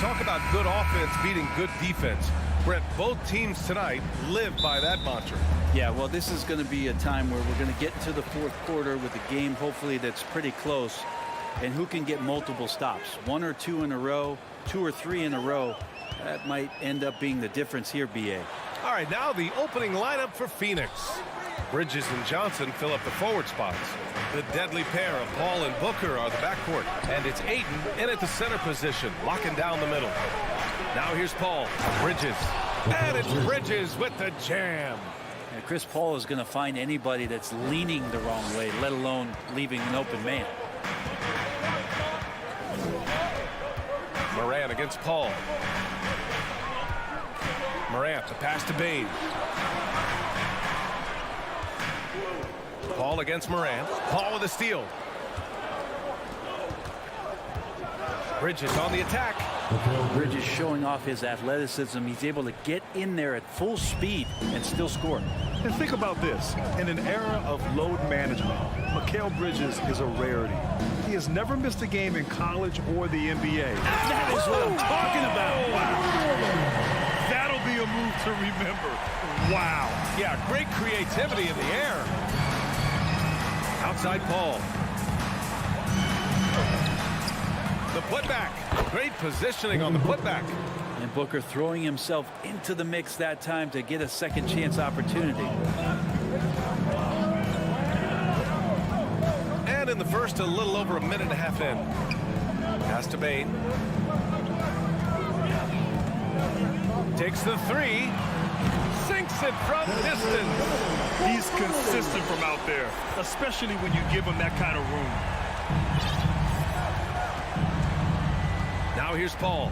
talk about good offense beating good defense. Brett, both teams tonight live by that mantra. Yeah, well, this is going to be a time where we're going to get to the fourth quarter with a game, hopefully, that's pretty close. And who can get multiple stops? 1 or 2 in a row, 2 or 3 in a row. That might end up being the difference here, B.A. All right, now the opening lineup for Phoenix. Bridges and Johnson fill up the forward spots. The deadly pair of Paul and Booker are the backcourt. And it's Ayton in at the center position, locking down the middle. Now here's Paul. Bridges. And it's Bridges with the jam. And Chris Paul is going to find anybody that's leaning the wrong way, let alone leaving an open man. Morant against Paul. Morant, the pass to Bain. Paul against Morant. Paul with a steal. Bridges on the attack. Bridges showing off his athleticism. He's able to get in there at full speed and still score. And think about this. In an era of load management, Mikal Bridges is a rarity. He has never missed a game in college or the NBA. That is what I'm talking about. Wow. That'll be a move to remember. Wow. Yeah, great creativity in the air. Outside Paul. The putback. Great positioning on the putback. And Booker throwing himself into the mix that time to get a second chance opportunity. And in the first, a little over a minute and a half in. Pass to Bain. Takes the three. Sinks it from distance. He's consistent from out there, especially when you give him that kind of room. Now here's Paul.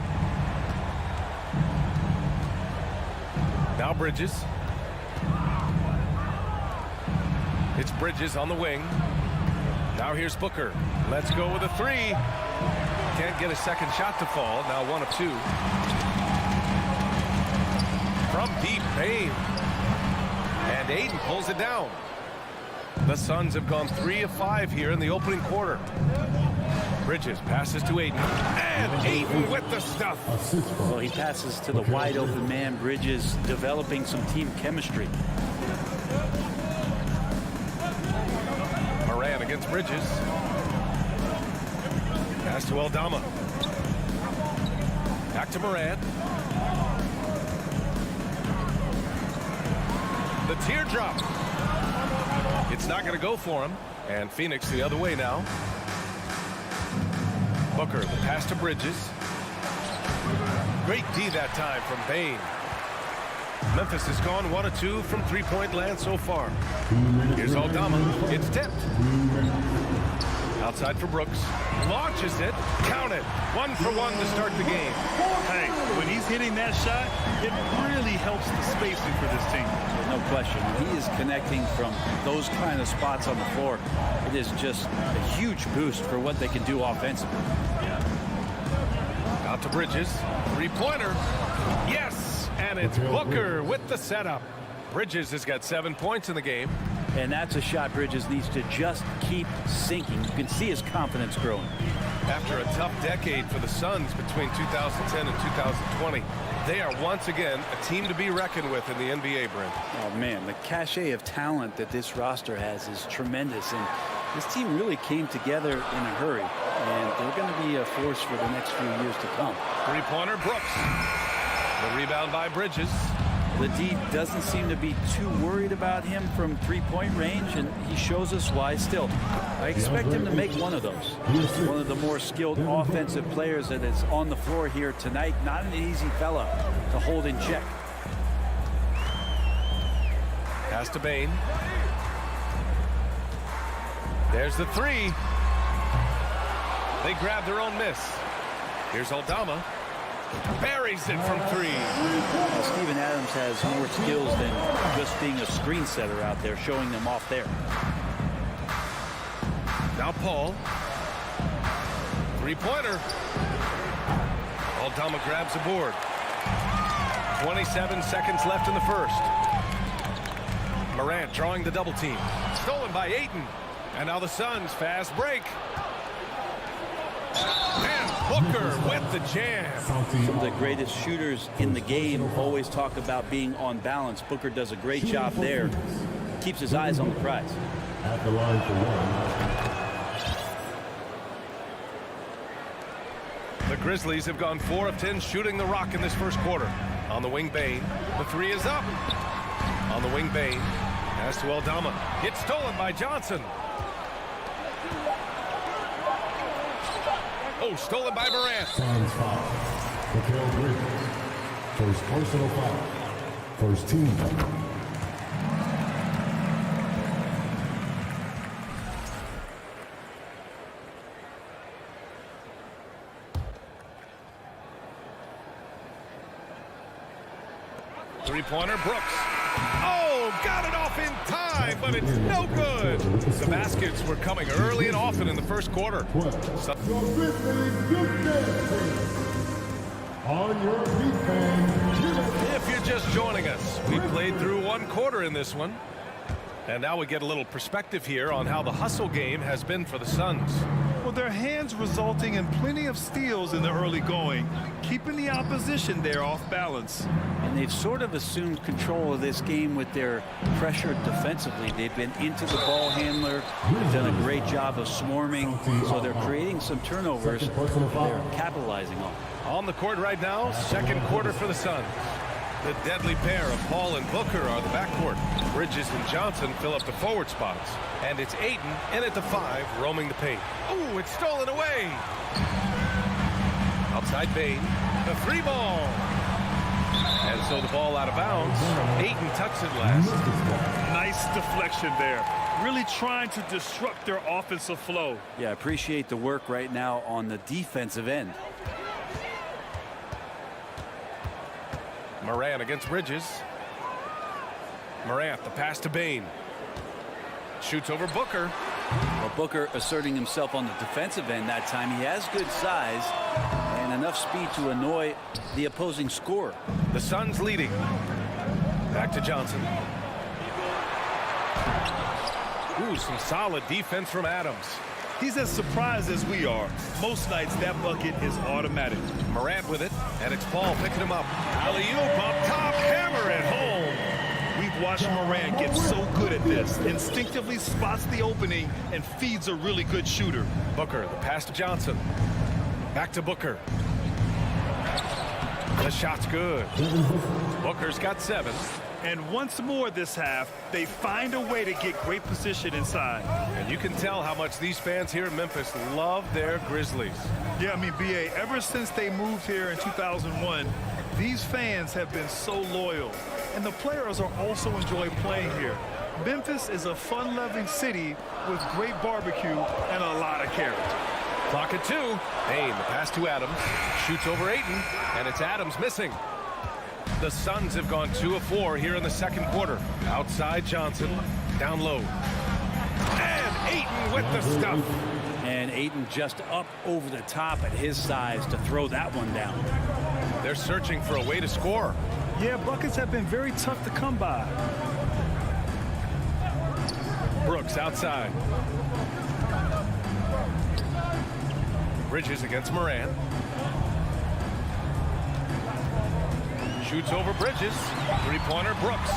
Now Bridges. It's Bridges on the wing. Now here's Booker. Let's go with a three. Can't get a second shot to fall. Now 1 of 2. From deep, Bain. And Ayton pulls it down. The Suns have gone 3 of 5 here in the opening quarter. Bridges passes to Ayton. And Ayton with the stuff. Well, he passes to the wide open man. Bridges developing some team chemistry. Morant against Bridges. Pass to Aldama. Back to Morant. The teardrop. It's not going to go for him. And Phoenix the other way now. Booker, the pass to Bridges. Great D that time from Bain. Memphis has gone 1 of 2 from three-point land so far. Here's Aldama. It's tipped. Outside for Brooks. Launches it. Count it. 1 for 1 to start the game. Hey, when he's hitting that shot, it really helps the spacing for this team. No question. He is connecting from those kind of spots on the floor. It is just a huge boost for what they can do offensively. Out to Bridges. Three-pointer. Yes! And it's Booker with the setup. Bridges has got 7 points in the game. And that's a shot Bridges needs to just keep sinking. You can see his confidence growing. After a tough decade for the Suns between 2010 and 2020, they are once again a team to be reckoned with in the NBA, Brent. Oh, man, the cachet of talent that this roster has is tremendous. And this team really came together in a hurry. And they're going to be a force for the next few years to come. Three-pointer, Brooks. The rebound by Bridges. The D doesn't seem to be too worried about him from three-point range, and he shows us why still. I expect him to make one of those. One of the more skilled offensive players that is on the floor here tonight. Not an easy fella to hold in check. Pass to Bain. There's the three. They grab their own miss. Here's Aldama. Buries it from 3. Steven Adams has more skills than just being a screen setter out there, showing them off there. Now Paul. Three-pointer. Aldama grabs the board. 27 seconds left in the first. Morant drawing the double team. Stolen by Ayton. And now the Suns fast break. And Booker with the jam. Some of the greatest shooters in the game always talk about being on balance. Booker does a great job there. Keeps his eyes on the prize. At the line for one. The Grizzlies have gone 4 of 10 shooting the rock in this first quarter. On the wing, Bane. The three is up. On the wing, Bane. Pass to Aldama. It's stolen by Johnson. Oh, stolen by Morant. Suns foul. Mikal Bridges. First personal foul. First team foul. Three-pointer, Brooks. Oh, got it off in time, but it's no good. The baskets were coming early and often in the first quarter. On your feet, fans. If you're just joining us, we played through one quarter in this one. And now we get a little perspective here on how the hustle game has been for the Suns. Well, their hands resulting in plenty of steals in the early going, keeping the opposition there off balance. And they've sort of assumed control of this game with their pressure defensively. They've been into the ball handler. They've done a great job of swarming. So they're creating some turnovers that they're capitalizing on. On the court right now, second quarter for the Suns. The deadly pair of Paul and Booker are the backcourt. Bridges and Johnson fill up the forward spots. And it's Ayton in at the 5, roaming the paint. Oh, it's stolen away. Outside Bane, the 3 ball. And so the ball out of bounds. Ayton tucks it last. Nice deflection there. Really trying to disrupt their offensive flow. Yeah, I appreciate the work right now on the defensive end. Morant against Bridges. Morant, the pass to Bane. Shoots over Booker. Well, Booker asserting himself on the defensive end that time. He has good size and enough speed to annoy the opposing scorer. The Suns leading. Back to Johnson. Ooh, some solid defense from Adams. He's as surprised as we are. Most nights that bucket is automatic. Morant with it, and it's Paul picking him up. Alley-oop up top, hammer it home. We've watched Morant get so good at this. Instinctively spots the opening and feeds a really good shooter. Booker, the pass to Johnson. Back to Booker. The shot's good. Booker's got 7. And once more this half, they find a way to get great position inside. And you can tell how much these fans here in Memphis love their Grizzlies. Yeah, I mean, B.A., ever since they moved here in 2001, these fans have been so loyal. And the players are also enjoy playing here. Memphis is a fun-loving city with great barbecue and a lot of character. Clock at 2. Bane, the pass to Adams. Shoots over Ayton, and it's Adams missing. The Suns have gone 2 of 4 here in the second quarter. Outside Johnson, down low. And Ayton with the stuff. And Ayton just up over the top at his size to throw that one down. They're searching for a way to score. Yeah, buckets have been very tough to come by. Brooks outside. Bridges against Morant. Shoots over Bridges. Three-pointer, Brooks.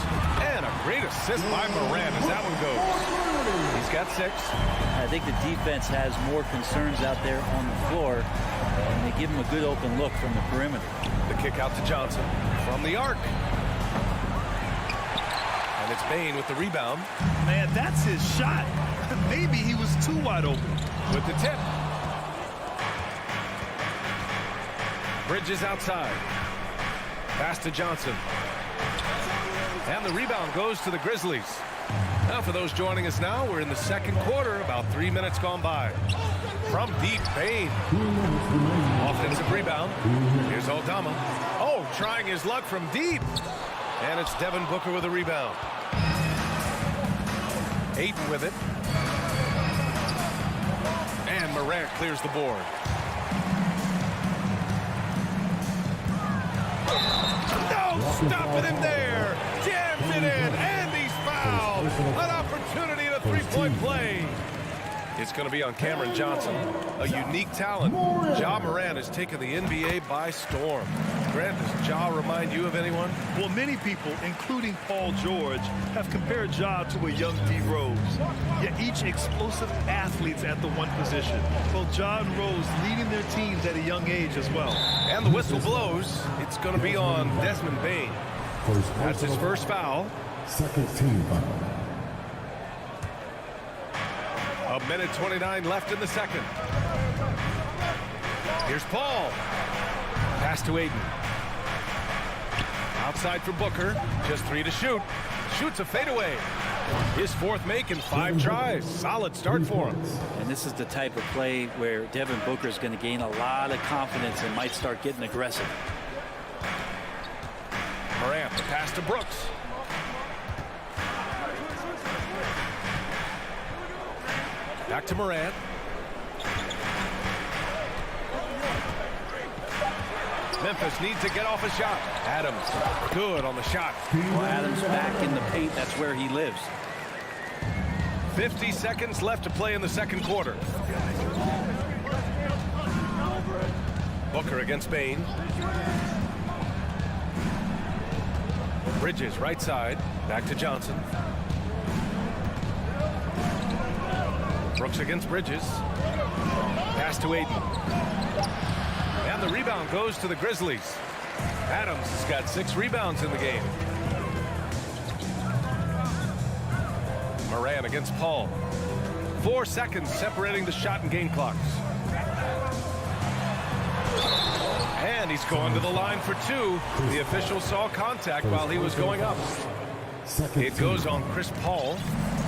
And a great assist by Morant as that one goes. He's got 6. I think the defense has more concerns out there on the floor, and they give him a good open look from the perimeter. The kick out to Johnson from the arc. And it's Bane with the rebound. Man, that's his shot. Maybe he was too wide open. With the tip. Bridges outside. Pass to Johnson. And the rebound goes to the Grizzlies. Now for those joining us now, we're in the second quarter, about 3 minutes gone by. From deep, Bane. Offensive rebound. Here's Aldama. Oh, trying his luck from deep. And it's Devin Booker with a rebound. Ayton with it. And Morant clears the board. Stopping him there. Jams it in. And he's fouled. An opportunity at a 3-point play. It's going to be on Cameron Johnson, a unique talent. Ja Morant has taken the NBA by storm. Grant, does Ja remind you of anyone? Well, many people, including Paul George, have compared Ja to a young D. Rose. Yet each explosive athletes at the one position. Both Ja and Rose leading their teams at a young age as well. And the whistle blows. It's going to be on Desmond Bane. That's his first foul. Second team foul. A minute 29 left in the second. Here's Paul. Pass to Ayton. Outside for Booker. Just 3 to shoot. Shoots a fadeaway. His fourth make in 5 tries. Solid start for him. And this is the type of play where Devin Booker is going to gain a lot of confidence and might start getting aggressive. Morant, the pass to Brooks. Back to Morant. Memphis needs to get off a shot. Adams, good on the shot. Well, Adams back in the paint. That's where he lives. 50 seconds left to play in the second quarter. Booker against Bane. Bridges, right side. Back to Johnson. Brooks against Bridges. Pass to Ayton. And the rebound goes to the Grizzlies. Adams has got 6 rebounds in the game. Morant against Paul. 4 seconds separating the shot and game clocks. And he's going to the line for 2. The official saw contact while he was going up. It goes on Chris Paul.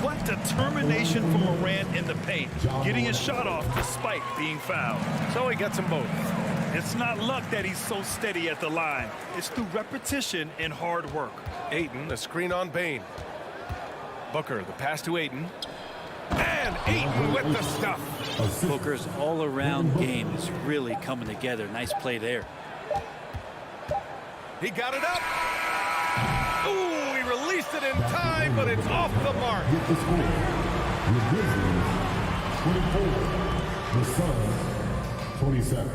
What determination from Morant in the paint, getting his shot off despite being fouled. So he gets them both. It's not luck that he's so steady at the line. It's through repetition and hard work. Ayton, a screen on Bane. Booker, the pass to Ayton. And Ayton with the stuff. Booker's all-around game is really coming together. Nice play there. He got it up. Ooh, he released it in time, but it's off the mark. With the score, the Grizzlies 24, the Suns 27.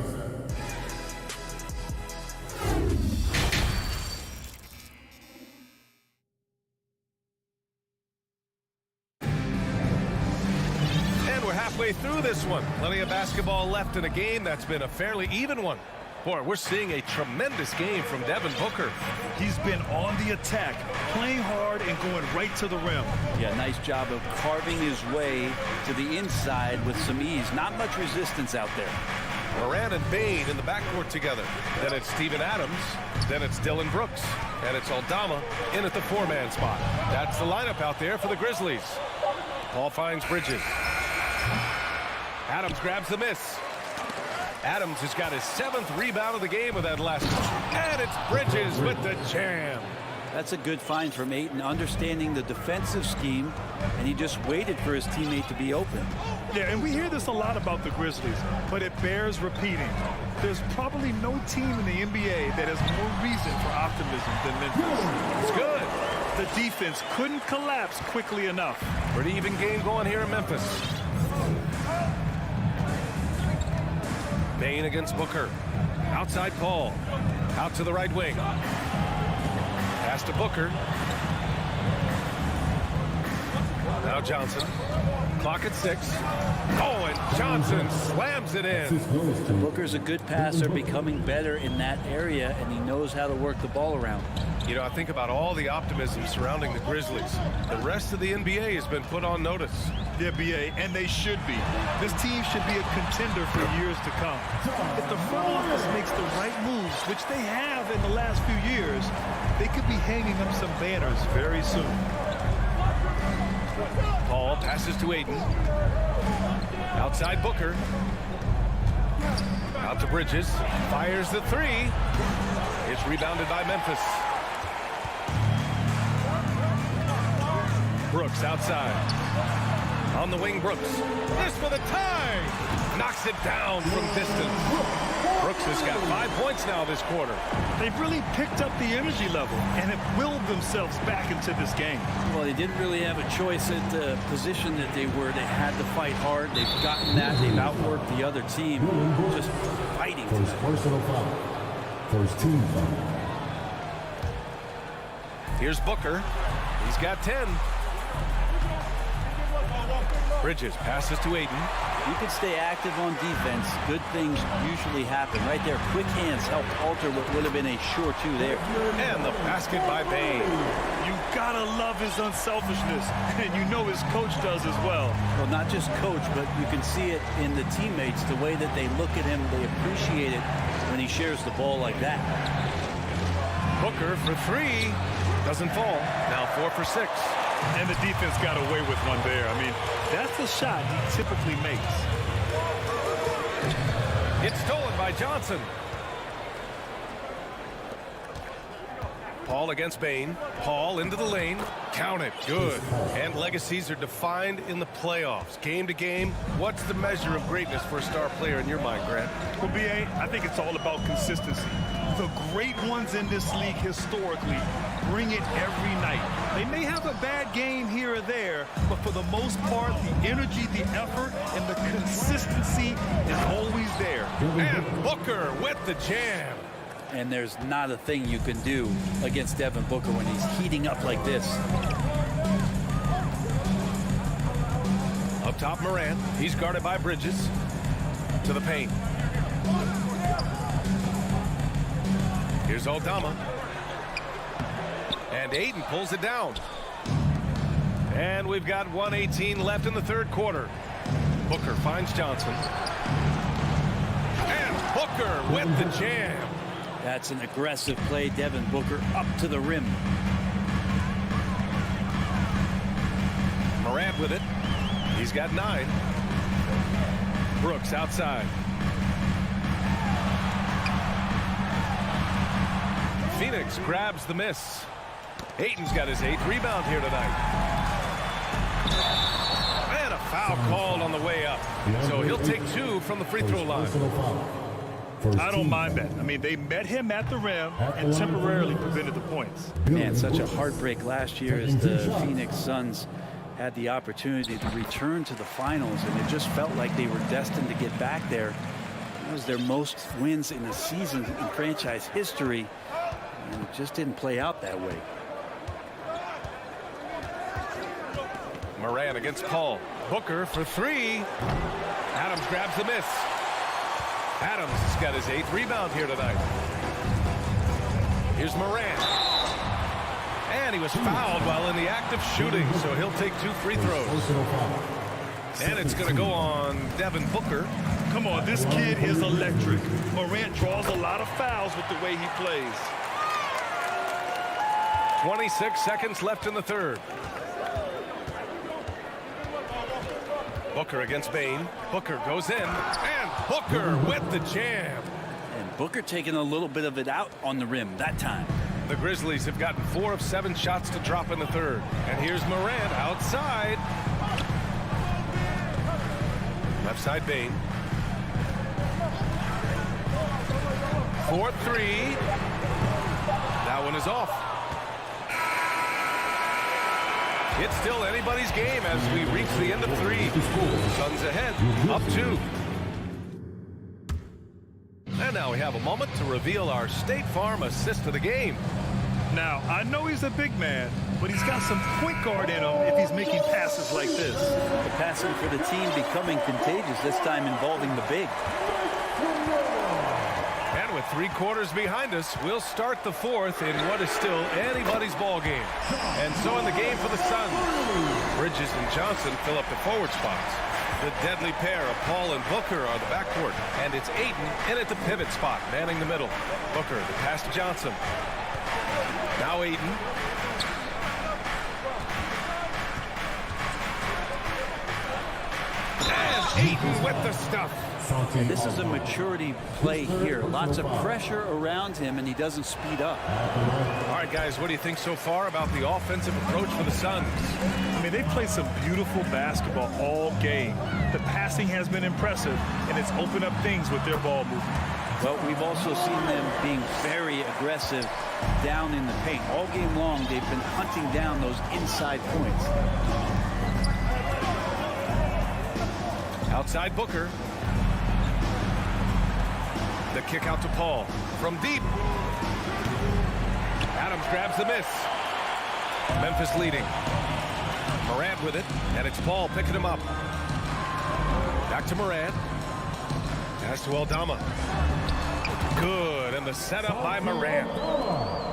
And we're halfway through this one. Plenty of basketball left in a game that's been a fairly even one. Boy, we're seeing a tremendous game from Devin Booker. He's been on the attack, playing hard and going right to the rim. Yeah, nice job of carving his way to the inside with some ease. Not much resistance out there. Morant and Bane in the backcourt together. Then it's Steven Adams. Then it's Dylan Brooks. And it's Aldama in at the 4-man spot. That's the lineup out there for the Grizzlies. Paul finds Bridges. Adams grabs the miss. Adams has got his 7th rebound of the game with that last one. And it's Bridges with the jam. That's a good find from Ayton, understanding the defensive scheme, and he just waited for his teammate to be open. Yeah, and we hear this a lot about the Grizzlies, but it bears repeating. There's probably no team in the NBA that has more reason for optimism than Memphis. It's good. The defense couldn't collapse quickly enough. Pretty even game going here in Memphis. Bane against Booker. Outside Paul. Out to the right wing. Pass to Booker. Now Johnson. Clock at 6. Oh, and Johnson slams it in. Booker's a good passer, becoming better in that area, and he knows how to work the ball around. You know, I think about all the optimism surrounding the Grizzlies. The rest of the NBA has been put on notice. The NBA, and they should be. This team should be a contender for years to come. If the front office makes the right moves, which they have in the last few years, they could be hanging up some banners very soon. Paul passes to Ayton. Outside Booker. Out to Bridges. Fires the 3. It's rebounded by Memphis. Brooks outside. On the wing, Brooks. This for the tie. Knocks it down from distance. Brooks Phoenix has got 5 points now this quarter. They've really picked up the energy level and have willed themselves back into this game. Well, they didn't really have a choice at the position that they were. They had to fight hard. They've gotten that. They've outworked the other team. Just fighting. First personal foul. First team foul. Here's Booker. He's got 10. Bridges passes to Ayton. You can stay active on defense. Good things usually happen. Right there, quick hands helped alter what would have been a sure two there. And the basket by Bane. You gotta love his unselfishness, and you know his coach does as well. Well, not just coach, but you can see it in the teammates, the way that they look at him. They appreciate it when he shares the ball like that. Booker for 3. Doesn't fall. Now 4 for 6. And the defense got away with one there. I mean, that's the shot he typically makes. It's stolen by Johnson. Paul against Bane. Paul into the lane. Count it. Good. And legacies are defined in the playoffs. Game to game, what's the measure of greatness for a star player in your mind, Grant? Well, B.A., I think it's all about consistency. The great ones in this league historically bring it every night. They may have a bad game here or there, but for the most part, the energy, the effort, and the consistency is always there. And Booker with the jam. And there's not a thing you can do against Devin Booker when he's heating up like this. Up top, Morant. He's guarded by Bridges. To the paint. Here's Aldama. And Ayton pulls it down. And we've got 1:18 left in the third quarter. Booker finds Johnson. And Booker with the jam. That's an aggressive play. Devin Booker up to the rim. Morant with it. He's got 9. Brooks outside. Phoenix grabs the miss. Ayton's got his 8th rebound here tonight. And a foul called on the way up. So he'll take 2 from the free throw line. I don't mind that. I mean, they met him at the rim and temporarily prevented the points. Man, such a heartbreak last year as the Phoenix Suns had the opportunity to return to the finals, and it just felt like they were destined to get back there. It was their most wins in a season in franchise history, and it just didn't play out that way. Morant against Paul. Booker for 3. Adams grabs the miss. Adams has got his 8th rebound here tonight. Here's Morant. And he was fouled while in the act of shooting, so he'll take 2 free throws. And it's going to go on Devin Booker. Come on, this kid is electric. Morant draws a lot of fouls with the way he plays. 26 seconds left in the third. Booker against Bane. Booker goes in, and Booker with the jam. And Booker taking a little bit of it out on the rim that time. The Grizzlies have gotten 4 of 7 shots to drop in the third. And here's Morant outside. Left side Bane. 4-3. That one is off. It's still anybody's game as we reach the end of 3. Suns ahead, up 2. And now we have a moment to reveal our State Farm assist of the game. Now, I know he's a big man, but he's got some point guard in him if he's making passes like this. The passing for the team becoming contagious, this time involving the big. And with 3 quarters behind us, we'll start the 4th in what is still anybody's ball game. And so in the game for the Suns, Bridges and Johnson fill up the forward spots. The deadly pair of Paul and Booker are the backcourt, and it's Ayton in at the pivot spot, manning the middle. Booker, the pass to Johnson. Now Ayton. And Ayton with the stuff. And this is a maturity play here. Lots of pressure around him, and he doesn't speed up. All right, guys, what do you think so far about the offensive approach for the Suns? I mean, they played some beautiful basketball all game. The passing has been impressive, and it's opened up things with their ball movement. Well, we've also seen them being very aggressive down in the paint. All game long, they've been hunting down those inside points. Outside Booker. The kick out to Paul. From deep. Adams grabs the miss. Memphis leading. Morant with it, and it's Paul picking him up. Back to Morant. Pass to Aldama. Good, and the setup by Morant.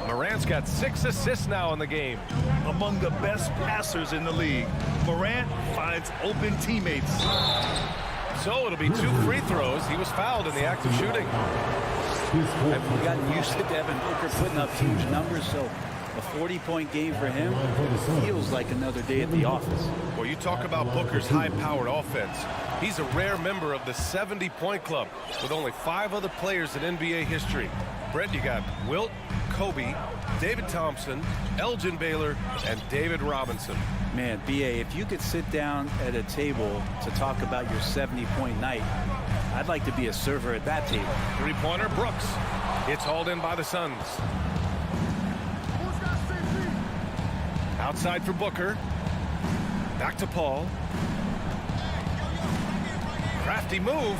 Morant's got 6 assists now in the game. Among the best passers in the league, Morant finds open teammates. So it'll be 2 free throws. He was fouled in the act of shooting. I've gotten used to Devin Booker putting up huge numbers, so a 40-point game for him feels like another day at the office. Well, you talk about Booker's high-powered offense. He's a rare member of the 70-point club with only 5 other players in NBA history. Brett, you got Wilt, Kobe, David Thompson, Elgin Baylor, and David Robinson. Man, B.A., if you could sit down at a table to talk about your 70-point night, I'd like to be a server at that table. Three-pointer, Brooks. It's hauled in by the Suns. Outside for Booker. Back to Paul. Crafty move.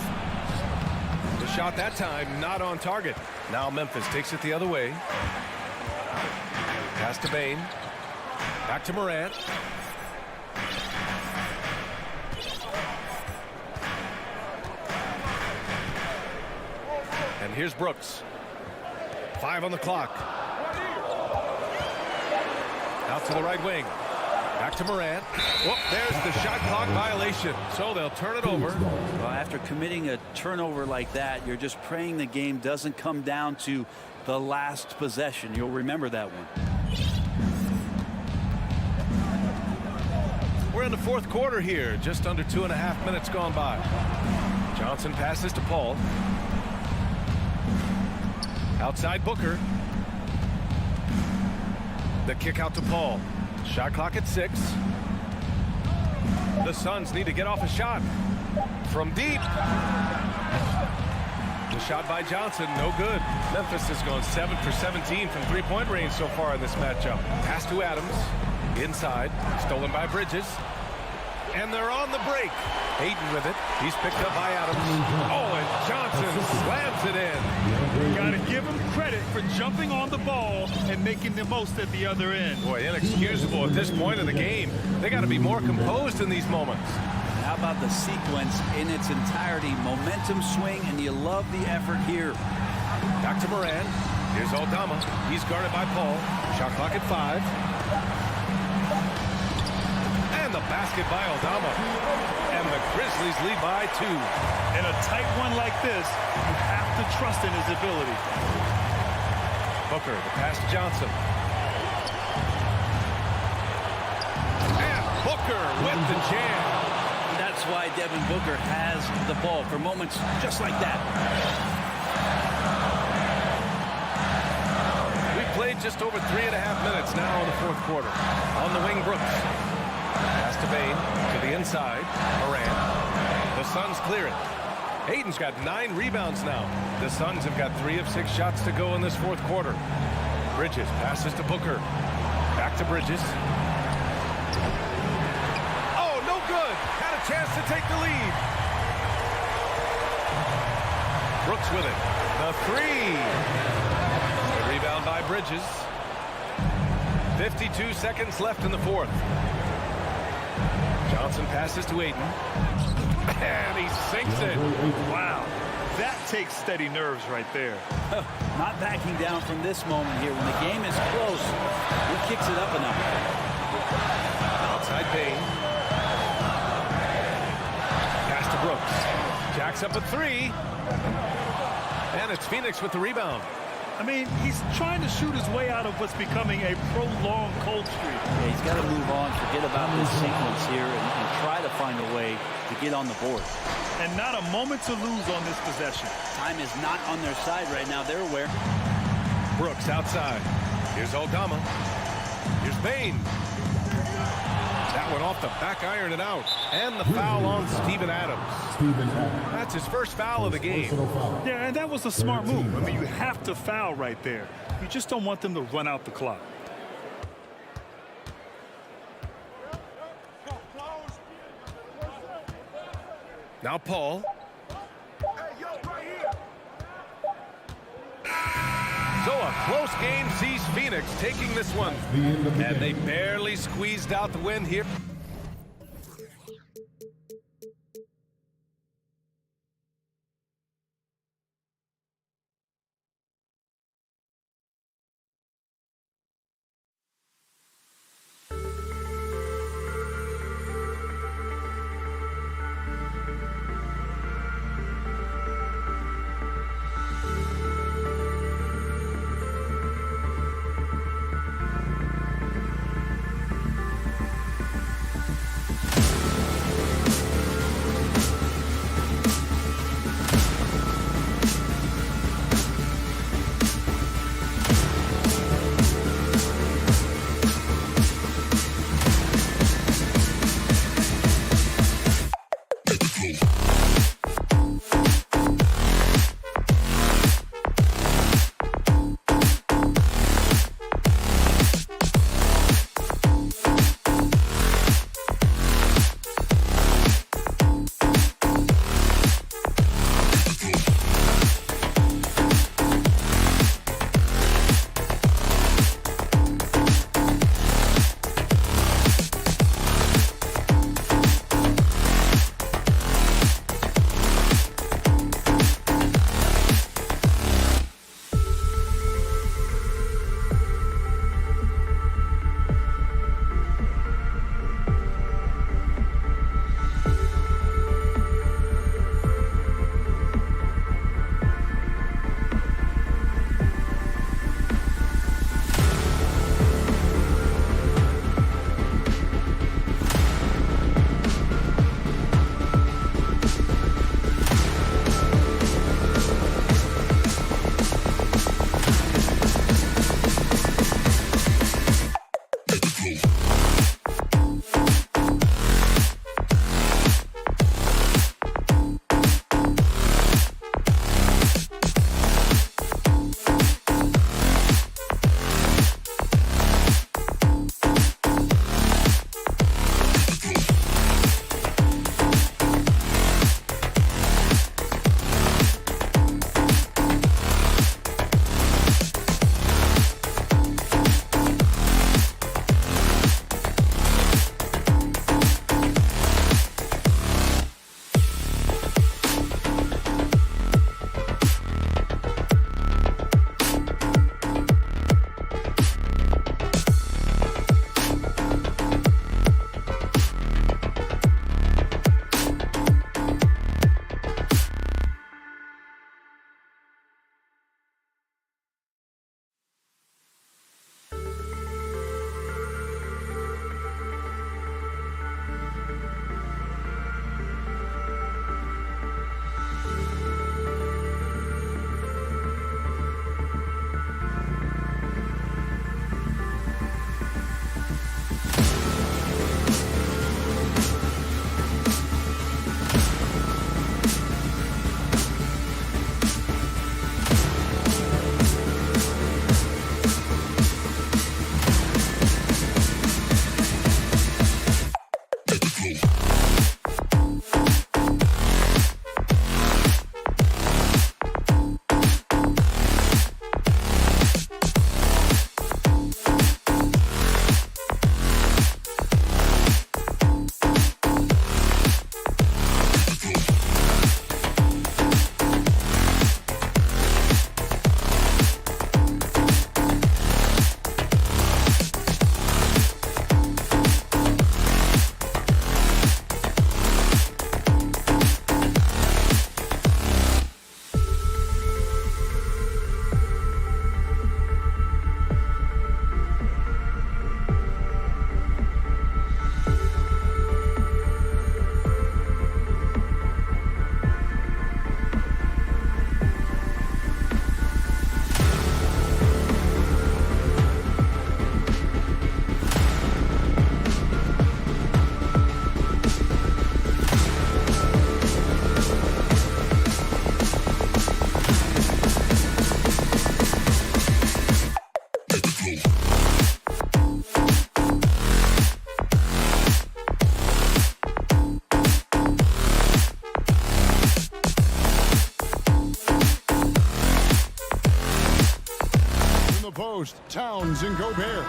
The shot that time not on target. Now Memphis takes it the other way. Pass to Bain. Back to Morant. And here's Brooks. 5 on the clock. Out to the right wing. Back to Morant. Whoop, there's the shot clock violation. So they'll turn it over. Well, after committing a turnover like that, you're just praying the game doesn't come down to the last possession. You'll remember that one. We're in the 4th quarter here. Just under 2.5 minutes gone by. Johnson passes to Paul. Outside Booker. The kick out to Paul. Shot clock at 6. The Suns need to get off a shot. From deep. The shot by Johnson, no good. Memphis has gone 7 for 17 from 3-point range so far in this matchup. Pass to Adams. Inside. Stolen by Bridges. And they're on the break. Hayden with it. He's picked up by Adams. Oh, and Johnson slams it in. Got to give him credit for jumping on the ball and making the most at the other end. Boy, inexcusable at this point of the game. They got to be more composed in these moments. How about the sequence in its entirety? Momentum swing, and you love the effort here. Back to Moran. Here's Aldama. He's guarded by Paul. Shot clock at 5. And the basket by Aldama. And the Grizzlies lead by 2. In a tight one like this, you have to trust in his ability. Booker, the pass to Johnson. And Booker with the jam. That's why Devin Booker has the ball for moments just like that. We've played just over 3.5 minutes now in the 4th quarter. On the wing, Brooks. Pass to Bain, to the inside. Moran. The Suns clear it. Hayden's got 9 rebounds now. The Suns have got 3 of 6 shots to go in this 4th quarter. Bridges passes to Booker. Back to Bridges. Oh, no good. Had a chance to take the lead. Brooks with it. The 3. The rebound by Bridges. 52 seconds left in the 4th. Johnson passes to Ayton. And he sinks it. Wow. That takes steady nerves right there. Not backing down from this moment here. When the game is close, he kicks it up a notch. Outside Payne. Pass to Brooks. Jacks up a 3. And it's Phoenix with the rebound. I mean, he's trying to shoot his way out of what's becoming a prolonged cold streak. Yeah, he's got to move on, forget about this sequence here, and try to find a way to get on the board. And not a moment to lose on this possession. Time is not on their side right now. They're aware. Brooks outside. Here's Aldama. Here's Bain. That one off the back iron and out. And the foul on Steven Adams. That's his first foul of the game. Yeah, and that was a smart move. I mean, you have to foul right there. You just don't want them to run out the clock. Now Paul. So a close game sees Phoenix taking this one. And they barely squeezed out the win here. post, Towns and Gobert.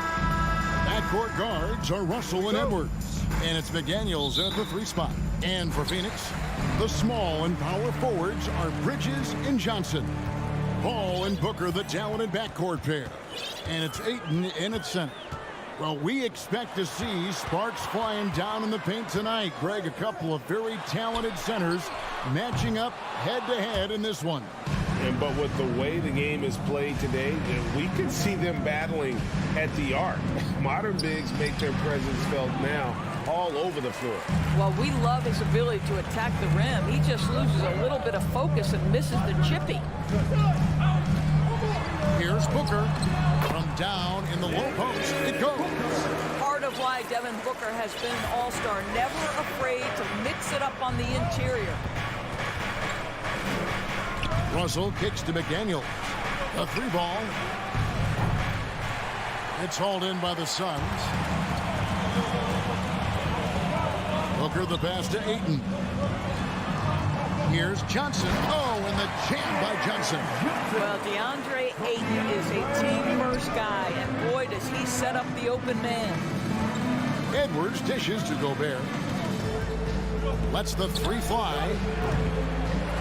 Backcourt guards are Russell and Edwards. And it's McDaniels at the 3 spot. And for Phoenix, the small and power forwards are Bridges and Johnson. Paul and Booker, the talented backcourt pair. And it's Ayton in at center. Well, we expect to see sparks flying down in the paint tonight. Greg, a couple of very talented centers matching up head-to-head in this one. But with the way the game is played today, we can see them battling at the arc. Modern bigs make their presence felt now all over the floor. Well, we love his ability to attack the rim. He just loses a little bit of focus and misses the chippy. Here's Booker from down in the low post. It goes. Part of why Devin Booker has been an all-star, never afraid to mix it up on the interior. Russell kicks to McDaniel. A 3 ball. It's hauled in by the Suns. Booker the pass to Ayton. Here's Johnson. Oh, and the jam by Johnson. Well, DeAndre Ayton is a team-first guy, and boy, does he set up the open man. Edwards dishes to Gobert. Lets the 3 fly.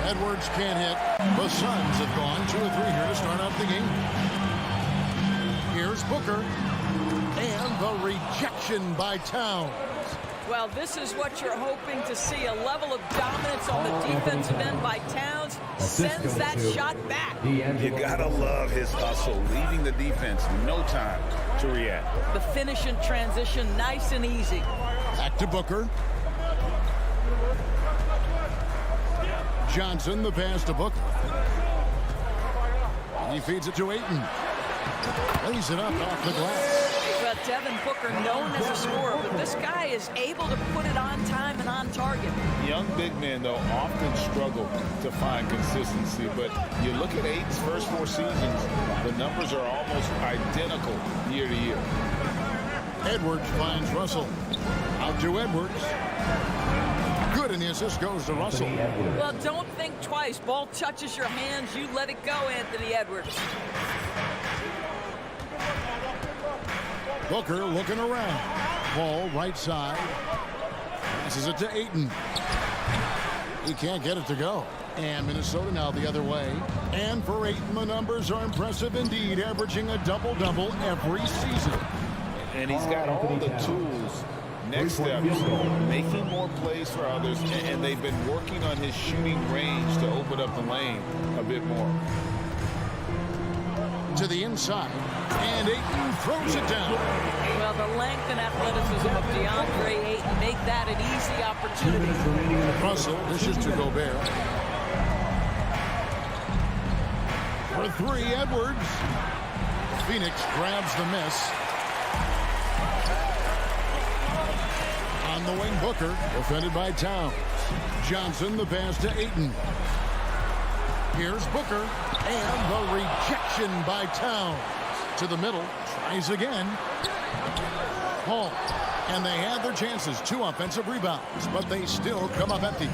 Edwards can't hit. The Suns have gone 2 or 3 here to start off the game. Here's Booker. And the rejection by Towns. Well, this is what you're hoping to see, a level of dominance on the defensive end by Towns. Sends that shot back. You gotta love his hustle, leaving the defense no time to react. The finish and transition, nice and easy. Back to Booker. Johnson, the pass to Booker. He feeds it to Ayton. Lays it up off the glass. Well, Devin Booker, known as a scorer, but this guy is able to put it on time and on target. Young big men, though, often struggle to find consistency, but you look at Ayton's first 4 seasons, the numbers are almost identical year to year. Edwards finds Russell. Out to Edwards. Good, and the assist goes to Russell. Well, don't think twice. Ball touches your hands, you let it go, Anthony Edwards. Booker looking around. Ball right side. Passes it to Ayton. He can't get it to go. And Minnesota now the other way. And for Ayton, the numbers are impressive indeed, averaging a double-double every season. And he's got all the tools. Next step, making more plays for others, and they've been working on his shooting range to open up the lane a bit more. To the inside, and Ayton throws it down. Well, the length and athleticism of DeAndre Ayton make that an easy opportunity. Russell dishes to Gobert. For 3, Edwards. Phoenix grabs the miss. On the wing, Booker, defended by Towns. Johnson, the pass to Ayton. Here's Booker, and the rejection by Towns. To the middle, tries again. Paul, and they had their chances. 2 offensive rebounds, but they still come up empty.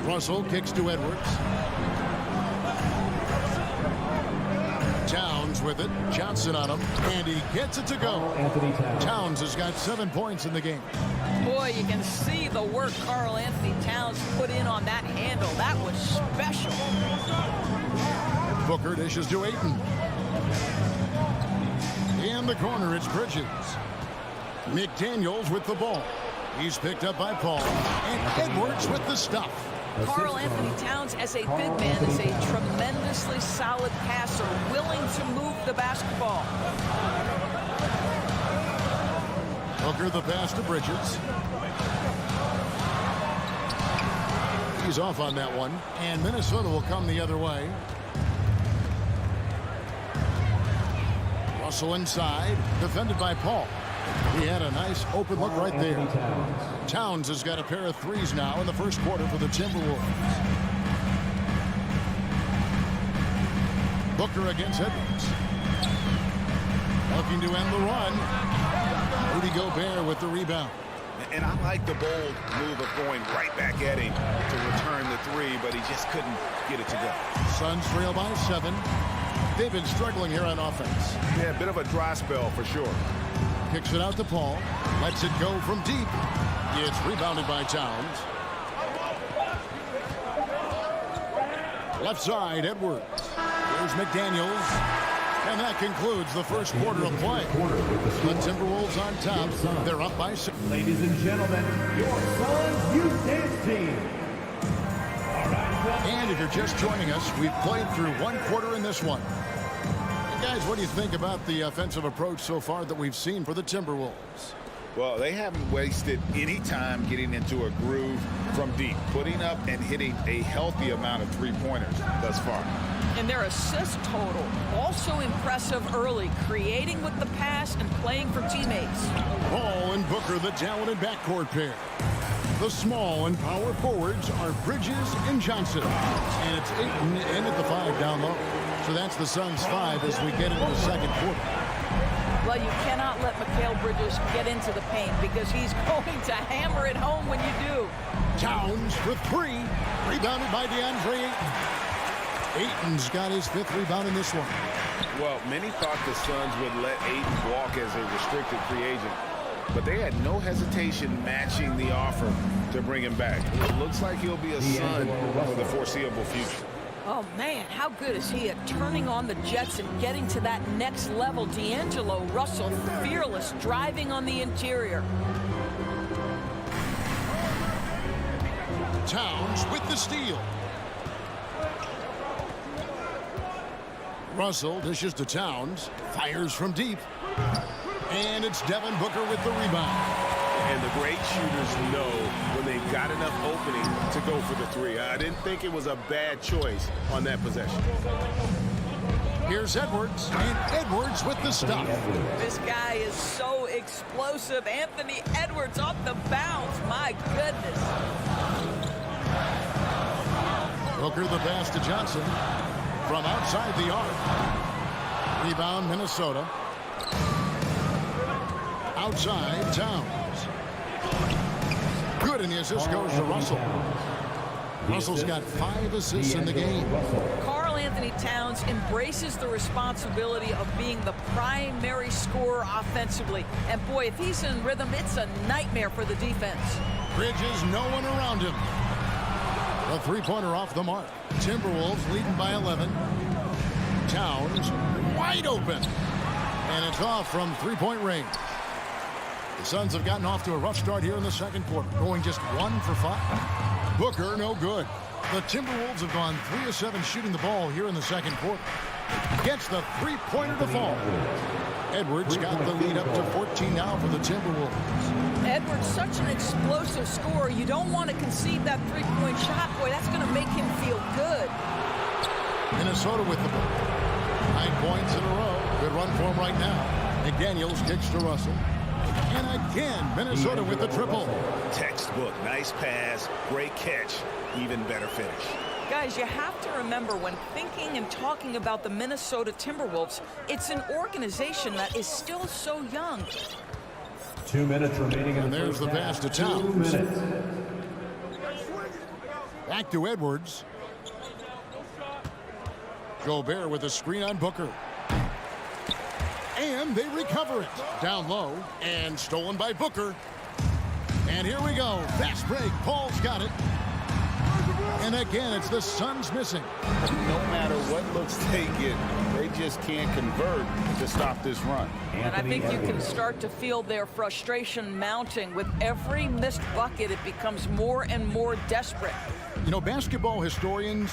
Russell kicks to Edwards. Towns with it. Johnson on him, and he gets it to go. Towns has got 7 points in the game. Boy, you can see the work Karl Anthony Towns put in on that handle. That was special. Booker dishes to Ayton. In the corner, it's Bridges. McDaniels with the ball. He's picked up by Paul. And Edwards with the stuff. Karl Anthony Towns, as a big man, is a tremendously solid passer, willing to move the basketball. Booker the pass to Bridges. He's off on that one. And Minnesota will come the other way. Russell inside, defended by Paul. He had a nice open look right there. Towns has got a pair of 3s now in the first quarter for the Timberwolves. Booker against Edwards. Looking to end the run. Rudy Gobert with the rebound. And I like the bold move of going right back at him to return the 3, but he just couldn't get it to go. Suns trail by 7. They've been struggling here on offense. Yeah, a bit of a dry spell for sure. Kicks it out to Paul. Lets it go from deep. It's rebounded by Towns. Left side, Edwards. There's McDaniels. And that concludes the first quarter of play. The Timberwolves on top. They're up by 6. Ladies and gentlemen, your Suns Youth Dance Team. And if you're just joining us, we've played through one quarter in this one. And guys, what do you think about the offensive approach so far that we've seen for the Timberwolves? Well, they haven't wasted any time getting into a groove from deep, putting up and hitting a healthy amount of three-pointers thus far. And their assist total, also impressive early, creating with the pass and playing for teammates. Paul and Booker, the talented backcourt pair. The small and power forwards are Bridges and Johnson. And it's Ayton in at the 5 down low. So that's the Suns' 5 as we get into the second quarter. Well, you cannot let Mikal Bridges get into the paint because he's going to hammer it home when you do. Towns for 3. Rebounded by DeAndre Ayton. Ayton's got his 5th rebound in this one. Well, many thought the Suns would let Ayton walk as a restricted free agent, but they had no hesitation matching the offer to bring him back. It looks like he'll be a Sun for the foreseeable future. Oh, man, how good is he at turning on the Jets and getting to that next level? D'Angelo Russell, fearless, driving on the interior. Towns with the steal. Russell dishes to Towns, fires from deep, and it's Devin Booker with the rebound. And the great shooters know when they've got enough opening to go for the 3. I didn't think it was a bad choice on that possession. Here's Edwards, and Edwards with the stop. This guy is so explosive. Anthony Edwards off the bounce. My goodness. Booker the pass to Johnson. From outside the arc. Rebound, Minnesota. Outside, Towns. Good, and the assist goes to Russell. Russell's got 5 assists in the game. Karl Anthony Towns embraces the responsibility of being the primary scorer offensively. And boy, if he's in rhythm, it's a nightmare for the defense. Bridges, no one around him. A 3-pointer off the mark. Timberwolves leading by 11. Towns wide open. And it's off from 3-point range. The Suns have gotten off to a rough start here in the second quarter, going just 1 for 5. Booker, no good. The Timberwolves have gone 3 of 7 shooting the ball here in the second quarter. Gets the 3-pointer to fall. Edwards got the lead up to 14 now for the Timberwolves. Edwards, such an explosive scorer. You don't want to concede that 3-point shot. Boy, that's going to make him feel good. Minnesota with the ball. 9 points in a row. Good run for him right now. McDaniels kicks to Russell. And again, Minnesota with the triple. Textbook, nice pass, great catch, even better finish. Guys, you have to remember when thinking and talking about the Minnesota Timberwolves, it's an organization that is still so young. 2 minutes remaining in and the there's first the pass to half. Towns. 2 minutes. Back to Edwards. Gobert with a screen on Booker. And they recover it. Down low and stolen by Booker. And here we go. Fast break. Paul's got it. And again, it's the Suns missing. No matter what looks they get, they just can't convert to stop this run. And I think you can start to feel their frustration mounting. With every missed bucket, it becomes more and more desperate. You know, basketball historians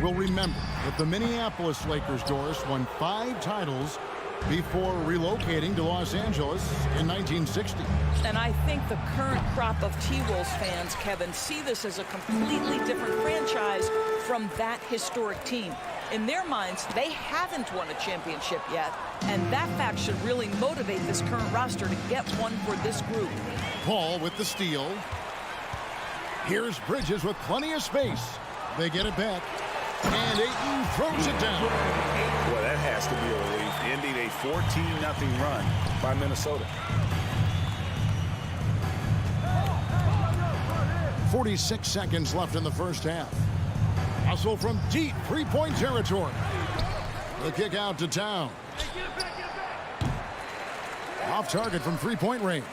will remember that the Minneapolis Lakers, Doris, won 5 titles before relocating to Los Angeles in 1960. And I think the current crop of T-Wolves fans, Kevin, see this as a completely different franchise from that historic team. In their minds, they haven't won a championship yet, and that fact should really motivate this current roster to get one for this group. Paul with the steal. Here's Bridges with plenty of space. They get it back. And Ayton throws it down. Well, that has to be a relief, ending a 14-0 run by Minnesota. 46 seconds left in the first half. Hustle from deep 3-point territory. The kick out to Towns. Off target from three-point range.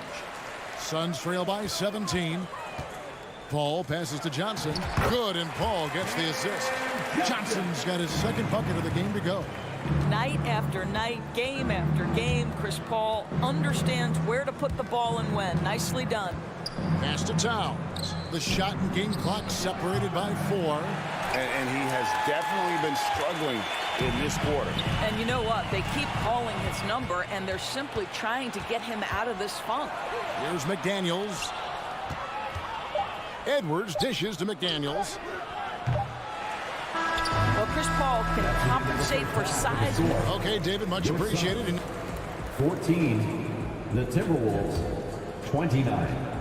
Suns trail by 17. Paul passes to Johnson. Good, and Paul gets the assist. Johnson's got his second bucket of the game to go. Night after night, game after game, Chris Paul understands where to put the ball and when. Nicely done. Pass to Towns. The shot and game clock separated by 4. And he has definitely been struggling in this quarter. And you know what? They keep calling his number, and they're simply trying to get him out of this funk. Here's McDaniels. Edwards dishes to McDaniels. Well, Chris Paul can compensate for size. Okay, David, much appreciated. 14. The Timberwolves, 29.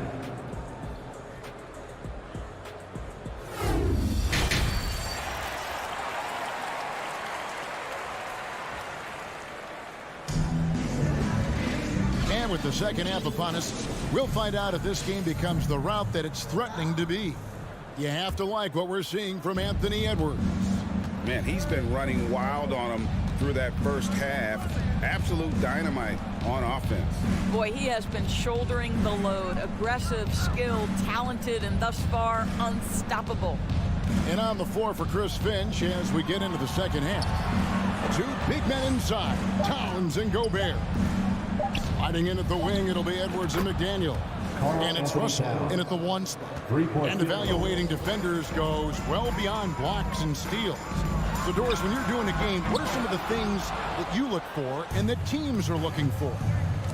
And with the second half upon us, we'll find out if this game becomes the rout that it's threatening to be. You have to like what we're seeing from Anthony Edwards. Man, he's been running wild on him through that first half. Absolute dynamite on offense. Boy, he has been shouldering the load. Aggressive, skilled, talented, and thus far unstoppable. And on the floor for Chris Finch as we get into the second half. Two big men inside, Towns and Gobert. Sliding in at the wing, it'll be Edwards and McDaniel. And it's Russell in at the 1 spot. And evaluating defenders goes well beyond blocks and steals. So, Doris, when you're doing a game, what are some of the things that you look for and that teams are looking for?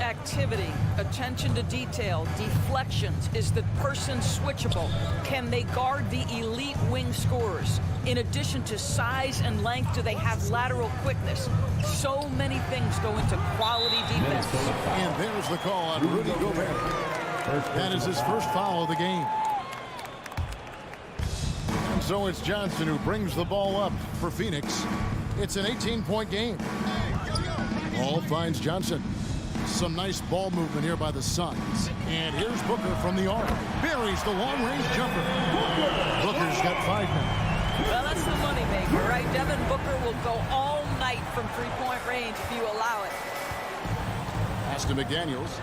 Activity, attention to detail, deflections. Is the person switchable? Can they guard the elite wing scorers? In addition to size and length, do they have lateral quickness? So many things go into quality defense. And there's the call on Rudy Gobert. That is his first foul of the game. And so it's Johnson who brings the ball up for Phoenix. It's an 18-point game. Ball finds Johnson. Some nice ball movement here by the Suns. And here's Booker from the arc. Buries the long-range jumper. Booker's got 5 minutes. Well, that's the moneymaker, right? Devin Booker will go all night from three-point range if you allow it. Pass to McDaniels.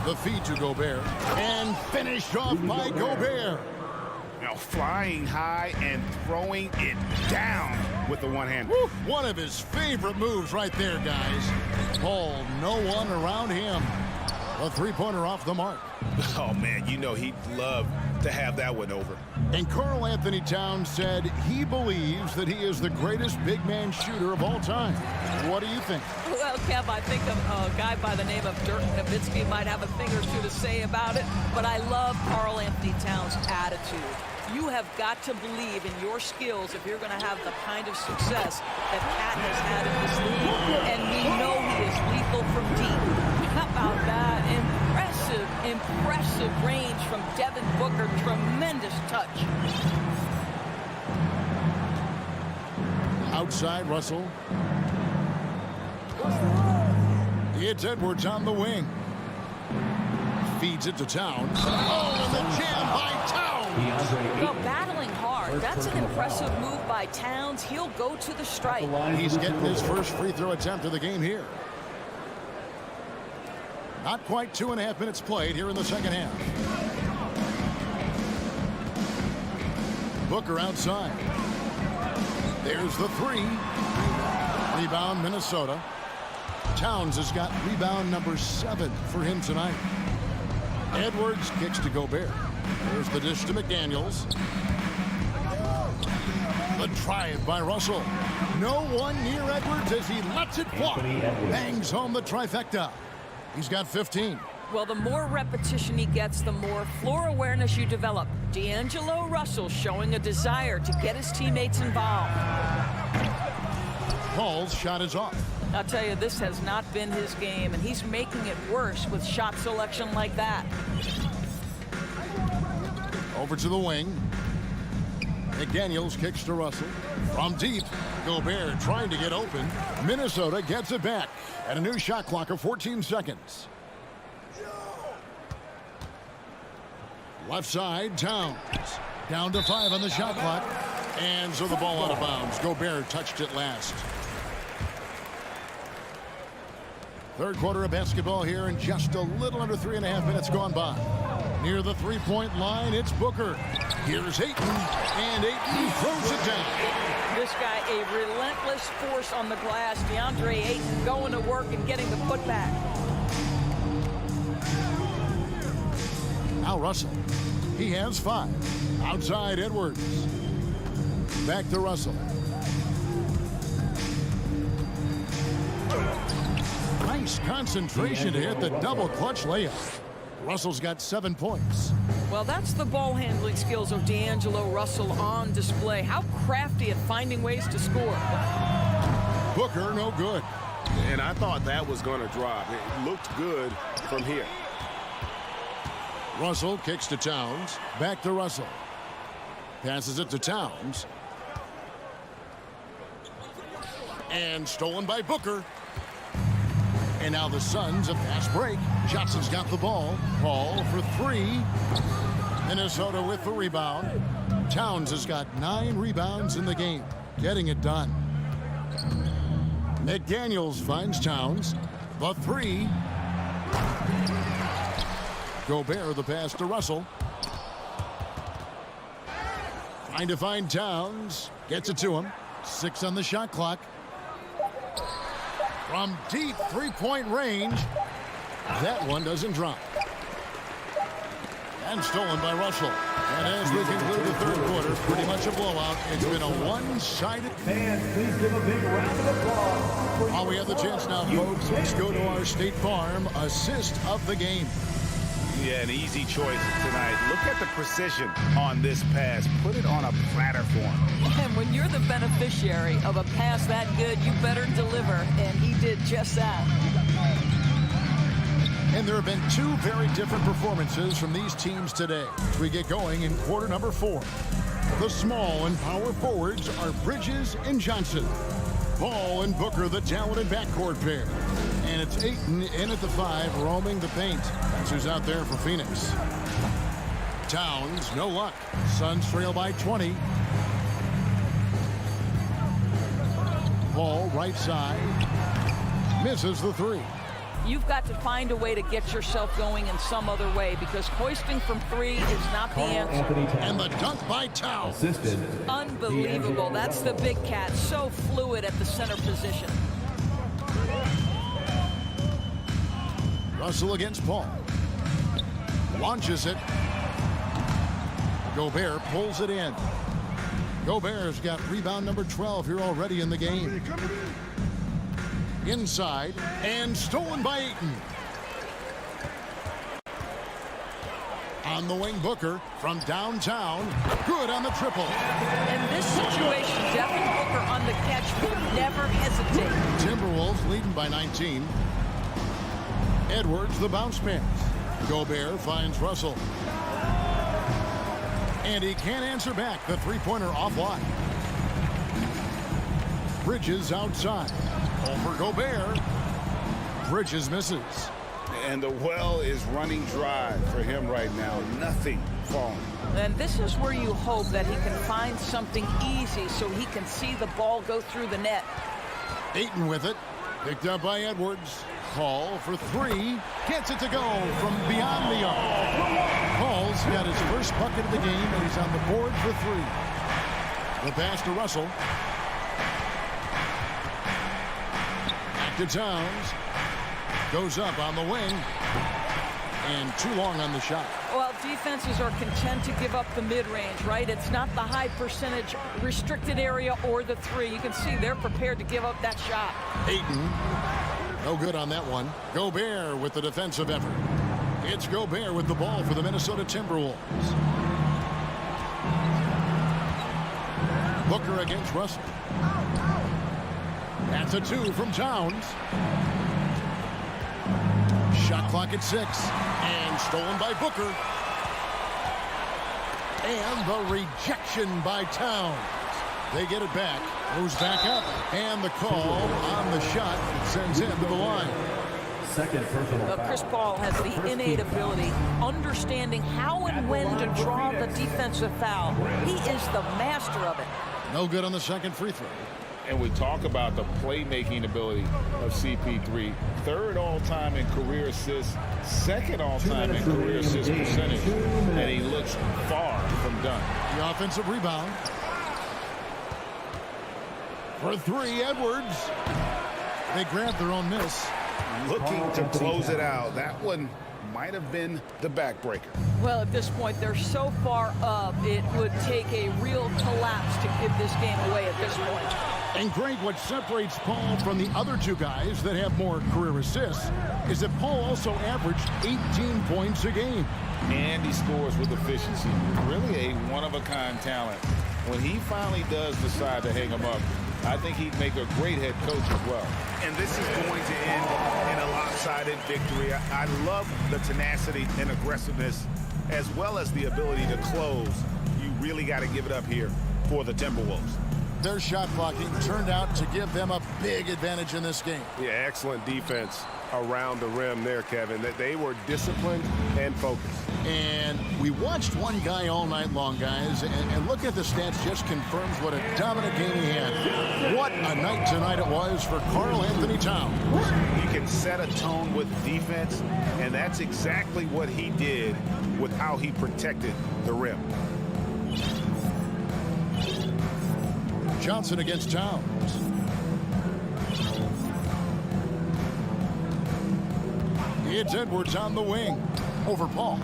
The feed to Gobert. And finished off by Gobert. Now flying high and throwing it down with the one hand. Woo! One of his favorite moves right there, guys. Paul, no one around him. A three-pointer off the mark. Oh, man, you know he'd love to have that one over. And Karl Anthony Towns said he believes that he is the greatest big man shooter of all time. What do you think? Well, Kev, I think a guy by the name of Dirk Nowitzki might have a thing or two to say about it, but I love Karl Anthony Towns' attitude. You have got to believe in your skills if you're going to have the kind of success that Cat has had in this league. And we know he is lethal from deep. How about that? Impressive range from Devin Booker. Tremendous touch. Outside, Russell. It's Edwards on the wing. Feeds it to Towns. Oh, and the jam by Towns. Well, battling hard. That's an impressive move by Towns. He'll go to the strike. He's getting his first free throw attempt of the game here. Not quite 2.5 minutes played here in the second half. Booker outside. There's the 3. Rebound, Minnesota. Towns has got rebound number 7 for him tonight. Edwards kicks to Gobert. There's the dish to McDaniels. The drive by Russell. No one near Edwards as he lets it fly. Bangs home the trifecta. He's got 15. Well, the more repetition he gets, the more floor awareness you develop. D'Angelo Russell showing a desire to get his teammates involved. Paul's shot is off. I'll tell you, this has not been his game, and he's making it worse with shot selection like that. Over to the wing. McDaniels kicks to Russell. From deep, Gobert trying to get open. Minnesota gets it back at a new shot clock of 14 seconds. Left side, Towns. Down to 5 on the shot clock. And so the ball out of bounds. Gobert touched it last. Third quarter of basketball here, and just a little under 3.5 minutes gone by. Near the three-point line, it's Booker. Here's Ayton, and Ayton throws it down. This guy, a relentless force on the glass. DeAndre Ayton going to work and getting the putback. Now Russell. He has 5. Outside Edwards. Back to Russell. Nice concentration to hit the double clutch layup. Russell's got 7 points. Well, that's the ball handling skills of D'Angelo Russell on display. How crafty at finding ways to score. Booker, no good. And I thought that was going to drop. It looked good from here. Russell kicks to Towns. Back to Russell. Passes it to Towns. And stolen by Booker. And now the Suns, a fast break. Johnson's got the ball. Ball for 3. Minnesota with the rebound. Towns has got 9 rebounds in the game. Getting it done. McDaniels finds Towns. The 3. Gobert the pass to Russell. Trying to find Towns. Gets it to him. 6 on the shot clock. From deep three-point range. That one doesn't drop. And stolen by Russell. And as we conclude the third quarter, pretty much a blowout. It's been a one-sided. Fans, please give a big round of applause. While we have the chance now, folks, let's go to our State Farm assist of the game. Yeah, an easy choice tonight. Look at the precision on this pass. Put it on a platter for him. And when you're the beneficiary of a pass that good, you better deliver. And he did just that. And there have been 2 very different performances from these teams today. As we get going in quarter number 4. The small and power forwards are Bridges and Johnson. Ball and Booker, the talented backcourt pair. And it's Ayton in at the 5, roaming the paint. That's who's out there for Phoenix. Towns, no luck. Suns trail by 20. Ball right side. Misses the 3. You've got to find a way to get yourself going in some other way, because hoisting from 3 is not the answer. And the dunk by Towns. Assisted. Unbelievable. That's the big cat. So fluid at the center position. Russell against Paul. Launches it. Gobert pulls it in. Gobert's got rebound number 12 here already in the game. Inside, and stolen by Ayton. On the wing, Booker from downtown. Good on the triple. In this situation, Devin Booker on the catch will never hesitate. Timberwolves leading by 19. Edwards, the bounce pass. Gobert finds Russell. And he can't answer back. The three-pointer offline. Bridges outside. Over Gobert. Bridges misses. And the well is running dry for him right now. Nothing falling. And this is where you hope that he can find something easy so he can see the ball go through the net. Ayton with it. Picked up by Edwards. Paul for 3. Gets it to go from beyond the arc. Paul's got his first bucket of the game, and he's on the board for 3. The pass to Russell. Back to Towns. Goes up on the wing. And too long on the shot. Well, defenses are content to give up the mid-range, right? It's not the high percentage restricted area or the 3. You can see they're prepared to give up that shot. Ayton. No good on that one. Gobert with the defensive effort. It's Gobert with the ball for the Minnesota Timberwolves. Booker against Russell. That's a 2 from Towns. Shot clock at 6. And stolen by Booker. And the rejection by Towns. They get it back. Moves back up. And the call on the shot sends him to the line. second personal foul. Chris Paul has the innate ability, understanding how and when to draw the defensive foul. He is the master of it. No good on the second free throw. And we talk about the playmaking ability of CP3. Third all-time in career assists, second all-time in career assist percentage, and he looks far from done. The offensive rebound. For three, Edwards. They grabbed their own miss. Looking to close it out. That one might have been the backbreaker. Well, at this point, they're so far up, it would take a real collapse to give this game away at this point. And Greg, what separates Paul from the other two guys that have more career assists is that Paul also averaged 18 points a game. And he scores with efficiency. Really a one-of-a-kind talent. When he finally does decide to hang him up, I think he'd make a great head coach as well. And this is going to end in a lopsided victory. I love the tenacity and aggressiveness as well as the ability to close. You really got to give it up here for the Timberwolves. Their shot blocking turned out to give them a big advantage in this game. Yeah, excellent defense around the rim there, Kevin. That they were disciplined and focused. And we watched one guy all night long, guys, and look at the stats, just confirms what a dominant game he had. What a night tonight it was for Karl Anthony Towns. You can set a tone with defense, and that's exactly what he did with how he protected the rim. Johnson against Towns. It's Edwards on the wing over Paul.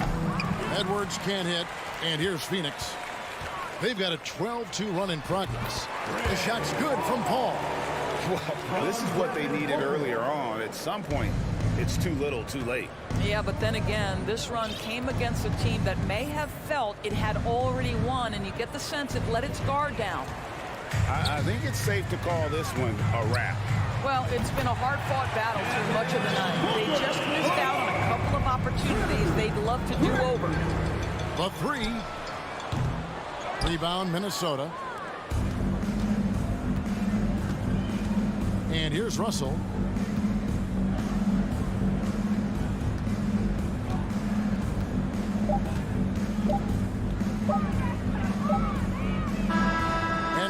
Edwards can't hit, and here's Phoenix. They've got a 12-2 run in progress. The shot's good from Paul. Well, this is what they needed earlier on. At some point, it's too little, too late. Yeah, but then again, this run came against a team that may have felt it had already won, and you get the sense it let its guard down. I think it's safe to call this one a wrap. Well, it's been a hard-fought battle through much of the night. They just missed out on a couple of opportunities they'd love to do over. The three. Rebound, Minnesota. And here's Russell.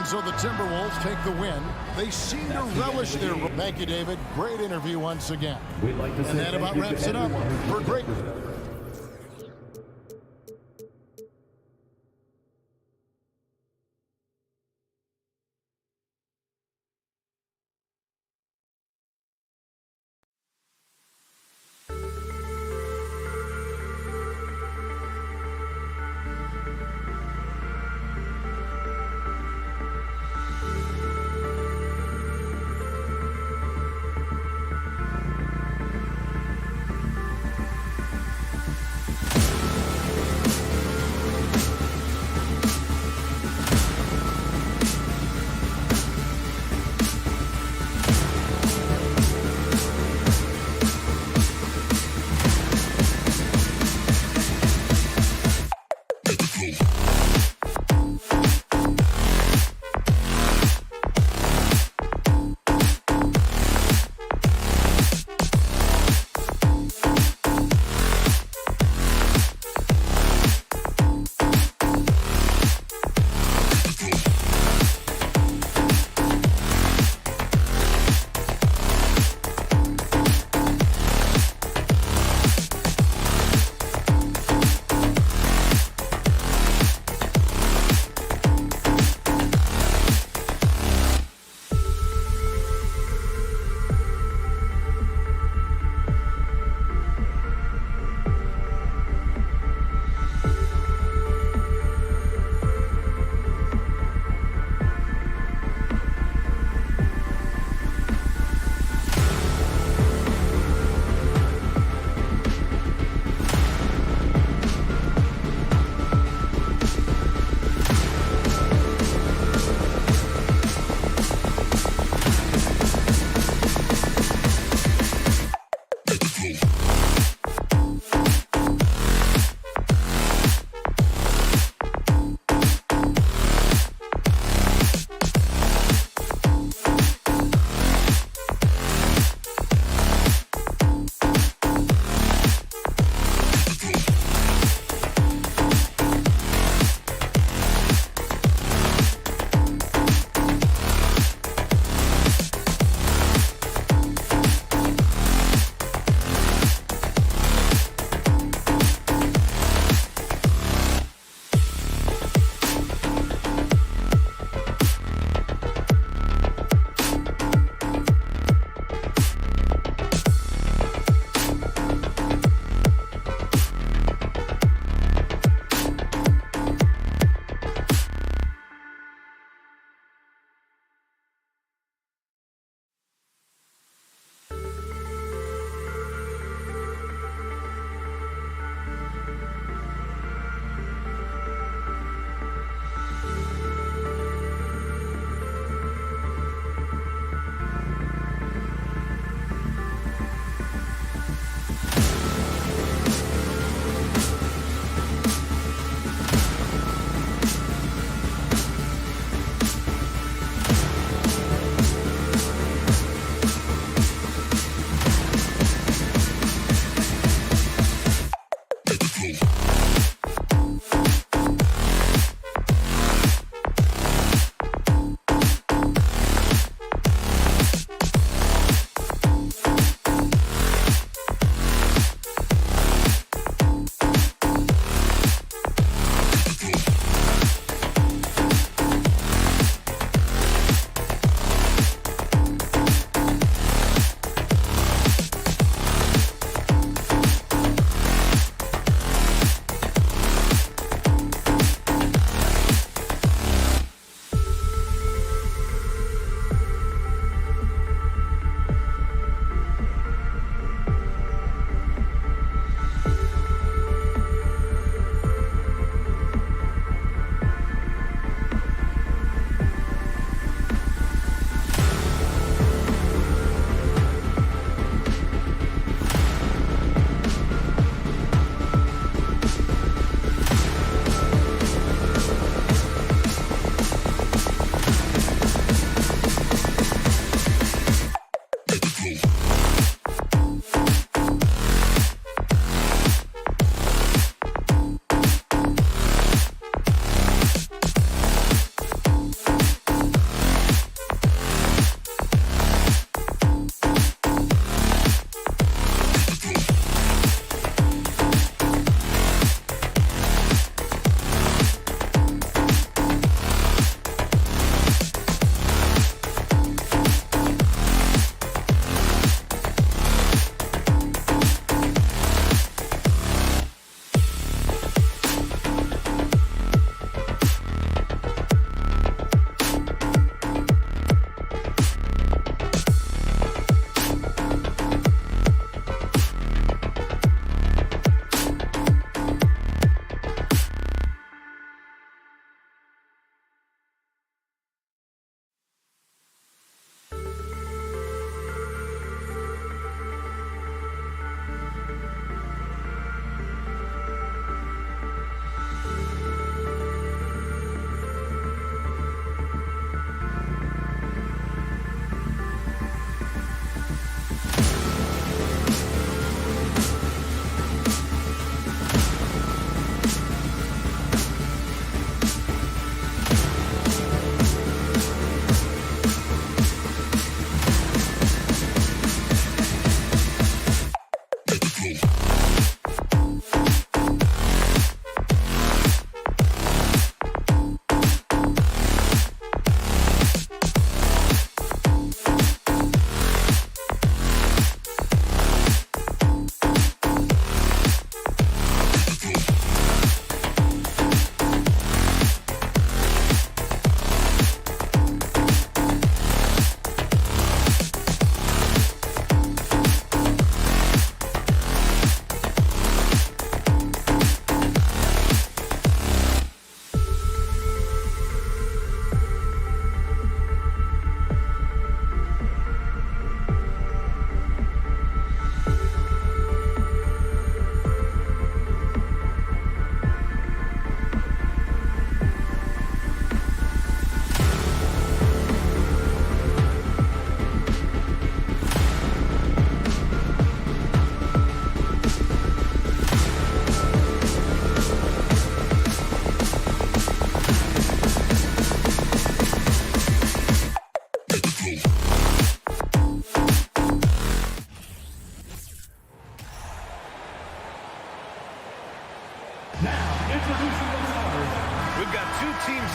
And so the Timberwolves take the win. They seem to relish their... Thank you, David. Great interview once again. We'd like to say And that about wraps it up for great...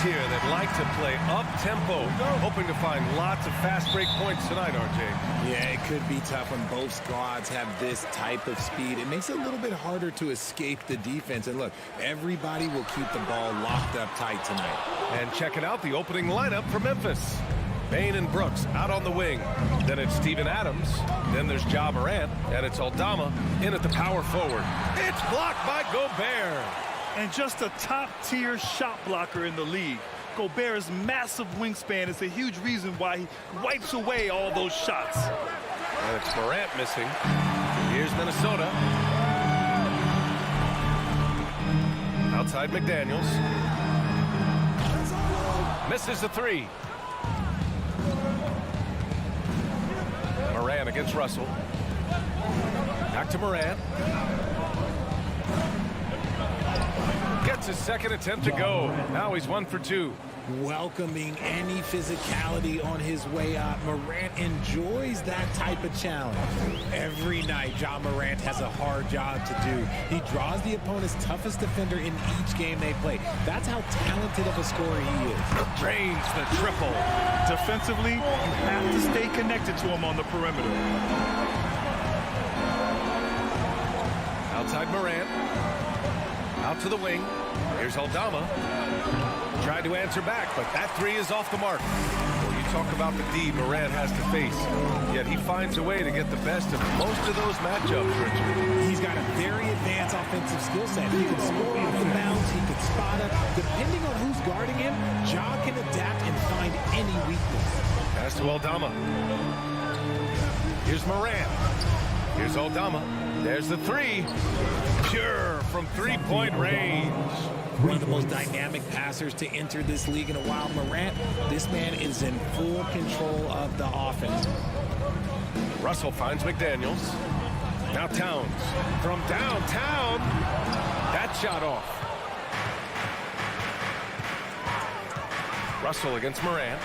here that like to play up-tempo, hoping to find lots of fast break points tonight, RJ. Yeah, it could be tough when both squads have this type of speed. It makes it a little bit harder to escape the defense. And look, everybody will keep the ball locked up tight tonight. And checking out the opening lineup for Memphis. Bain and Brooks out on the wing. Then it's Steven Adams. Then there's Ja Morant. And it's Aldama in at the power forward. It's blocked by Gobert. And just a top-tier shot blocker in the league. Gobert's massive wingspan is a huge reason why he wipes away all those shots. And it's Morant missing. Here's Minnesota. Outside McDaniels. Misses the three. Morant against Russell. Back to Morant. Gets his second attempt to go. Now he's 1 for 2. Welcoming any physicality on his way up. Morant enjoys that type of challenge. Every night, Ja Morant has a hard job to do. He draws the opponent's toughest defender in each game they play. That's how talented of a scorer he is. Drains the triple. Defensively, you have to stay connected to him on the perimeter. Outside Morant. Out to the wing. Here's Aldama. Tried to answer back, but that three is off the mark. Well, you talk about the D Morant has to face. Yet he finds a way to get the best of most of those matchups, Richard. He's got a very advanced offensive skill set. He can score off the bounce. He can spot up. Depending on who's guarding him, Ja can adapt and find any weakness. Pass to Aldama. Here's Morant. Here's Aldama. There's the three. Pure from three-point range. One of the most dynamic passers to enter this league in a while. Morant, this man is in full control of the offense. Russell finds McDaniels. Now Towns. From downtown. That shot off. Russell against Morant.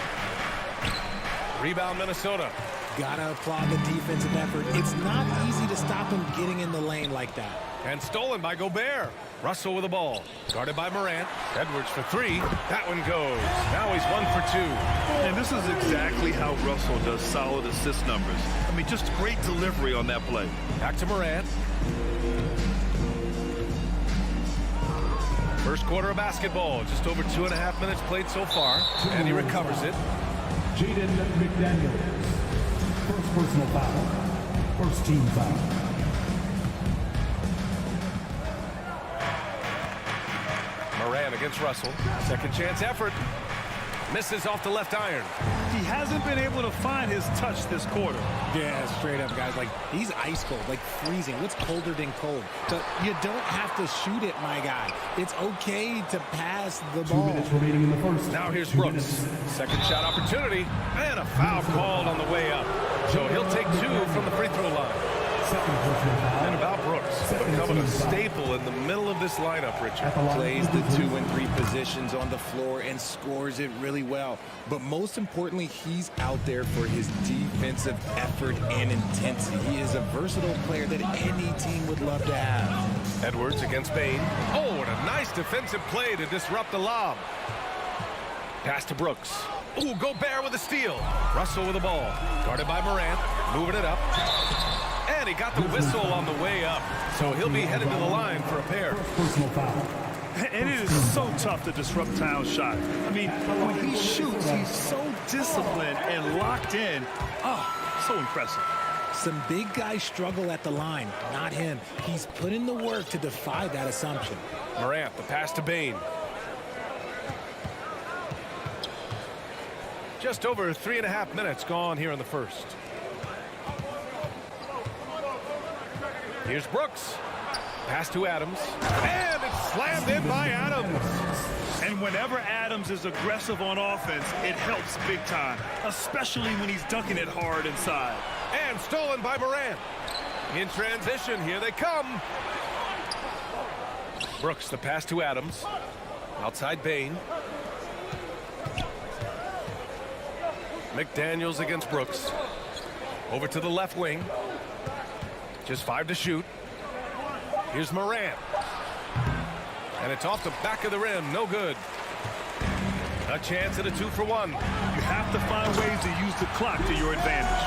Rebound Minnesota. Gotta applaud the defensive effort. It's not easy to stop him getting in the lane like that. And stolen by Gobert. Russell with the ball. Guarded by Morant. Edwards for three. That one goes. Now he's 1 for 2. And this is exactly how Russell does solid assist numbers. I mean, just great delivery on that play. Back to Morant. First quarter of basketball. Just over 2.5 minutes played so far. And he recovers it. Jaden McDaniels. First personal foul. First team foul. Morant against Russell. Second chance effort. Misses off the left iron. He hasn't been able to find his touch this quarter. Yeah, straight up, guys. Like, he's ice cold, like freezing. What's colder than cold? But you don't have to shoot it, my guy. It's okay to pass the ball. 2 minutes remaining in the first. Now here's Brooks. Second shot opportunity. And a foul called on the way up. So he'll take 2 from the free throw line. And about Brooks, becoming a staple in the middle of this lineup, Richard. Plays the 2 and 3 positions on the floor and scores it really well. But most importantly, he's out there for his defensive effort and intensity. He is a versatile player that any team would love to have. Edwards against Bain. Oh, and a nice defensive play to disrupt the lob. Pass to Brooks. Ooh, Gobert with a steal. Russell with the ball. Guarded by Morant. Moving it up. And he got the whistle on the way up. So he'll be headed to the line for a pair. Personal foul. And it is so tough to disrupt Towns' shot. I mean, when he shoots, he's so disciplined and locked in. Oh, so impressive. Some big guys struggle at the line, not him. He's put in the work to defy that assumption. Morant, the pass to Bain. Just over 3.5 minutes gone here in the first. Here's Brooks. Pass to Adams. And it's slammed in by Adams. And whenever Adams is aggressive on offense, it helps big time, especially when he's dunking it hard inside. And stolen by Morant. In transition, here they come. Brooks, the pass to Adams. Outside Bain. McDaniels against Brooks. Over to the left wing. Just 5 to shoot. Here's Morant. And it's off the back of the rim. No good. A chance at a 2-for-1. You have to find ways to use the clock to your advantage.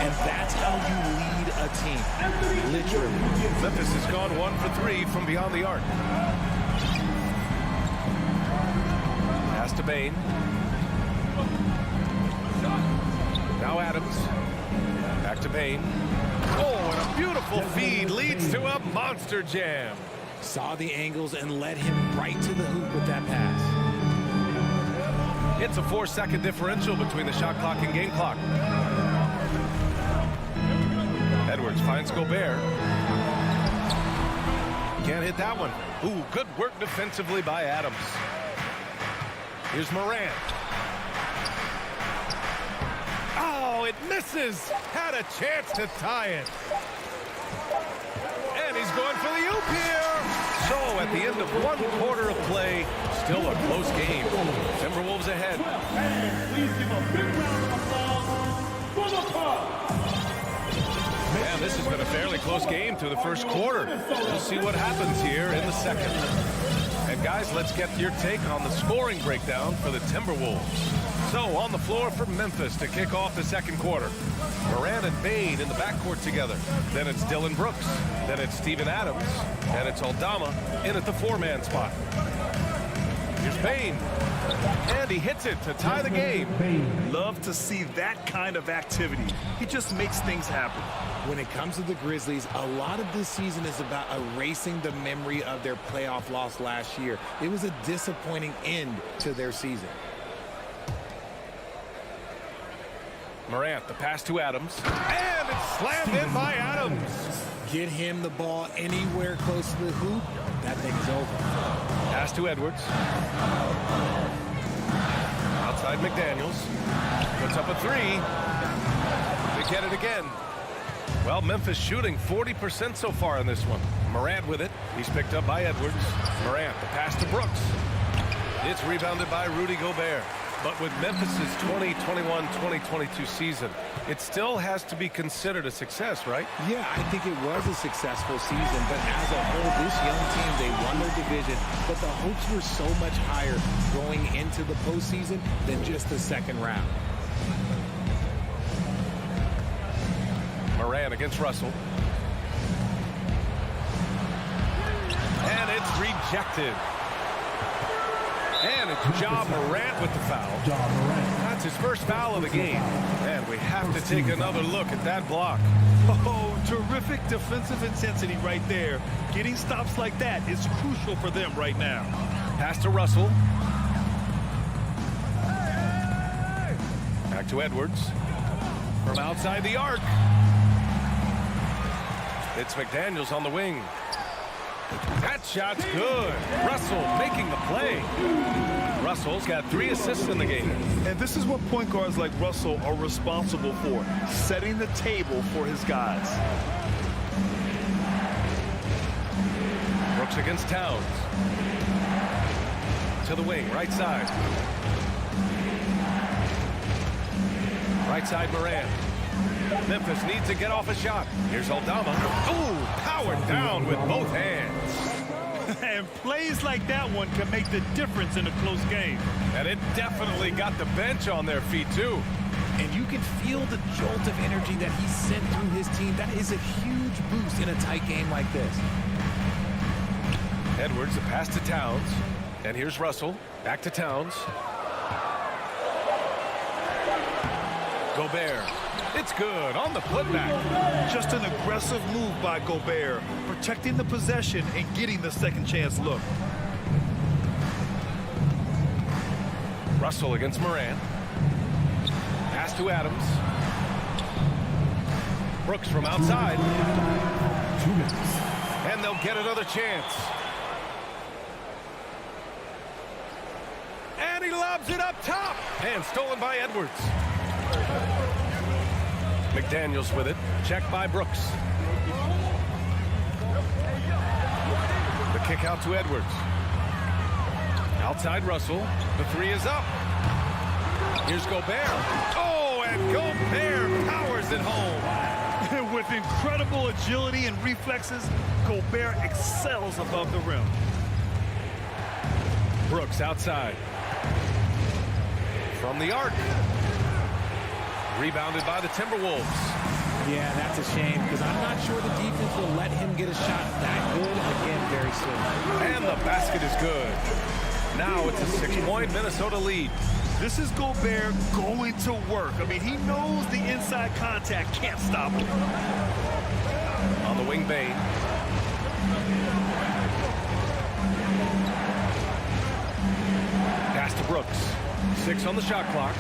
And that's how you lead a team. Literally. Memphis has gone 1 for 3 from beyond the arc. Pass to Bain. Now Adams. Back to Bain. Oh, and a beautiful feed leads to a monster jam. Saw the angles and led him right to the hoop with that pass. It's a 4-second differential between the shot clock and game clock. Edwards finds Gobert. Can't hit that one. Ooh, good work defensively by Adams. Here's Morant. Oh, it misses. Had a chance to tie it. And he's going for the oop here. So at the end of 1 quarter of play, still a close game. Timberwolves ahead. And please give a big round of applause for the Bucks. Man, this has been a fairly close game through the first quarter. We'll see what happens here in the second. And guys, let's get your take on the scoring breakdown for the Timberwolves. So on the floor for Memphis to kick off the second quarter. Morant and Bain in the backcourt together. Then it's Dillon Brooks. Then it's Steven Adams. And it's Aldama in at the 4-man spot. Here's Bain. And he hits it to tie the game. Love to see that kind of activity. He just makes things happen. When it comes to the Grizzlies, a lot of this season is about erasing the memory of their playoff loss last year. It was a disappointing end to their season. Morant, the pass to Adams. And it's slammed in by Adams. Get him the ball anywhere close to the hoop, that thing is over. Pass to Edwards. Outside McDaniels. Puts up a 3. They get it again. Well, Memphis shooting 40% so far in this one. Morant with it. He's picked up by Edwards. Morant, the pass to Brooks. It's rebounded by Rudy Gobert. But with Memphis's 2021-2022 season, it still has to be considered a success, right? Yeah, I think it was a successful season, but as a whole, this young team, they won their division, but the hopes were so much higher going into the postseason than just the second round. Morant against Russell. And it's rejected. And it's Ja Morant with the foul. That's his first foul of the game. And we have to take another look at that block. Oh, terrific defensive intensity right there. Getting stops like that is crucial for them right now. Pass to Russell. Back to Edwards. From outside the arc. It's McDaniels on the wing. That shot's good. Russell making the play. Russell's got 3 assists in the game. And this is what point guards like Russell are responsible for, setting the table for his guys. Brooks against Towns. To the wing, right side. Right side, Morant. Memphis needs to get off a shot. Here's Aldama. Ooh, powered down with both hands. And plays like that one can make the difference in a close game. And it definitely got the bench on their feet, too. And you can feel the jolt of energy that he sent through his team. That is a huge boost in a tight game like this. Edwards, the pass to Towns. And here's Russell. Back to Towns. Gobert. It's good on the putback. Just an aggressive move by Gobert, protecting the possession and getting the second chance look. Russell against Morant. Pass to Adams. Brooks from outside. 2 minutes. And they'll get another chance. And he lobs it up top. And stolen by Edwards. McDaniels with it. Checked by Brooks. The kick out to Edwards. Outside Russell. The 3 is up. Here's Gobert. Oh, and Gobert powers it home. With incredible agility and reflexes, Gobert excels above the rim. Brooks outside. from the arc. Rebounded by the Timberwolves. Yeah, that's a shame because I'm not sure the defense will let him get a shot that good again very soon. And the basket is good. Now it's a 6-point Minnesota lead. This is Gobert going to work. I mean, he knows the inside contact can't stop him. On the wing, Bane. Pass to Brooks. 6 on the shot clock.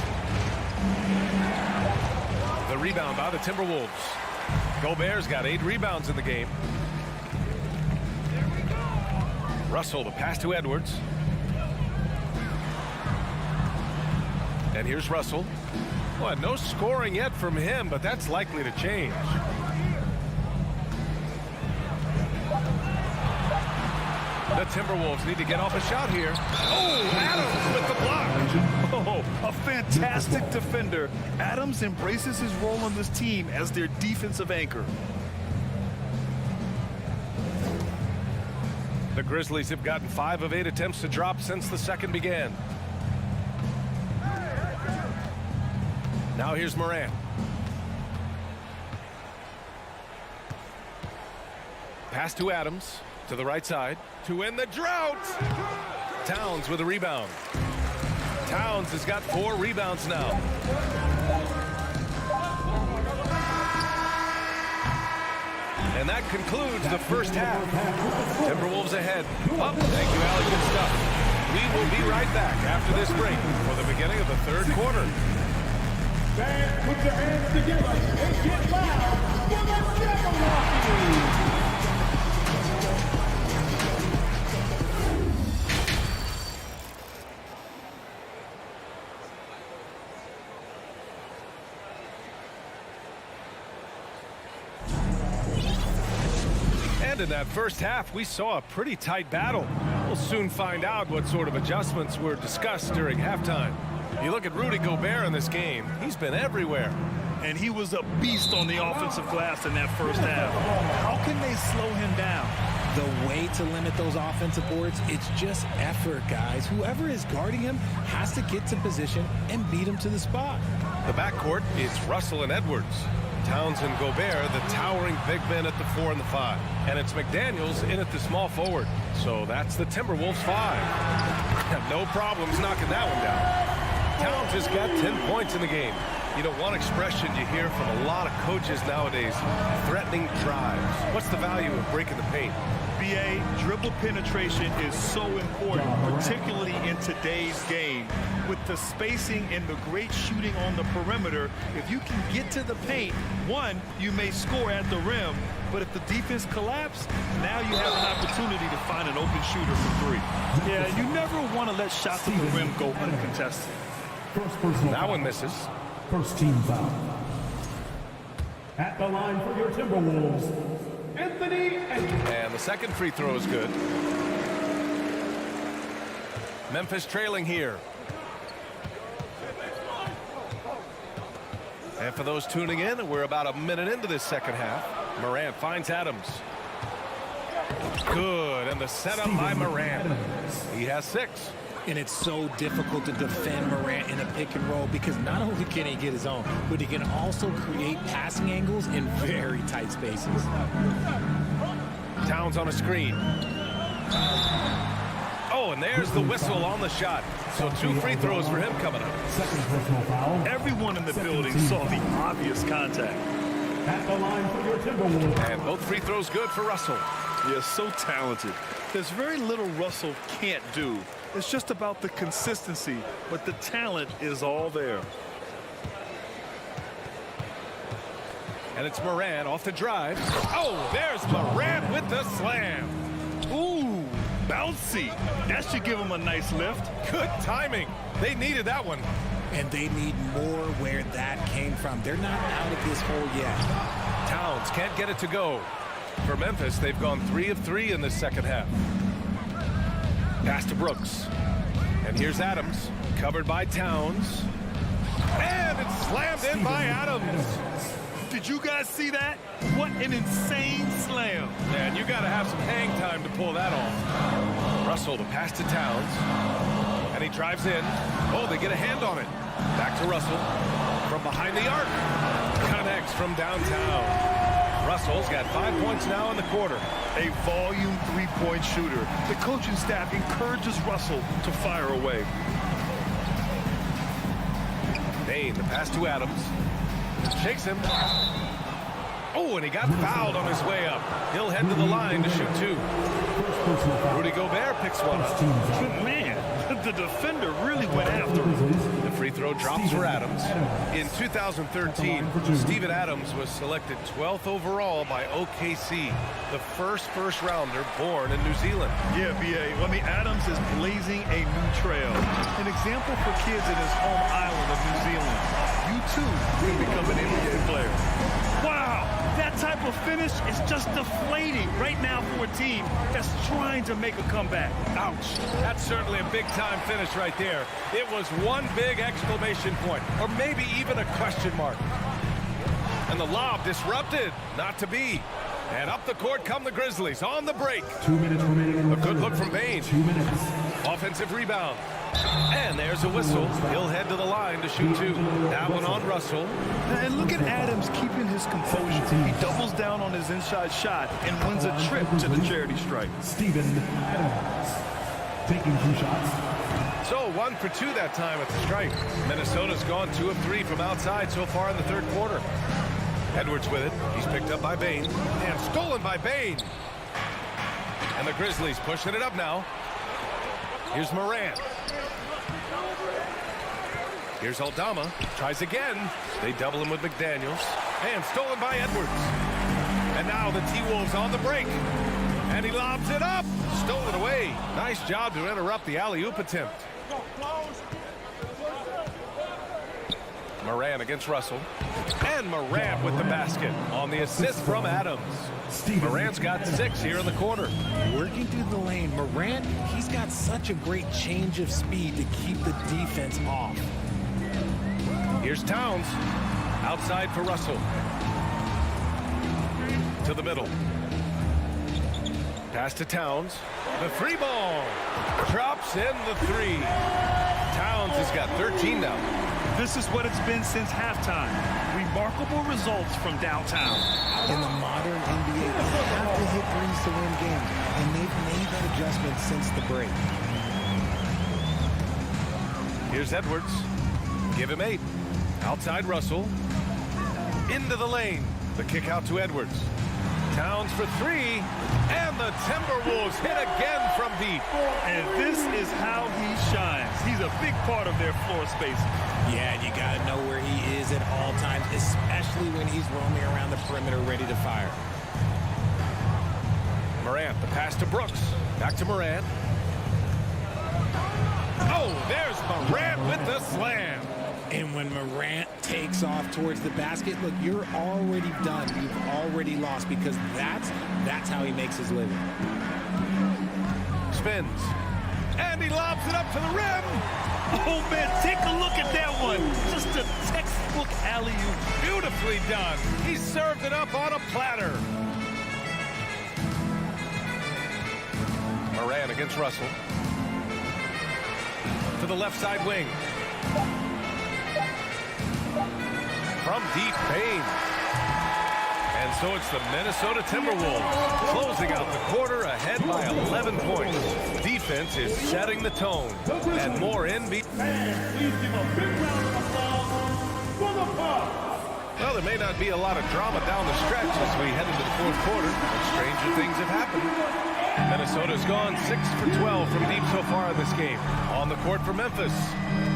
The rebound by the Timberwolves. Gobert's got 8 rebounds in the game. Russell, the pass to Edwards. And here's Russell. Well, no scoring yet from him, but that's likely to change. The Timberwolves need to get off a shot here. Oh, Adams with the block. Oh, a fantastic defender. Adams embraces his role on this team as their defensive anchor. The Grizzlies have gotten 5 of 8 attempts to drop since the second began. Now here's Morant. Pass to Adams to the right side to end the drought. Towns with a rebound. Towns has got 4 rebounds now. And that concludes the first half. Timberwolves ahead. Oh, thank you, Alex. Good stuff. We will be right back after this break for the beginning of the third quarter. Fans, put your hands together and get loud for the Jabberwockies! And in that first half, we saw a pretty tight battle. We'll soon find out what sort of adjustments were discussed during halftime. You look at Rudy Gobert in this game, he's been everywhere. And he was a beast on the offensive glass in that first half. How can they slow him down? The way to limit those offensive boards, it's just effort, guys. Whoever is guarding him has to get to position and beat him to the spot. The backcourt is Russell and Edwards. Towns and Gobert, the towering big men at the 4 and the 5. And it's McDaniels in at the small forward. So that's the Timberwolves 5. No problems knocking that one down. Towns has got 10 points in the game. You know, one expression you hear from a lot of coaches nowadays, threatening drives. What's the value of breaking the paint? BA, dribble penetration is so important, particularly in today's game. With the spacing and the great shooting on the perimeter, if you can get to the paint, one, you may score at the rim, but if the defense collapses, now you have an opportunity to find an open shooter for 3. Yeah, you never want to let shots at the rim go uncontested. That one misses. First team foul. At the line for your Timberwolves, Anthony Edwards. And the second free throw is good. Memphis trailing here. And for those tuning in, we're about a minute into this second half. Morant finds Adams. Good, and the setup by Morant. He has 6. And it's so difficult to defend Morant in a pick and roll because not only can he get his own, but he can also create passing angles in very tight spaces. Towns on a screen. Oh, and there's the whistle on the shot. So 2 free throws for him coming up. Second personal foul. Everyone in the building saw the obvious contact. At the line for your Timberwolves. And both free throws good for Russell. Yeah, so talented. There's very little Russell can't do. It's just about the consistency, but the talent is all there. And it's Morant off the drive. Oh, there's Morant with the slam. Ooh, bouncy. That should give him a nice lift. Good timing. They needed that one. And they need more where that came from. They're not out of this hole yet. Towns can't get it to go. For Memphis, they've gone 3 of 3 in this second half. Pass to Brooks. And here's Adams, covered by Towns. And it's slammed in by Adams. Did you guys see that? What an insane slam. Man, you got to have some hang time to pull that off. Russell, the pass to Towns. And he drives in. Oh, they get a hand on it. Back to Russell. From behind the arc. Connects from downtown. Russell's got 5 points now in the quarter. A volume three-point shooter. The coaching staff encourages Russell to fire away. Bain, the pass to Adams. Shakes him. Oh, and he got fouled on his way up. He'll head to the line to shoot 2. Rudy Gobert picks one up. Man, the defender really went after him. The free throw drops for Adams. In 2013, Steven Adams was selected 12th overall by OKC, the first rounder born in New Zealand. Yeah, B.A. I mean, Adams is blazing a new trail. An example for kids in his home island of New Zealand. You too can become an NBA player. Wow, that type of finish is just deflating right now for a team that's trying to make a comeback. Ouch. That's certainly a big-time finish right there. It was one big exclamation point, or maybe even a question mark. And the lob disrupted. Not to be. And up the court come the Grizzlies on the break. 2 minutes remaining. A good look from Bain. 2 minutes. Offensive rebound. And there's a whistle. He'll head to the line to shoot 2. That one on Russell. And look at Adams keeping his composure. He doubles down on his inside shot and wins a trip to the charity stripe. Steven Adams taking 2 shots. So 1 for 2 that time at the stripe. Minnesota's gone 2 of 3 from outside so far in the third quarter. Edwards with it. He's picked up by Bain. And stolen by Bain. And the Grizzlies pushing it up now. Here's Morant. Here's Aldama. Tries again. They double him with McDaniels. And stolen by Edwards. And now the T-Wolves on the break. And he lobs it up. Stolen away. Nice job to interrupt the alley-oop attempt. Morant against Russell. And Morant with the basket on the assist from Adams. Morant's got 6 here in the quarter. Working through the lane, Morant, he's got such a great change of speed to keep the defense off. Here's Towns. Outside for Russell. To the middle. Pass to Towns. The 3 ball. Drops in the 3. Towns has got 13 now. This is what it's been since halftime. Remarkable results from downtown. In the modern NBA, you have to hit threes to win games, and they've made that adjustment since the break. Here's Edwards. Give him 8. Outside Russell. Into the lane. The kick out to Edwards. Towns for 3. And the Timberwolves hit again from deep. And this is how he shines. He's a big part of their floor space. Yeah, and you got to know where he is at all times, especially when he's roaming around the perimeter ready to fire. Morant, the pass to Brooks. Back to Morant. Oh, there's Morant with the slam. And when Morant takes off towards the basket, look, you're already done. You've already lost because that's how he makes his living. Spins. And he lobs it up to the rim. Oh, man, take a look at that one. Just a textbook alley-oop. Beautifully done. He served it up on a platter. Morant against Russell. To the left side wing. From deep, Bain. And so it's the Minnesota Timberwolves closing out the quarter ahead by 11 points. Defense is setting the tone. And more NBA. Please give a big round of applause for the Bucks. Well, there may not be a lot of drama down the stretch as we head into the fourth quarter, but stranger things have happened. Minnesota's gone 6 for 12 from deep so far in this game. On the court for Memphis,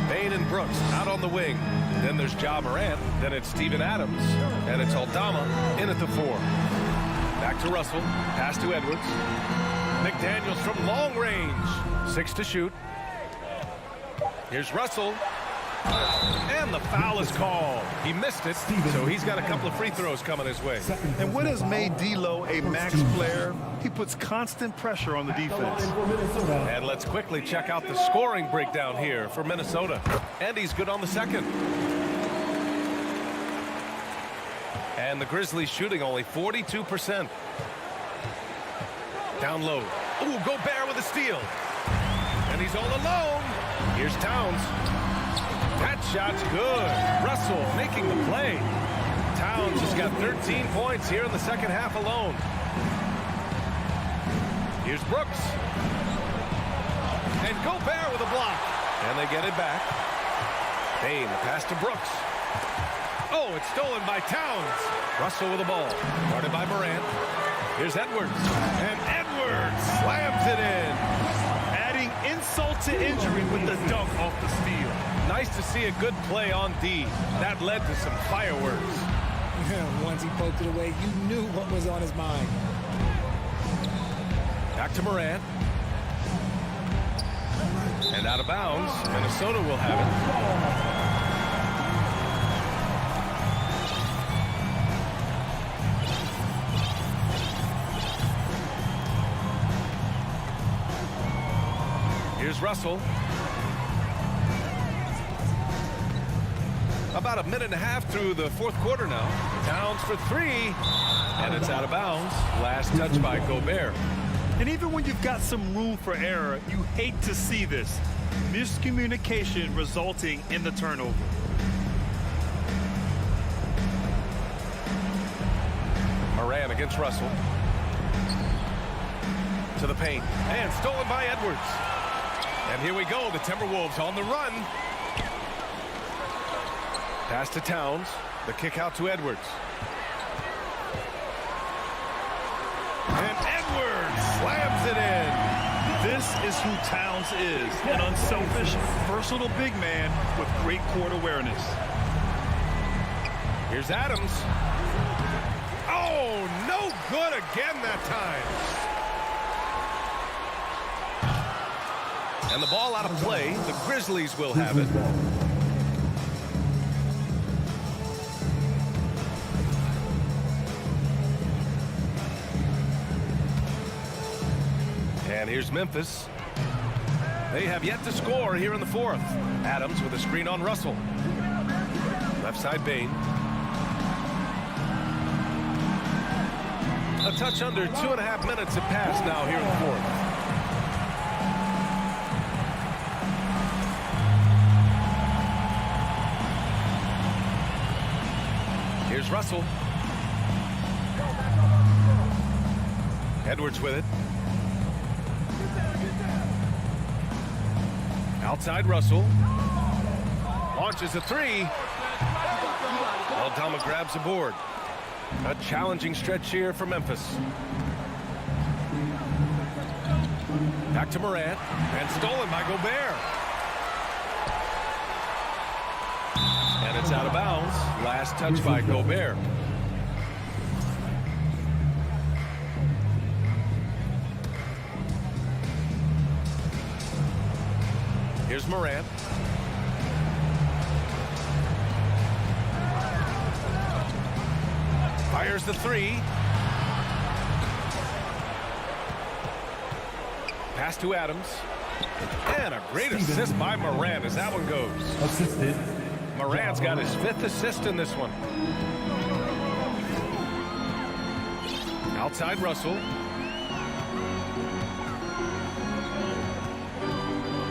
Bain and Brooks out on the wing. Then there's Ja Morant, then it's Steven Adams, and it's Aldama in at the 4. Back to Russell, pass to Edwards. McDaniels from long range, 6 to shoot. Here's Russell. And the foul is called. He missed it, so he's got a couple of free throws coming his way. And what has made D'Lo a max player? He puts constant pressure on the defense. And let's quickly check out the scoring breakdown here for Minnesota. And he's good on the second. And the Grizzlies shooting only 42%. Down low. Ooh, Gobert with a steal. And he's all alone. Here's Towns. That shot's good. Russell making the play. Towns has got 13 points here in the second half alone. Here's Brooks. And Gobert with a block. And they get it back. Payne, the pass to Brooks. Oh, it's stolen by Towns. Russell with the ball. Guarded by Morant. Here's Edwards. And Edwards slams it in. Adding insult to injury with the dunk off the steal. Nice to see a good play on D. That led to some fireworks. Once he poked it away, you knew what was on his mind. Back to Morant. And out of bounds. Minnesota will have it. Here's Russell. About a minute and a half through the fourth quarter now. Towns for three. And it's out of bounds. Last touch by Gobert. And even when you've got some room for error, you hate to see this. Miscommunication resulting in the turnover. Moran against Russell. To the paint. And stolen by Edwards. And here we go. The Timberwolves on the run. Pass to Towns. The kick out to Edwards. And Edwards slams it in. This is who Towns is. An unselfish, versatile big man with great court awareness. Here's Adams. Oh, no good again that time. And the ball out of play. The Grizzlies will have it. And here's Memphis. They have yet to score here in the fourth. Adams with a screen on Russell. Left side Bane. A touch under 2.5 minutes have passed now here in the fourth. Here's Russell. Edwards with it. Outside Russell. Launches a three. Aldama grabs the board. A challenging stretch here for Memphis. Back to Morant. And stolen by Gobert. And it's out of bounds. Last touch by Gobert. Here's Morant. Fires the three. Pass to Adams. And a great assist by Morant as that one goes. Assisted. Morant's got his 5th assist in this one. Outside Russell.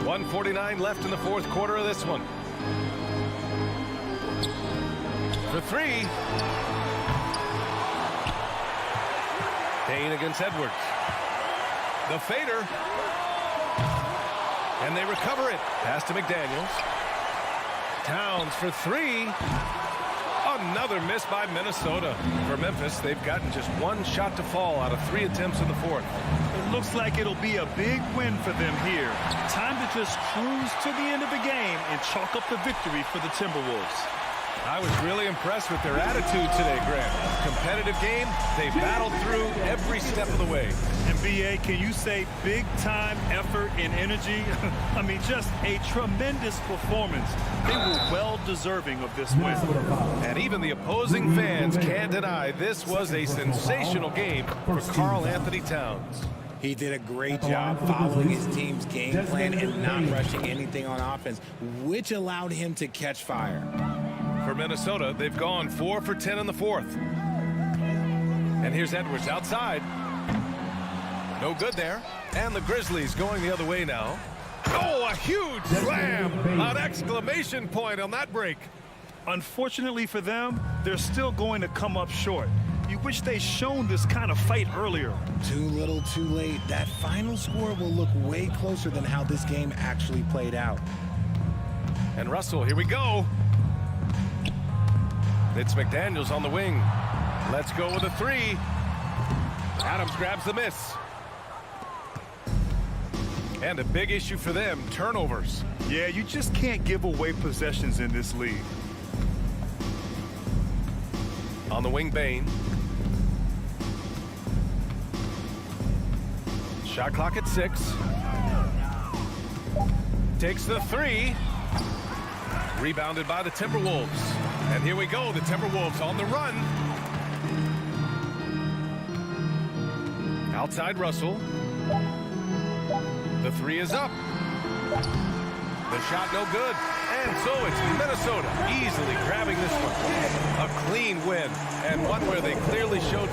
1:49 left in the fourth quarter of this one. For three. Payne against Edwards. The fader. And they recover it. Pass to McDaniels. Towns for three. Another miss by Minnesota. For Memphis, they've gotten just one shot to fall out of 3 attempts in the fourth. It looks like it'll be a big win for them here. Time to just cruise to the end of the game and chalk up the victory for the Timberwolves. I was really impressed with their attitude today, Grant. Competitive game, they battled through every step of the way. And B.A., can you say big-time effort and energy? I mean, just a tremendous performance. They were well-deserving of this win. And even the opposing fans can't deny this was a sensational game for Karl Anthony Towns. He did a great job following his team's game plan and not rushing anything on offense, which allowed him to catch fire. For Minnesota, they've gone 4 for 10 in the fourth. And here's Edwards outside. No good there. And the Grizzlies going the other way now. Oh, a huge slam! An exclamation point on that break. Unfortunately for them, they're still going to come up short. You wish they'd shown this kind of fight earlier. Too little, too late. That final score will look way closer than how this game actually played out. And Russell, here we go. It's McDaniels on the wing. Let's go with a three. Adams grabs the miss. And a big issue for them, turnovers. Yeah, you just can't give away possessions in this league. On the wing, Bain. Shot clock at 6. Takes the three. Rebounded by the Timberwolves. And here we go, the Timberwolves on the run. Outside Russell. The three is up. The shot no good. And so it's Minnesota easily grabbing this one. A clean win, and one where they clearly showed.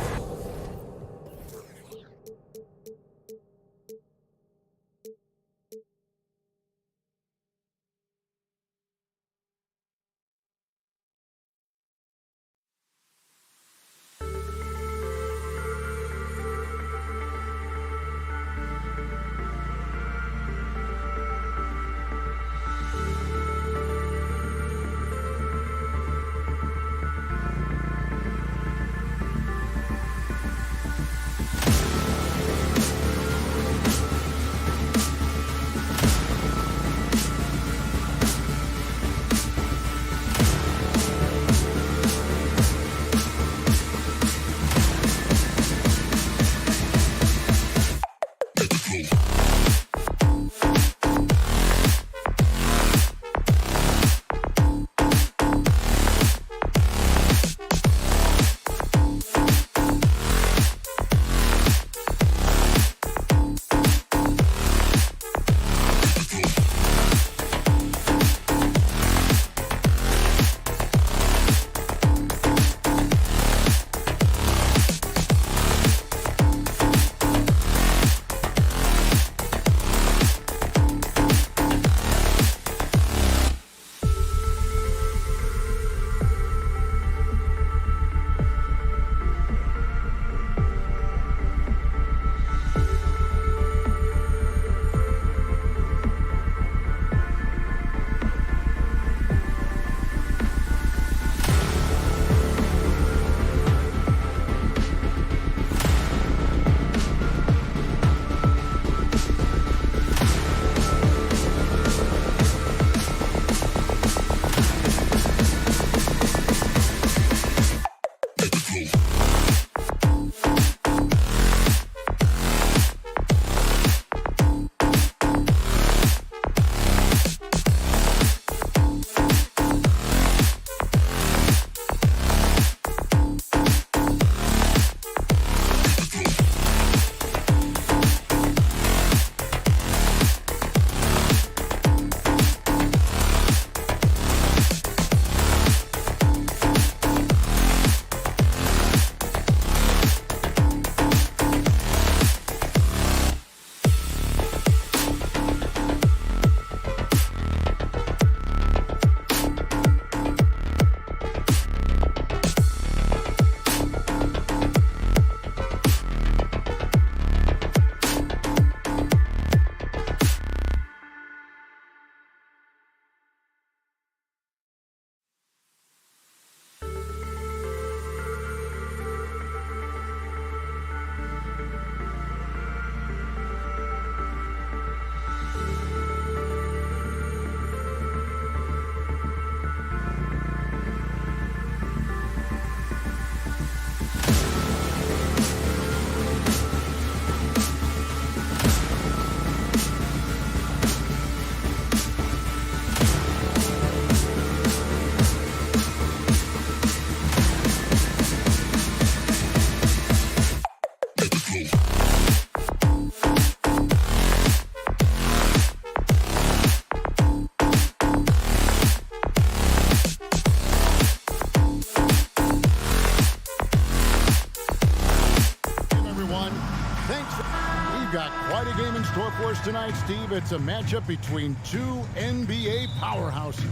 We've got quite a game in store for us tonight, Steve. It's a matchup between two NBA powerhouses.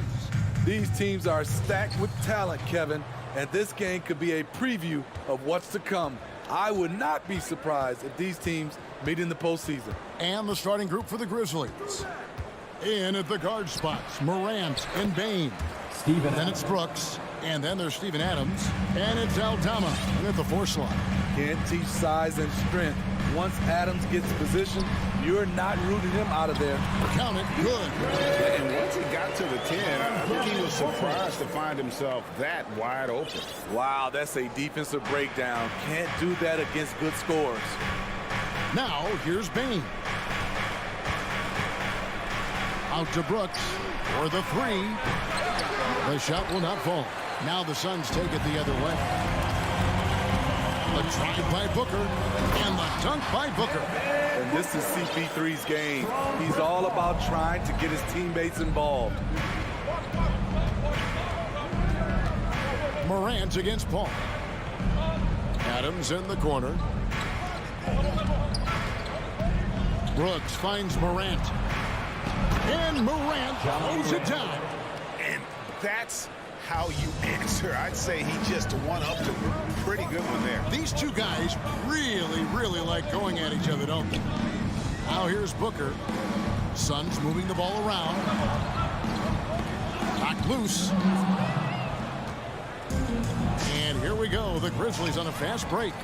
These teams are stacked with talent, Kevin, and this game could be a preview of what's to come. I would not be surprised if these teams meet in the postseason. And the starting group for the Grizzlies. In at the guard spots, Morant and Bane. Then it's Brooks, and then there's Steven Adams, and it's Aldama in at the 4 slot. Can't teach size and strength. Once Adams gets position, you're not rooting him out of there. Count it, good. And once he got to the 10, I think he was surprised to find himself that wide open. Wow, that's a defensive breakdown. Can't do that against good scores. Now, here's Bane. Out to Brooks for the 3. The shot will not fall. Now the Suns take it the other way. The drive by Booker and the dunk by Booker. And this is CP3's game. He's all about trying to get his teammates involved. Morant against Paul. Adams in the corner. Brooks finds Morant. And Morant throws it down. And that's how you answer. I'd say he just one-upped a pretty good one there. These two guys really like going at each other, don't they? Now here's Booker. Suns moving the ball around. Knocked loose. And here we go. The Grizzlies on a fast break.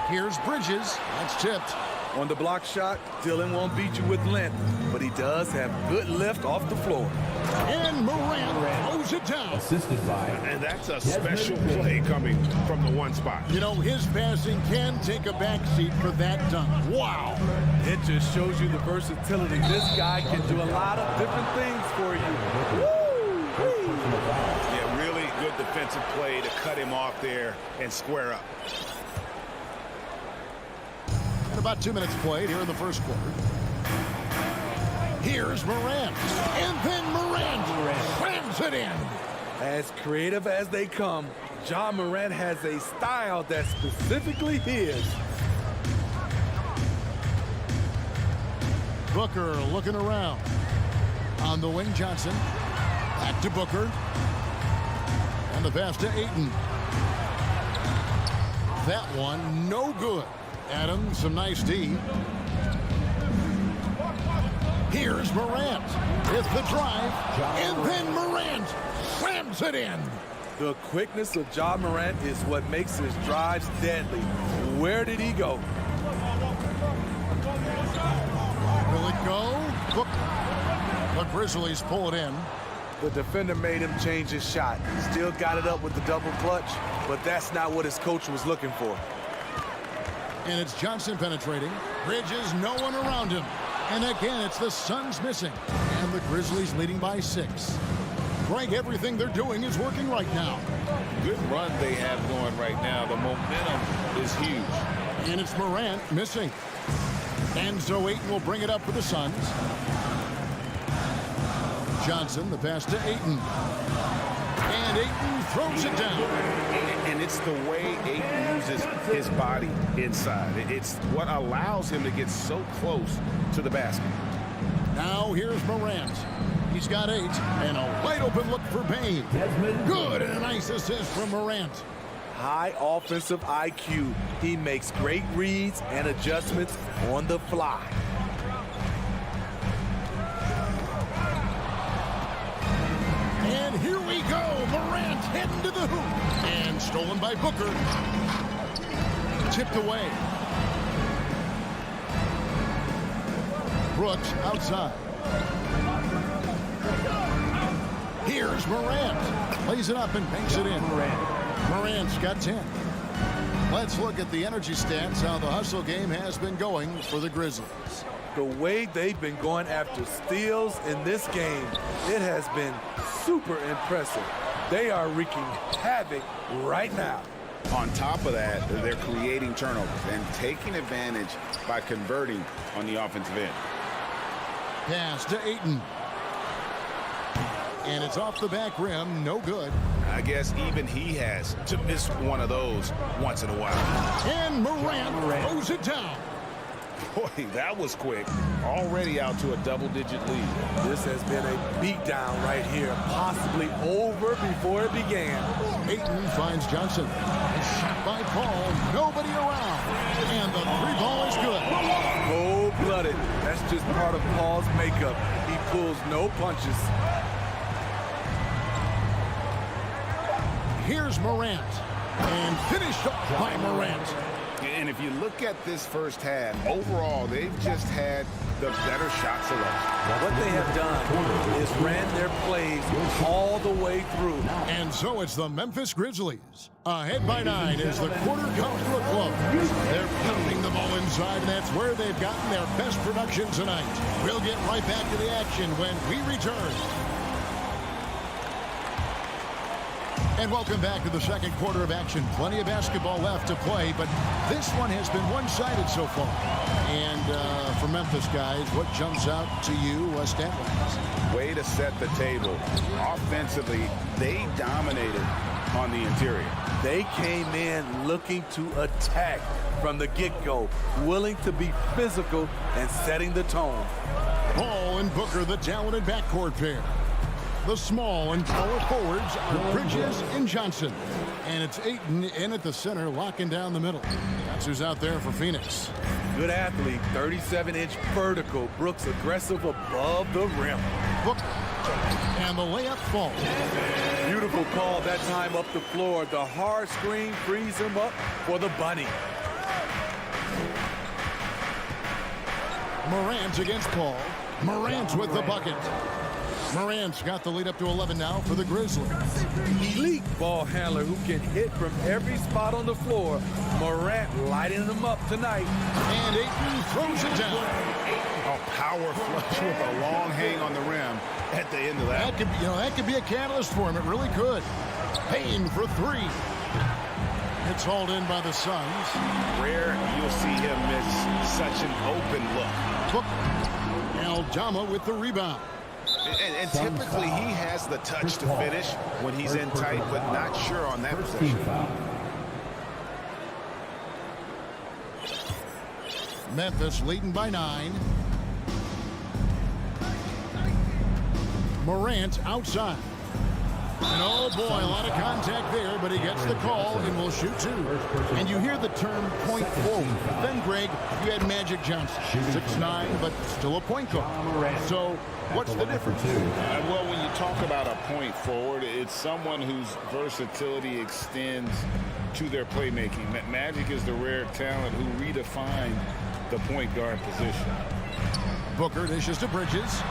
Here's Bridges. That's tipped. On the block shot, Dillon won't beat you with length, but he does have good lift off the floor. And Morant throws it down. Assisted by. And that's a special play coming from the 1 spot. You know, his passing can take a backseat for that dunk. Wow. It just shows you the versatility. This guy can do a lot of different things for you. Woo! Yeah, really good defensive play to cut him off there and square up. And about 2 minutes played here in the first quarter. Here's Morant. And then Morant slams it in. As creative as they come, Ja Morant has a style that's specifically his. Booker looking around. On the wing, Johnson. Back to Booker. And the pass to Ayton. That one, no good. Adams, some nice D. Here's Morant. It's the drive. And then Morant slams it in. The quickness of Ja Morant is what makes his drives deadly. Where did he go? Will it go? Look. The Grizzlies pull it in. The defender made him change his shot. Still got it up with the double clutch, but that's not what his coach was looking for. And it's Johnson penetrating. Bridges, no one around him. And again, it's the Suns missing. And the Grizzlies leading by 6. Greg, everything they're doing is working right now. Good run they have going right now. The momentum is huge. And it's Morant missing. And so Ayton will bring it up for the Suns. Johnson, the pass to Ayton. And Ayton throws it down. And it's the way Ayton uses his body inside. It's what allows him to get so close to the basket. Now here's Morant. He's got 8. And a wide open look for Bane. Good, and a nice assist from Morant. High offensive IQ. He makes great reads and adjustments on the fly. And here we go. Morant heading to the hoop. And stolen by Booker. Tipped away. Brooks outside. Here's Morant. Plays it up and banks it in. Morant's got 10. Let's look at the energy stats, how the hustle game has been going for the Grizzlies. The way they've been going after steals in this game, it has been super impressive. They are wreaking havoc right now. On top of that, they're creating turnovers and taking advantage by converting on the offensive end. Pass to Ayton. And it's off the back rim, no good. I guess even he has to miss one of those once in a while. And Morant throws it down. Boy, that was quick. Already out to a double-digit lead. This has been a beatdown right here, possibly over before it began. Ayton finds Johnson. A shot by Paul, nobody around. And the three ball is good. Cold-blooded. That's just part of Paul's makeup. He pulls no punches. Here's Morant. And finished off by Morant. And if you look at this first half, overall, they've just had the better shot selection. What they have done is ran their plays all the way through. And so it's the Memphis Grizzlies. Ahead by 9 as the quarter comes to a close. They're pounding the ball inside, and that's where they've gotten their best production tonight. We'll get right back to the action when we return. And welcome back to the second quarter of action. Plenty of basketball left to play, but this one has been one-sided so far. And for Memphis, guys, what jumps out to you stat-wise? Way to set the table. Offensively, they dominated on the interior. They came in looking to attack from the get-go, willing to be physical and setting the tone. Paul and Booker, the talented backcourt pair. The small and power forwards are Bridges and Johnson. And it's Ayton in at the center, locking down the middle. That's who's out there for Phoenix. Good athlete, 37-inch vertical. Brooks aggressive above the rim. Booker. And the layup falls. Beautiful call that time up the floor. The hard screen frees him up for the bunny. Morant against Paul. Morant with the bucket. Morant's got the lead up to 11 now for the Grizzlies. Elite ball handler who can hit from every spot on the floor. Morant lighting them up tonight. And Ayton throws it down. A power flush with a long hang on the rim at the end of that. That could be a catalyst for him. It really could. Payne for three. It's hauled in by the Suns. Rare you'll see him miss such an open look. Booker. Aldama with the rebound. And typically he has the touch to finish when he's in tight, but not sure on that possession. Memphis leading by 9. Morant outside. And oh boy, a lot of contact there, but he gets the call and will shoot two. And you hear the term point forward. Then, Greg, you had Magic Johnson, 6'9", but still a point guard. So what's the difference? Well, when you talk about a point forward, it's someone whose versatility extends to their playmaking. Magic is the rare talent who redefined the point guard position. Booker dishes to Bridges.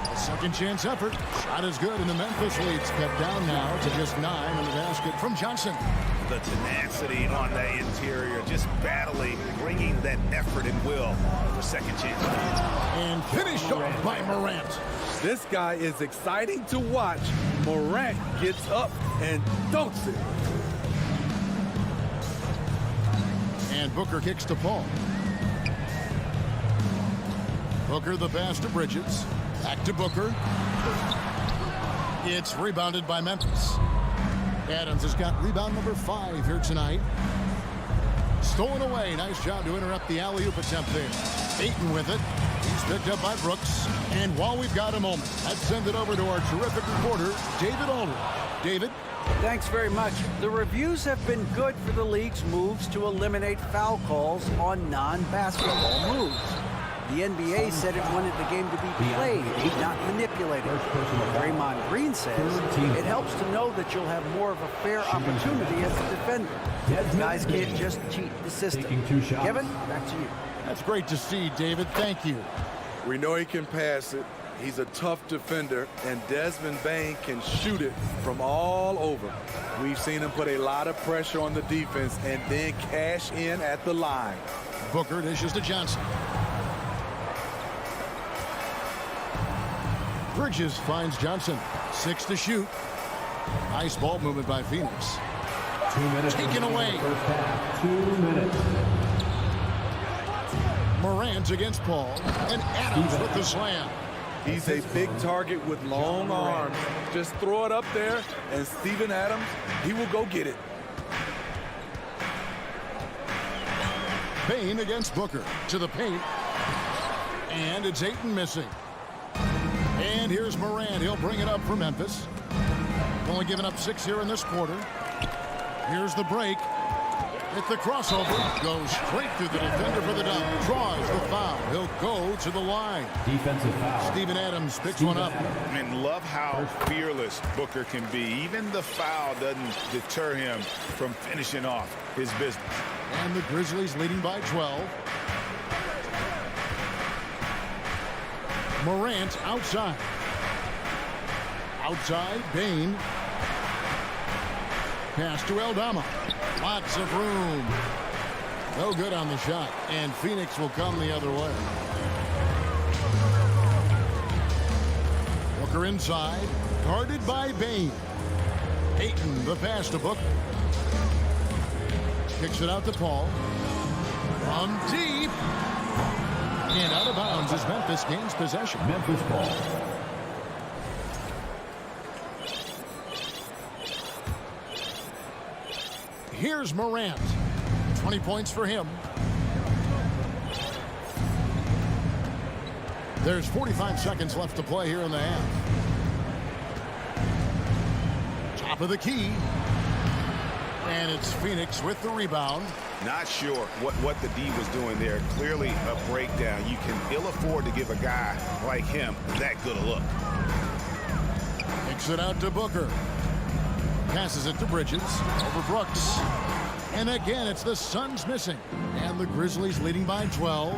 A second chance effort. Shot is good, and the Memphis lead's cut down now to just 9 on the basket from Johnson. The tenacity on the interior, just battling, bringing that effort and will for second chance. And finished off by Morant. This guy is exciting to watch. Morant gets up and dunks it. And Booker kicks to Paul. Booker the pass to Bridges. Back to Booker. It's rebounded by Memphis. Adams has got rebound number 5 here tonight. Stolen away. Nice job to interrupt the alley-oop attempt there. Ayton with it. He's picked up by Brooks. And while we've got a moment, let's send it over to our terrific reporter, David Aldridge. David? Thanks very much. The reviews have been good for the league's moves to eliminate foul calls on non-basketball moves. The NBA said it wanted the game to be played, not manipulated. Draymond Green says it helps to know that you'll have more of a fair opportunity as a defender. Guys can't just cheat the system. Kevin, back to you. That's great to see, David. Thank you. We know he can pass it. He's a tough defender, and Desmond Bane can shoot it from all over. We've seen him put a lot of pressure on the defense and then cash in at the line. Booker dishes to Johnson. Bridges finds Johnson. 6 to shoot. Nice ball movement by Phoenix. 2 minutes. Taken away. 2 minutes. Morant against Paul. And Adams with the slam. He's a big target with long arms. Just throw it up there, and Steven Adams, he will go get it. Bain against Booker to the paint. And it's Ayton missing. And here's Morant. He'll bring it up for Memphis. Only giving up 6 here in this quarter. Here's the break. Hit the crossover. Goes straight through the defender for the dunk. Draws the foul. He'll go to the line. Defensive foul. Steven Adams picks one up. And love how fearless Booker can be. Even the foul doesn't deter him from finishing off his business. And the Grizzlies leading by 12. Morant outside. Outside, Bain. Pass to Aldama. Lots of room. No good on the shot. And Phoenix will come the other way. Booker inside. Guarded by Bain. Ayton, the pass to Booker. Kicks it out to Paul. From deep. And out of bounds as Memphis gains possession. Memphis ball. Here's Morant. 20 points for him. There's 45 seconds left to play here in the half. Top of the key. And it's Phoenix with the rebound. Not sure what the D was doing there. Clearly a breakdown. You can ill afford to give a guy like him that good a look. Kicks it out to Booker. Passes it to Bridges. Over Brooks. And again, it's the Suns missing. And the Grizzlies leading by 12.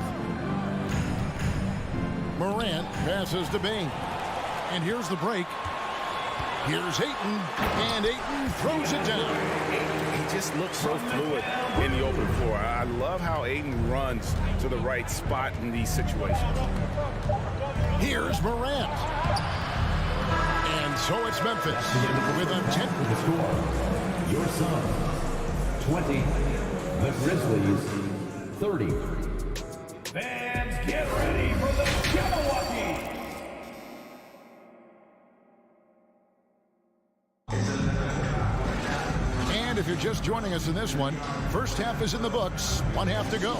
Morant passes to Bain. And here's the break. Here's Ayton. And Ayton throws it down. He just looks so fluid in the open floor. I love how Ayton runs to the right spot in these situations. Here's Morant. And so it's Memphis with a 10. The score. Your Suns 20. The Grizzlies 30. Fans, get ready for the Jabberwocky. And if you're just joining us in this one, first half is in the books. 1 half to go.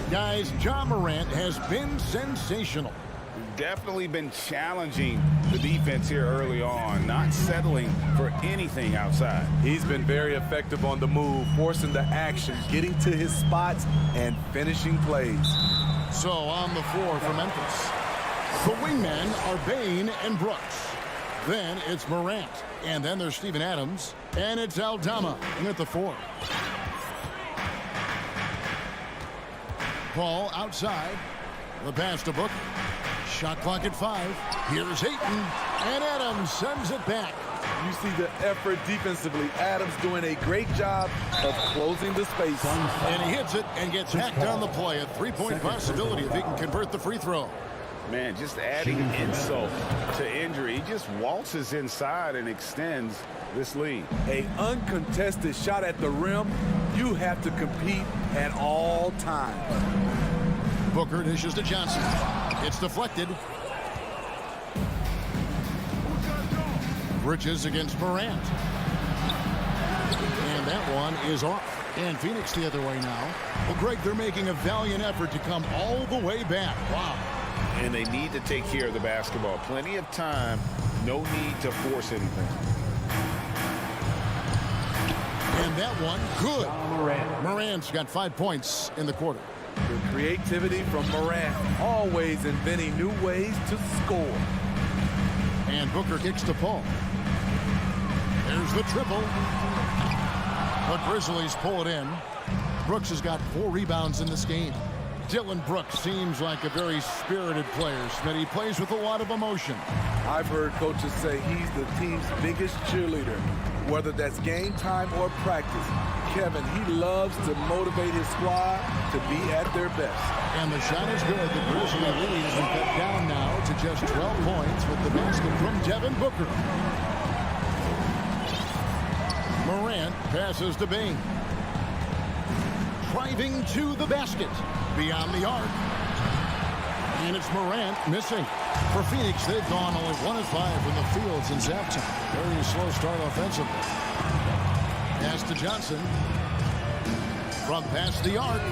Guys, Ja Morant has been sensational. Definitely been challenging the defense here early on, not settling for anything outside. He's been very effective on the move, forcing the action, getting to his spots, and finishing plays. So on the floor for Memphis, the wingmen are Bain and Brooks. Then it's Morant. And then there's Steven Adams. And it's Aldama at the 4. Paul outside. The pass to Booker. Shot clock at 5. Here's Ayton. And Adams sends it back. You see the effort defensively. Adams doing a great job of closing the space. And he hits it and gets hacked on the play. A 3-point possibility if he can convert the free throw. Man, just adding insult to injury. He just waltzes inside and extends this lead. A uncontested shot at the rim. You have to compete at all times. Booker dishes to Johnson. It's deflected. Bridges against Morant. And that one is off. And Phoenix the other way now. Well, Greg, they're making a valiant effort to come all the way back. Wow. And they need to take care of the basketball. Plenty of time. No need to force anything. And that one, good. Morant's got 5 points in the quarter. The creativity from Morant, always inventing new ways to score. And Booker kicks to Paul. There's the triple. The Grizzlies pull it in. Brooks has got 4 rebounds in this game. Dylan Brooks seems like a very spirited player, that he plays with a lot of emotion. I've heard coaches say he's the team's biggest cheerleader, whether that's game time or practice. Kevin, he loves to motivate his squad to be at their best. And the shot is good. The Grizzlies lead has been cut down now to just 12 points with the basket from Devin Booker. Morant passes to Bain. Driving to the basket. Beyond the arc. And it's Morant missing. For Phoenix, they've gone only 1 of 5 from the field since halftime. Very slow start offensively. Pass to Johnson. From past the arc.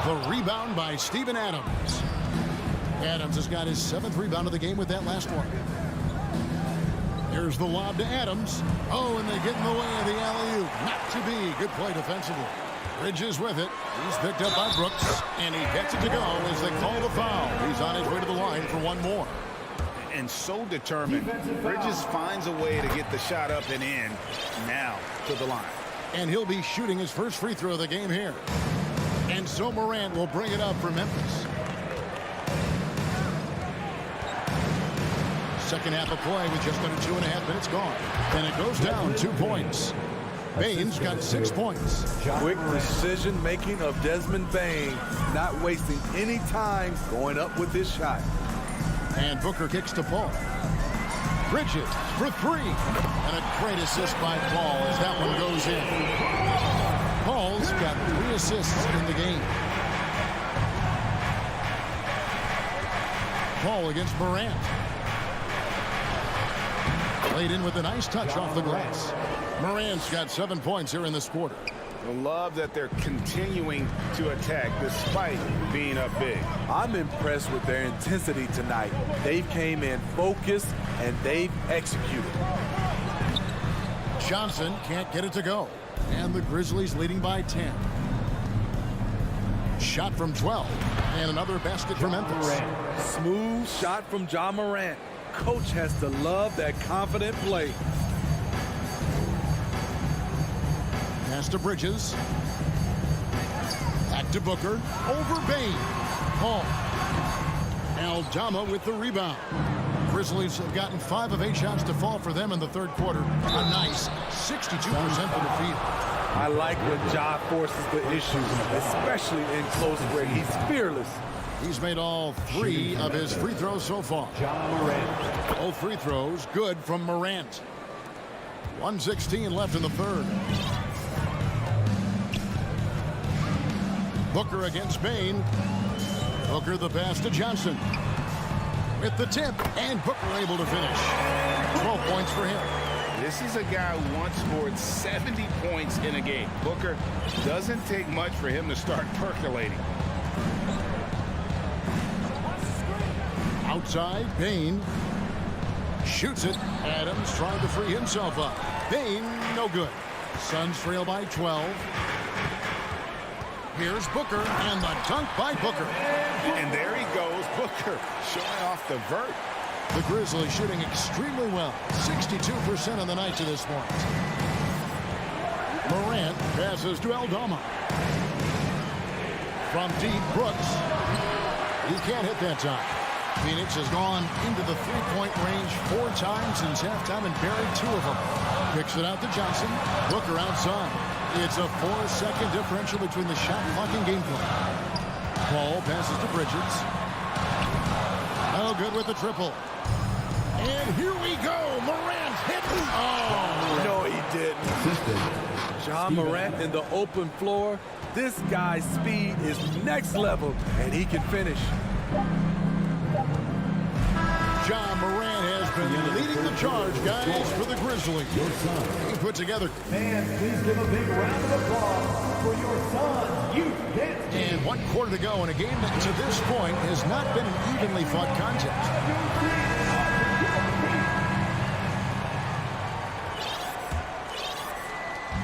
The rebound by Steven Adams. Adams has got his 7th rebound of the game with that last one. Here's the lob to Adams. Oh, and they get in the way of the alley-oop. Not to be. Good play defensively. Bridges with it. He's picked up by Brooks, and he gets it to go as they call the foul. He's on his way to the line for one more. And so determined. Bridges finds a way to get the shot up and in. Now to the line. And he'll be shooting his first free throw of the game here. And so Morant will bring it up for Memphis. Second half of play with just under 2.5 minutes gone. And it goes down 2 points. Bain's got 6 points. Quick decision-making of Desmond Bane, not wasting any time going up with his shot. And Booker kicks to Paul. Bridges for 3. And a great assist by Paul as that one goes in. Paul's got 3 assists in the game. Paul against Morant. Played in with a nice touch off the glass. Morant's got 7 points here in this quarter. I love that they're continuing to attack despite being up big. I'm impressed with their intensity tonight. They came in focused and they've executed. Johnson can't get it to go. And the Grizzlies leading by 10. Shot from 12. And another basket for Memphis. Smooth shot from Ja Morant. Coach has to love that confident play. Pass to Bridges. Back to Booker. Over Bane. Paul. Aldama with the rebound. Grizzlies have gotten 5 of 8 shots to fall for them in the third quarter. A nice 62% from the field. I like when Ja forces the issue, especially in close break. He's fearless. He's made all 3 of his free throws so far. Both free throws good from Morant. 1:16 left in the third. Booker against Bane. Booker the pass to Johnson. With the tip, and Booker able to finish. 12 points for him. This is a guy who once scored 70 points in a game. Booker, doesn't take much for him to start percolating. Outside, Bane shoots it. Adams trying to free himself up. Bane, no good. Suns trail by 12. Here's Booker, and the dunk by Booker. And there he goes, Booker, showing off the vert. The Grizzlies shooting extremely well. 62% on the night to this point. Morant passes to Aldama. From deep, Brooks. He can't hit that time. Phoenix has gone into the three-point range 4 times since halftime and buried 2 of them. Kicks it out to Johnson. Booker outside. It's a 4-second differential between the shot clock and game clock. Paul passes to Bridges. Oh, good with the triple. And here we go. Morant hit. Oh, no, he didn't. Ja Morant in the open floor. This guy's speed is next level, and he can finish. Ja Morant has been leading the charge, guys, for the Grizzlies. He put together. And please give a big round of applause for your son, Youth Dance. And 1 quarter to go in a game that to this point has not been an evenly fought contest.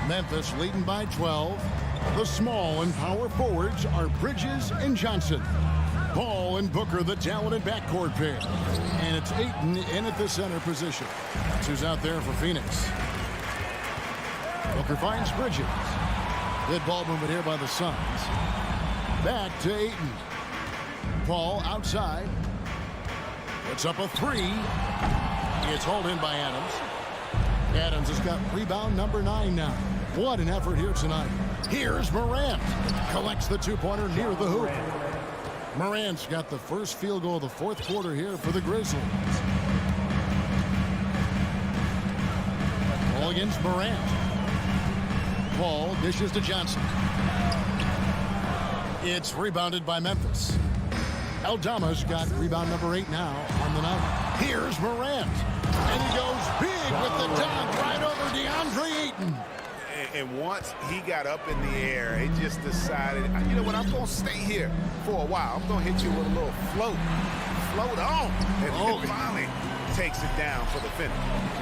Memphis leading by 12. The small and power forwards are Bridges and Johnson. Paul and Booker, the talented backcourt pair. And it's Ayton in at the center position. That's who's out there for Phoenix. Booker finds Bridges. Good ball movement here by the Suns. Back to Ayton. Paul outside. Puts up a 3. It's hauled in by Adams. Adams has got rebound number 9 now. What an effort here tonight. Here's Morant. Collects the 2-pointer near the hoop. Morant's got the first field goal of the 4th quarter here for the Grizzlies. Ball against Morant. Paul dishes to Johnson. It's rebounded by Memphis. Aldama's got rebound number 8 now on the night. Here's Morant. And he goes big with the dunk right over DeAndre Ayton. And once he got up in the air, he just decided, you know what, I'm going to stay here for a while. I'm going to hit you with a little float. Float on. And then finally takes it down for the finish.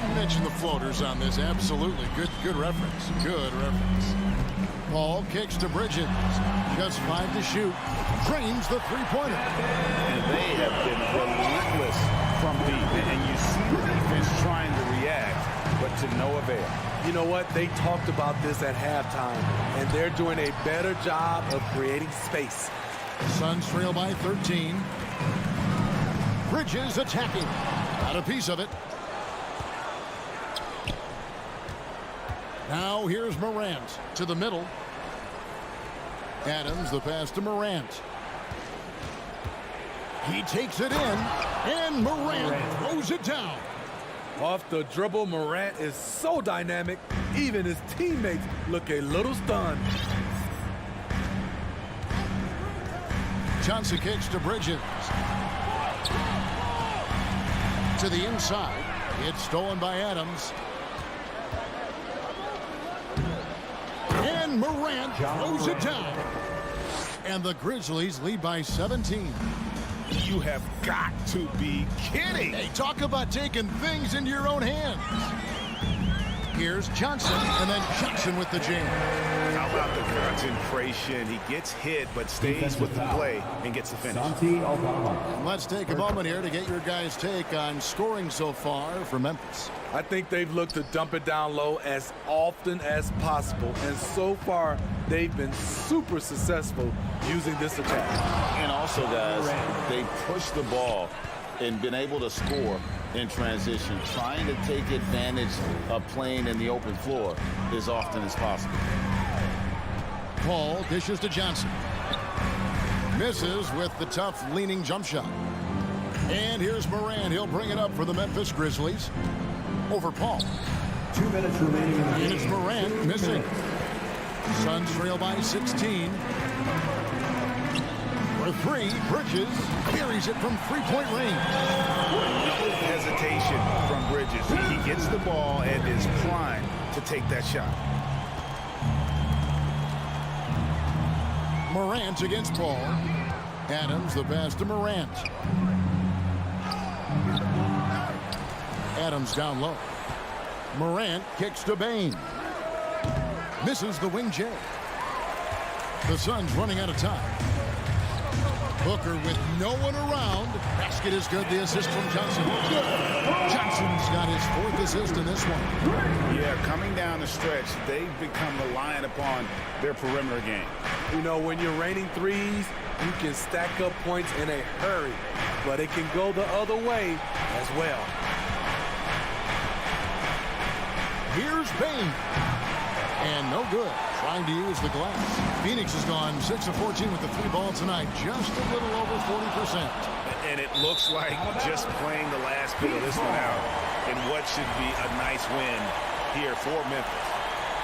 You mentioned the floaters on this. Absolutely. Good reference. Good reference. Paul kicks to Bridges. Just 5 to shoot. Drains the three-pointer. And they have been relentless from deep. And you see the defense trying to react, but to no avail. You know what? They talked about this at halftime, and they're doing a better job of creating space. Suns trail by 13. Bridges attacking. Got a piece of it. Now here's Morant to the middle. Adams, the pass to Morant. He takes it in, and Morant throws it down. Off the dribble, Morant is so dynamic, even his teammates look a little stunned. Johnson kicks to Bridges. To the inside. It's stolen by Adams. And Morant throws it down. And the Grizzlies lead by 17. You have got to be kidding. Hey, talk about taking things into your own hands. Here's Johnson, and then Johnson with the jam. How about the concentration? He gets hit, but stays with the play and gets the finish. Let's take a moment here to get your guys' take on scoring so far for Memphis. I think they've looked to dump it down low as often as possible, and so far they've been super successful using this attack. And also, guys, they push the ball and been able to score in transition, trying to take advantage of playing in the open floor as often as possible. Paul dishes to Johnson. Misses with the tough leaning jump shot. And here's Morant. He'll bring it up for the Memphis Grizzlies. Over Paul. 2 minutes remaining in the game. It's Morant missing. Suns trail by 16. For 3, Bridges carries it from three-point range. No hesitation from Bridges. He gets the ball and is primed to take that shot. Morant against Paul. Adams, the pass to Morant. Adams down low. Morant kicks to Bain. Misses the wing J. The Suns running out of time. Booker with no one around. Basket is good. The assist from Johnson. Johnson's got his 4th assist in this one. Yeah, coming down the stretch, they've become reliant upon their perimeter game. You know, when you're raining threes, you can stack up points in a hurry, but it can go the other way as well. Here's Bain. And no good. Trying to use the glass. Phoenix has gone 6 of 14 with the 3 ball tonight. Just a little over 40%. And it looks like just playing the last bit of this one out in what should be a nice win here for Memphis.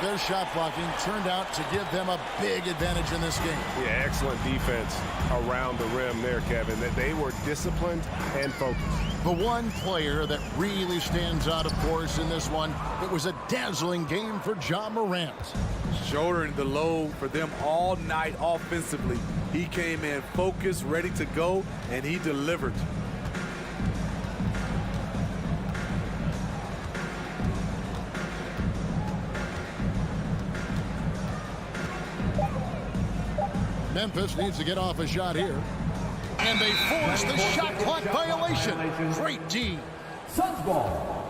Their shot blocking turned out to give them a big advantage in this game. Yeah, excellent defense around the rim there, Kevin. That they were disciplined and focused. The one player that really stands out, of course, in this one, it was a dazzling game for Ja Morant. Shouldering the load for them all night offensively. He came in focused, ready to go, and he delivered. Memphis needs to get off a shot here. And they force the shot clock violation. Great D. Suns ball.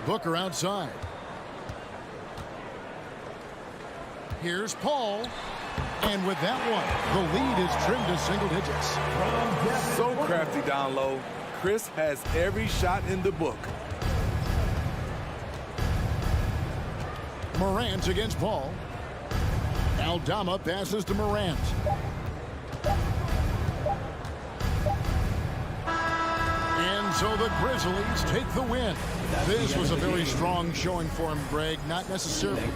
Booker outside. Here's Paul. And with that one, the lead is trimmed to single digits. So crafty down low. Chris has every shot in the book. Morant against Paul. Aldama passes to Morant. And So the Grizzlies take the win. This was a very strong showing for him, Greg. Not necessarily.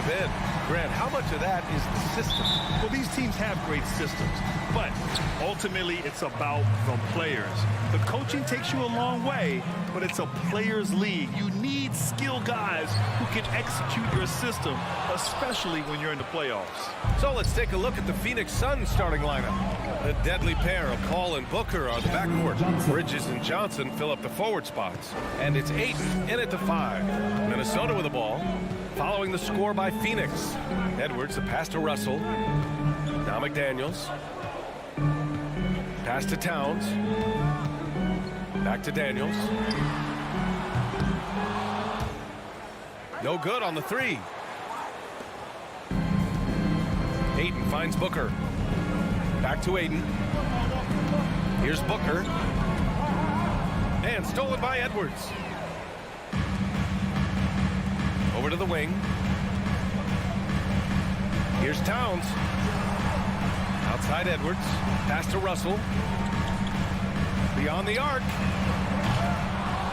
been. Grant, how much of that is the system? Well, these teams have great systems, but ultimately it's about the players. The coaching takes you a long way, but it's a players' league. You need skilled guys who can execute your system, especially when you're in the playoffs. So let's take a look at the Phoenix Suns starting lineup. The deadly pair of Paul and Booker are the backcourt. Bridges and Johnson fill up the forward spots. And it's Ayton in at the 5. Minnesota with the ball. Following the score by Phoenix. Edwards, the pass to Russell. Now McDaniels. Pass to Towns. Back to Daniels. No good on the 3. Ayton finds Booker. Back to Ayton. Here's Booker. And stolen by Edwards. Over to the wing. Here's Towns. Outside Edwards. Pass to Russell. Beyond the arc.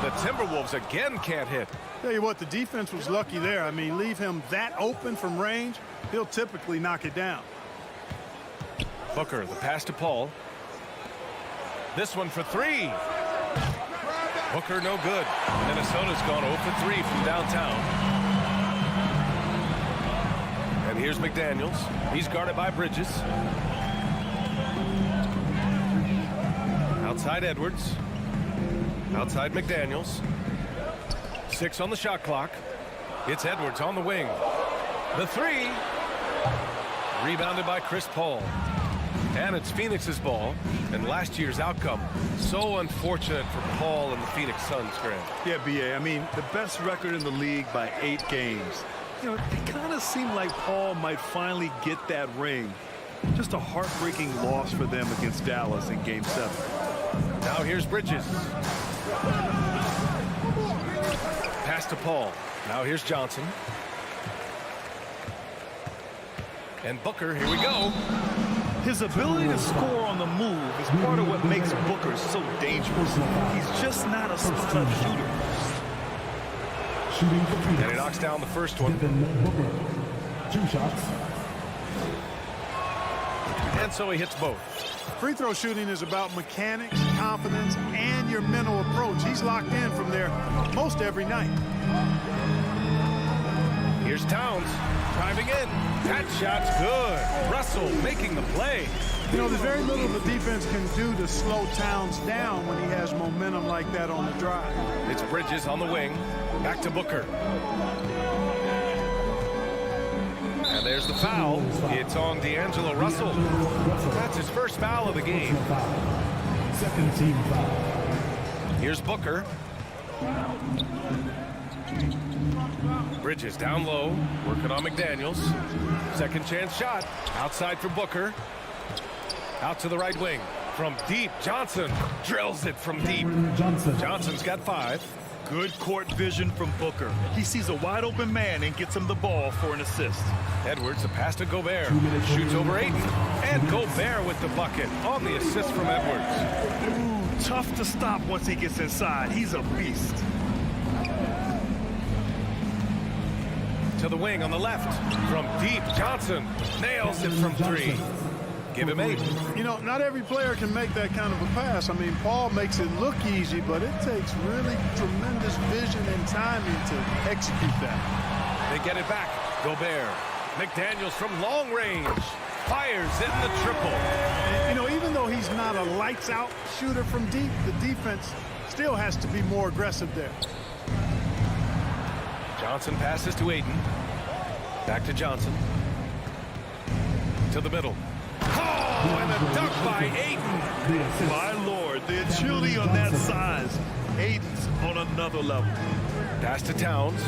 The Timberwolves again can't hit. Tell you what, the defense was lucky there. I mean, leave him that open from range, he'll typically knock it down. Booker, the pass to Paul. This one for 3. Booker no good. Minnesota's gone 0 for 3 from downtown. And here's McDaniels. He's guarded by Bridges. Outside Edwards. Outside McDaniels. 6 on the shot clock. It's Edwards on the wing. The 3. Rebounded by Chris Paul. And it's Phoenix's ball. And last year's outcome, so unfortunate for Paul and the Phoenix Suns, Grant. Yeah, B.A. I mean, the best record in the league by 8 games. You know, it kind of seemed like Paul might finally get that ring. Just a heartbreaking loss for them against Dallas in Game 7. Now here's Bridges. Pass to Paul. Now here's Johnson. And Booker, here we go. His ability to score on the move is part of what makes Booker so dangerous. He's just not a spot-up shooter. And he knocks down the first one. 2 shots. And so he hits both. Free throw shooting is about mechanics, confidence, and your mental approach. He's locked in from there most every night. Here's Towns driving in. That shot's good. Russell making the play. You know, there's very little the defense can do to slow Towns down when he has momentum like that on the drive. It's Bridges on the wing. Back to Booker. And there's the foul. It's on D'Angelo Russell. That's his first foul of the game. Second team foul. Here's Booker. Bridges down low, working on McDaniels. Second chance shot. Outside for Booker. Out to the right wing. From deep, Johnson drills it from deep. Johnson's got 5. Good court vision from Booker. He sees a wide open man and gets him the ball for an assist. Edwards, a pass to Gobert. Shoots over Ayton. And Gobert with the bucket on the assist from Edwards. Ooh, tough to stop once he gets inside. He's a beast. To the wing on the left. From deep, Johnson nails it from 3. Give him 8. You know, not every player can make that kind of a pass. I mean, Paul makes it look easy, but it takes really tremendous vision and timing to execute that. They get it back. Gobert. McDaniels from long range. Fires in the triple. And, you know, even though he's not a lights-out shooter from deep, the defense still has to be more aggressive there. Johnson passes to Ayton. Back to Johnson. To the middle. Oh, and a dunk by Ayton. My Lord, the agility on that size. Ayton's on another level. Pass to Towns.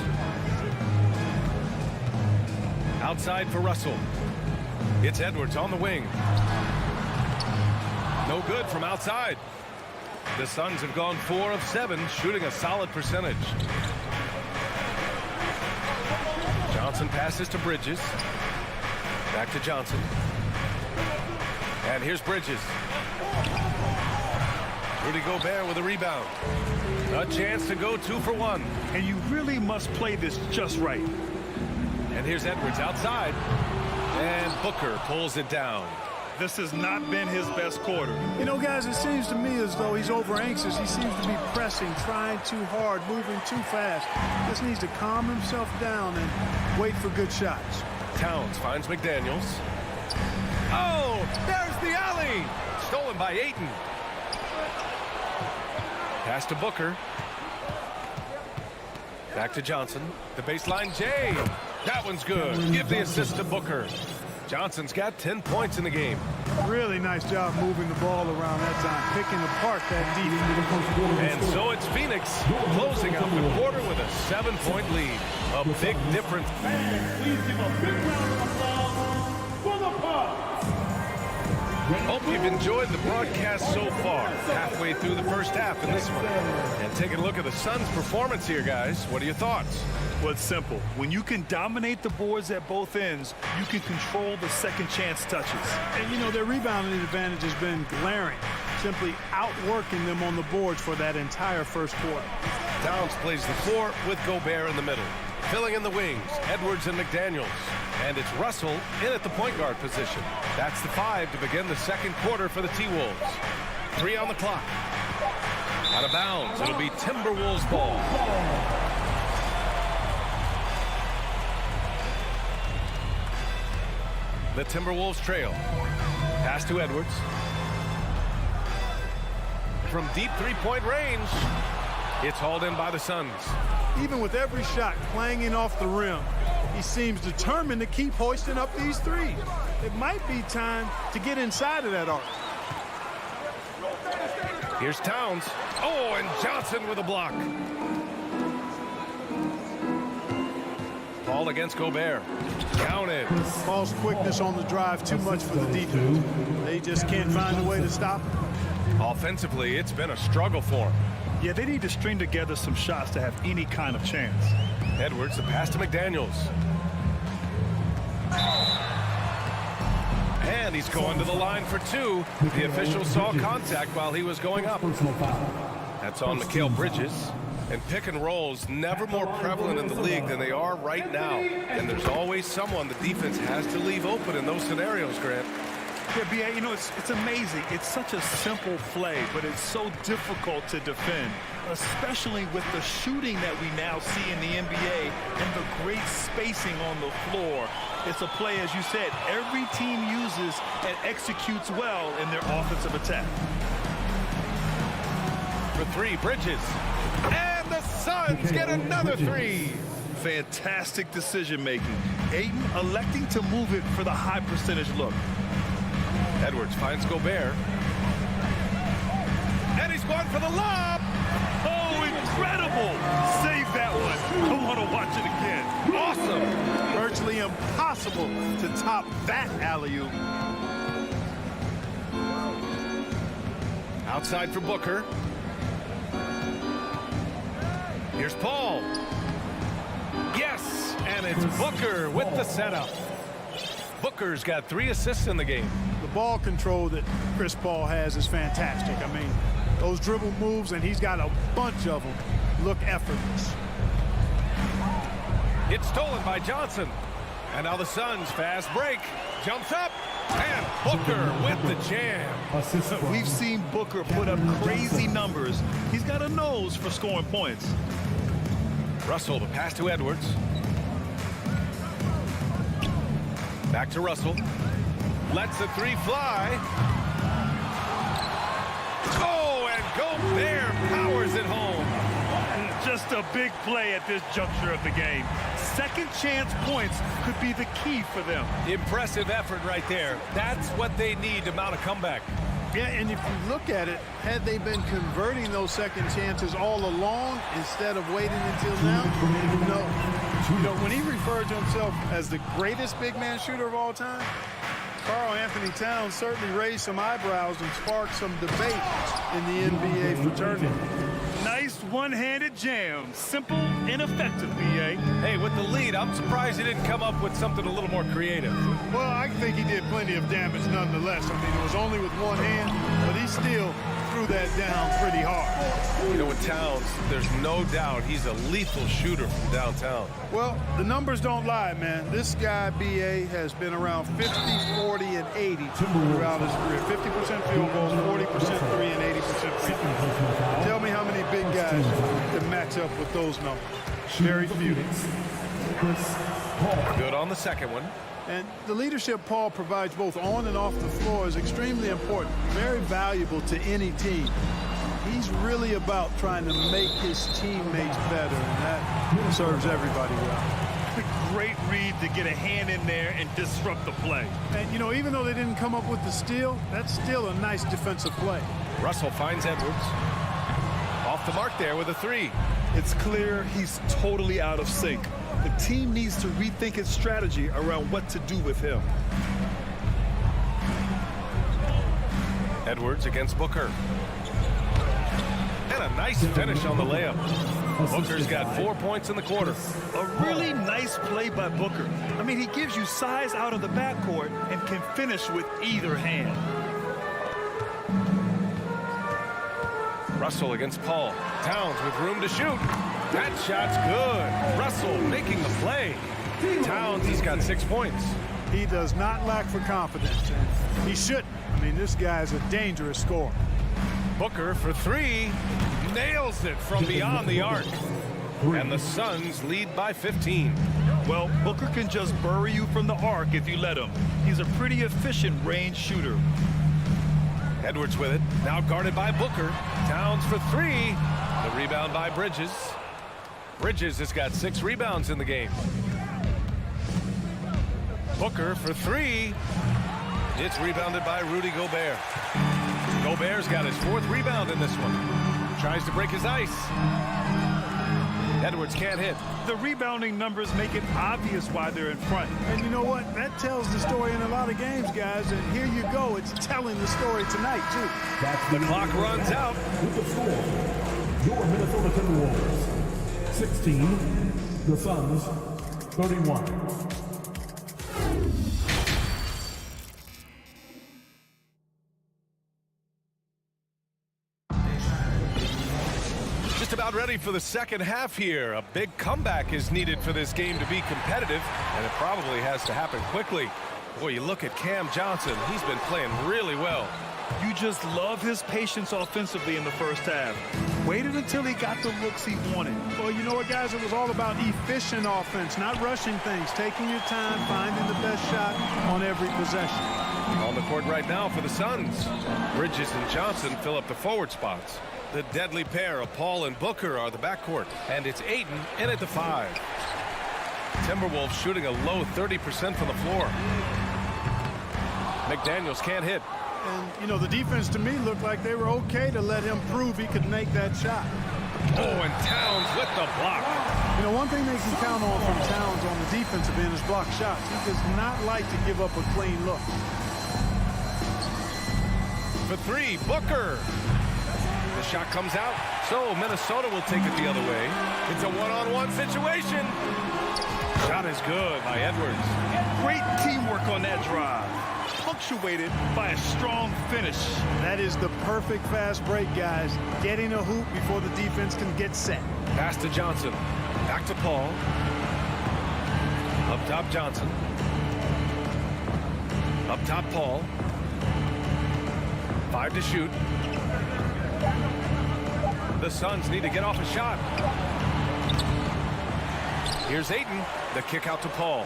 Outside for Russell. It's Edwards on the wing. No good from outside. The Suns have gone 4 of 7, shooting a solid percentage. Johnson passes to Bridges. Back to Johnson. And here's Bridges. Rudy Gobert with a rebound. A chance to go 2 for 1. And you really must play this just right. And here's Edwards outside. And Booker pulls it down. This has not been his best quarter. You know, guys, it seems to me as though he's over anxious. He seems to be pressing, trying too hard, moving too fast. Just needs to calm himself down and wait for good shots. Towns finds McDaniels. Oh, there's the alley. Stolen by Ayton. Pass to Booker. Back to Johnson. The baseline Jay. That one's good. Give the assist to Booker. Johnson's got 10 points in the game. Really nice job moving the ball around that time, picking apart that defense. And so it's Phoenix closing out the quarter with a 7-point lead. A big difference. Please give a big round of applause for the Bucks. Hope you've enjoyed the broadcast so far. Halfway through the first half in this one. And taking a look at the Suns' performance here, guys. What are your thoughts? Well, it's simple. When you can dominate the boards at both ends, you can control the second chance touches. And, you know, their rebounding advantage has been glaring, simply outworking them on the boards for that entire first quarter. Towns plays the 4 with Gobert in the middle. Filling in the wings, Edwards and McDaniels. And it's Russell in at the point guard position. That's the 5 to begin the second quarter for the T-Wolves. 3 on the clock. Out of bounds, it'll be Timberwolves ball. The Timberwolves trail. Pass to Edwards. From deep three-point range, it's hauled in by the Suns. Even with every shot clanging off the rim, he seems determined to keep hoisting up these threes. It might be time to get inside of that arc. Here's Towns. Oh, and Johnson with a block. Ball against Gobert. Counted. Paul's quickness on the drive too much for the defense. They just can't find a way to stop him. Offensively, it's been a struggle for him. Yeah, they need to string together some shots to have any kind of chance. Edwards, the pass to McDaniels. And he's going to the line for 2. The official saw contact while he was going up. That's on Mikal Bridges. And pick and rolls never more prevalent in the league than they are right now. And there's always someone the defense has to leave open in those scenarios, Grant. Yeah, B.A., you know, it's amazing. It's such a simple play, but it's so difficult to defend, especially with the shooting that we now see in the NBA and the great spacing on the floor. It's a play, as you said, every team uses and executes well in their offensive attack. For 3, Bridges. And the Suns get another 3. Fantastic decision-making. Ayton electing to move it for the high percentage look. Edwards finds Gobert. And he's going for the lob. Oh, incredible. Save that one. I want to watch it again. Awesome. Virtually impossible to top that alley-oop. Outside for Booker. Here's Paul. Yes, and it's Booker with the setup. Booker's got 3 assists in the game. The ball control that Chris Paul has is fantastic. I mean, those dribble moves, and he's got a bunch of them, look effortless. It's stolen by Johnson. And now the Suns fast break. Jumps up. And Booker with the jam. We've seen Booker put up crazy numbers. He's got a nose for scoring points. Russell, the pass to Edwards. Back to Russell. Lets the 3 fly. Oh, and Gobert powers it home. Just a big play at this juncture of the game. Second chance points could be the key for them. Impressive effort right there. That's what they need to mount a comeback. Yeah, and if you look at it, had they been converting those second chances all along instead of waiting until now, you know, when he referred to himself as the greatest big man shooter of all time, Karl Anthony Towns certainly raised some eyebrows and sparked some debate in the NBA fraternity. Nice one-handed jam. Simple and effective, B.A. Hey, with the lead, I'm surprised he didn't come up with something a little more creative. Well, I think he did plenty of damage nonetheless. I mean, it was only with one hand, but he still threw that down pretty hard. You know, with Towns, there's no doubt he's a lethal shooter from downtown. Well, the numbers don't lie, man. This guy, B.A., has been around 50, 40, and 80 throughout his career. 50% field goals, 40% three, and 80% free throws. Tell me how many big guys can match up with those numbers. Very few. Good on the second one. And the leadership Paul provides both on and off the floor is extremely important, very valuable to any team. He's really about trying to make his teammates better, and that serves everybody well. Great read to get a hand in there and disrupt the play. And, you know, even though they didn't come up with the steal, that's still a nice defensive play. Russell finds Edwards. Off the mark there with a three. It's clear he's totally out of sync. The team needs to rethink its strategy around what to do with him. Edwards against Booker. And a nice finish on the layup. Booker's got 4 points in the quarter. A really nice play by Booker. I mean, he gives you size out of the backcourt and can finish with either hand. Russell against Paul. Towns with room to shoot. That shot's good. Russell making the play. Towns, he's got 6 points. He does not lack for confidence, and he shouldn't. I mean, this guy's a dangerous scorer. Booker for three. Nails it from beyond the arc. And the Suns lead by 15. Well, Booker can just bury you from the arc if you let him. He's a pretty efficient range shooter. Edwards with it. Now guarded by Booker. Towns for three. The rebound by Bridges. Bridges has got 6 rebounds in the game. Booker for three. It's rebounded by Rudy Gobert. Gobert's got his 4th rebound in this one. Tries to break his ice. Edwards can't hit. The rebounding numbers make it obvious why they're in front. And you know what? That tells the story in a lot of games, guys. And here you go. It's telling the story tonight, too. The clock runs out. With the score, your Minnesota Timberwolves, 16, the Suns, 31. Just about ready for the second half here. A big comeback is needed for this game to be competitive, and it probably has to happen quickly. Boy, you look at Cam Johnson. He's been playing really well. You just love his patience offensively in the first half. Waited until he got the looks he wanted. Well, you know what, guys? It was all about efficient offense, not rushing things, taking your time, finding the best shot on every possession. On the court right now for the Suns. Bridges and Johnson fill up the forward spots. The deadly pair of Paul and Booker are the backcourt, and it's Ayton in at the 5. Timberwolves shooting a low 30% from the floor. McDaniels can't hit. And, you know, the defense to me looked like they were okay to let him prove he could make that shot. Oh, and Towns with the block. You know, one thing they can count on from Towns on the defensive end is block shots. He does not like to give up a clean look. For three, Booker. The shot comes out, so Minnesota will take it the other way. It's a one-on-one situation. Shot is good by Edwards. Great teamwork on that drive. Punctuated by a strong finish. That is the perfect fast break, guys. Getting a hoop before the defense can get set. Pass to Johnson. Back to Paul. Up top, Johnson. Up top, Paul. 5 to shoot. The Suns need to get off a shot. Here's Ayton. The kick out to Paul.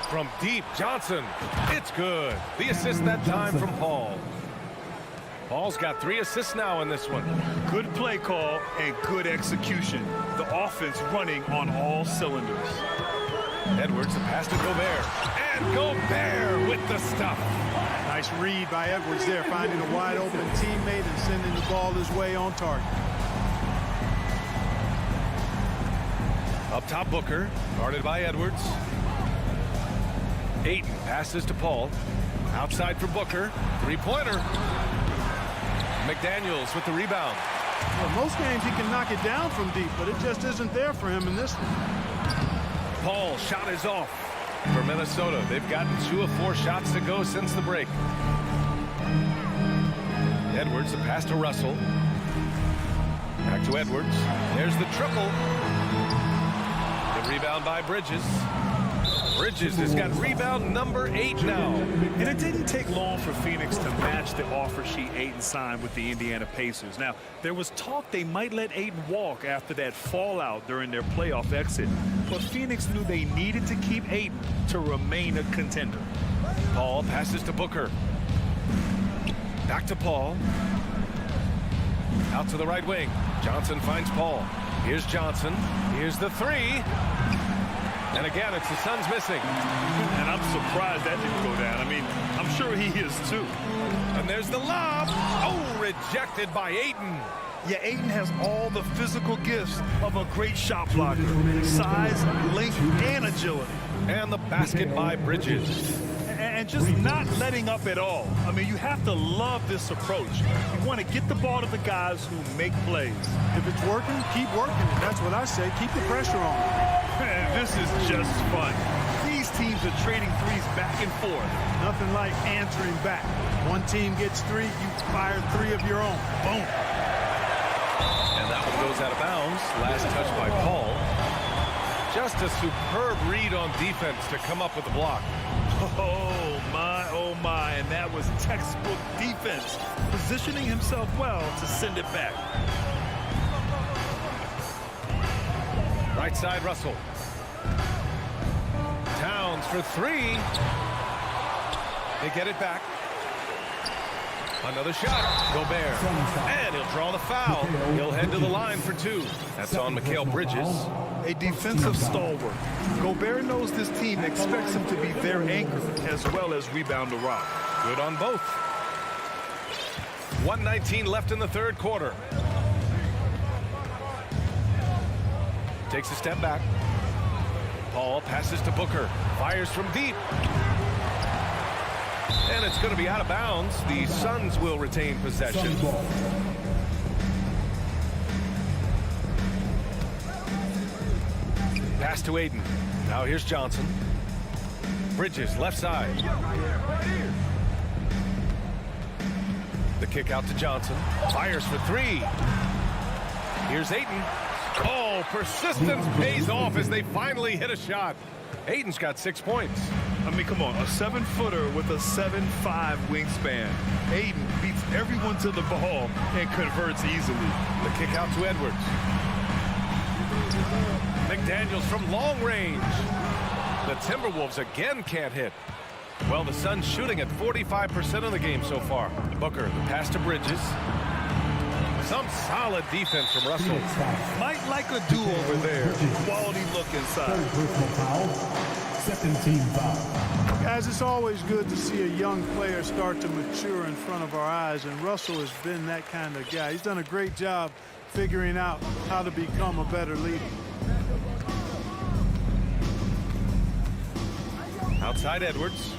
From deep, Johnson. It's good. The assist that time from Paul. Paul's got 3 assists now in this one. Good play call and good execution. The offense running on all cylinders. Edwards, the pass to Gobert. And Gobert with the stuff. Nice read by Edwards there, finding a wide open teammate and sending the ball his way on target. Up top, Booker, guarded by Edwards. Ayton passes to Paul. Outside for Booker. 3-pointer. McDaniels with the rebound. Well, most games he can knock it down from deep, but it just isn't there for him in this one. Paul, shot is off for Minnesota. They've gotten 2 of 4 shots to go since the break. Edwards, the pass to Russell. Back to Edwards. There's the triple. The rebound by Bridges. Bridges has got rebound number 8 now. And it didn't take long for Phoenix to match the offer sheet Ayton signed with the Indiana Pacers. Now, there was talk they might let Ayton walk after that fallout during their playoff exit. But Phoenix knew they needed to keep Ayton to remain a contender. Paul passes to Booker. Back to Paul. Out to the right wing. Johnson finds Paul. Here's Johnson. Here's the 3. And again, it's the Suns missing. And I'm surprised that didn't go down. I mean, I'm sure he is too. And there's the lob. Oh, rejected by Ayton. Yeah, Ayton has all the physical gifts of a great shot blocker. Size, length, and agility. And the basket by Bridges. And just not letting up at all. I mean, you have to love this approach. You want to get the ball to the guys who make plays. If it's working, keep working it. That's what I say. Keep the pressure on. Man, this is just fun. These teams are trading threes back and forth. Nothing like answering back. One team gets 3, you fire 3 of your own. Boom. And that one goes out of bounds. Last touch by Paul. Just a superb read on defense to come up with the block. Oh my, and that was textbook defense, positioning himself well to send it back. Right side, Russell. Towns for 3. They get it back. Another shot. Gobert. And he'll draw the foul. He'll head to the line for 2. That's on Mikal Bridges. A defensive stalwart. Gobert knows this team expects him to be their anchor as well as rebound the rock. Good on both. 1:19 left in the third quarter. Takes a step back. Paul passes to Booker. Fires from deep. And it's going to be out of bounds. The Suns will retain possession. Pass to Ayton. Now here's Johnson. Bridges, left side. The kick out to Johnson. Fires for 3. Here's Ayton. Oh, persistence pays off as they finally hit a shot. Ayton's got 6 points. I mean, come on, a 7-footer with a 7'5" wingspan. Ayton beats everyone to the ball and converts easily. The kick out to Edwards. McDaniels from long range. The Timberwolves again can't hit. Well, the Suns shooting at 45% of the game so far. Booker, the pass to Bridges. Some solid defense from Russell. Might like a do-over there. Quality look inside. Second team foul. Guys, it's always good to see a young player start to mature in front of our eyes, and Russell has been that kind of guy. He's done a great job figuring out how to become a better leader. Outside Edwards.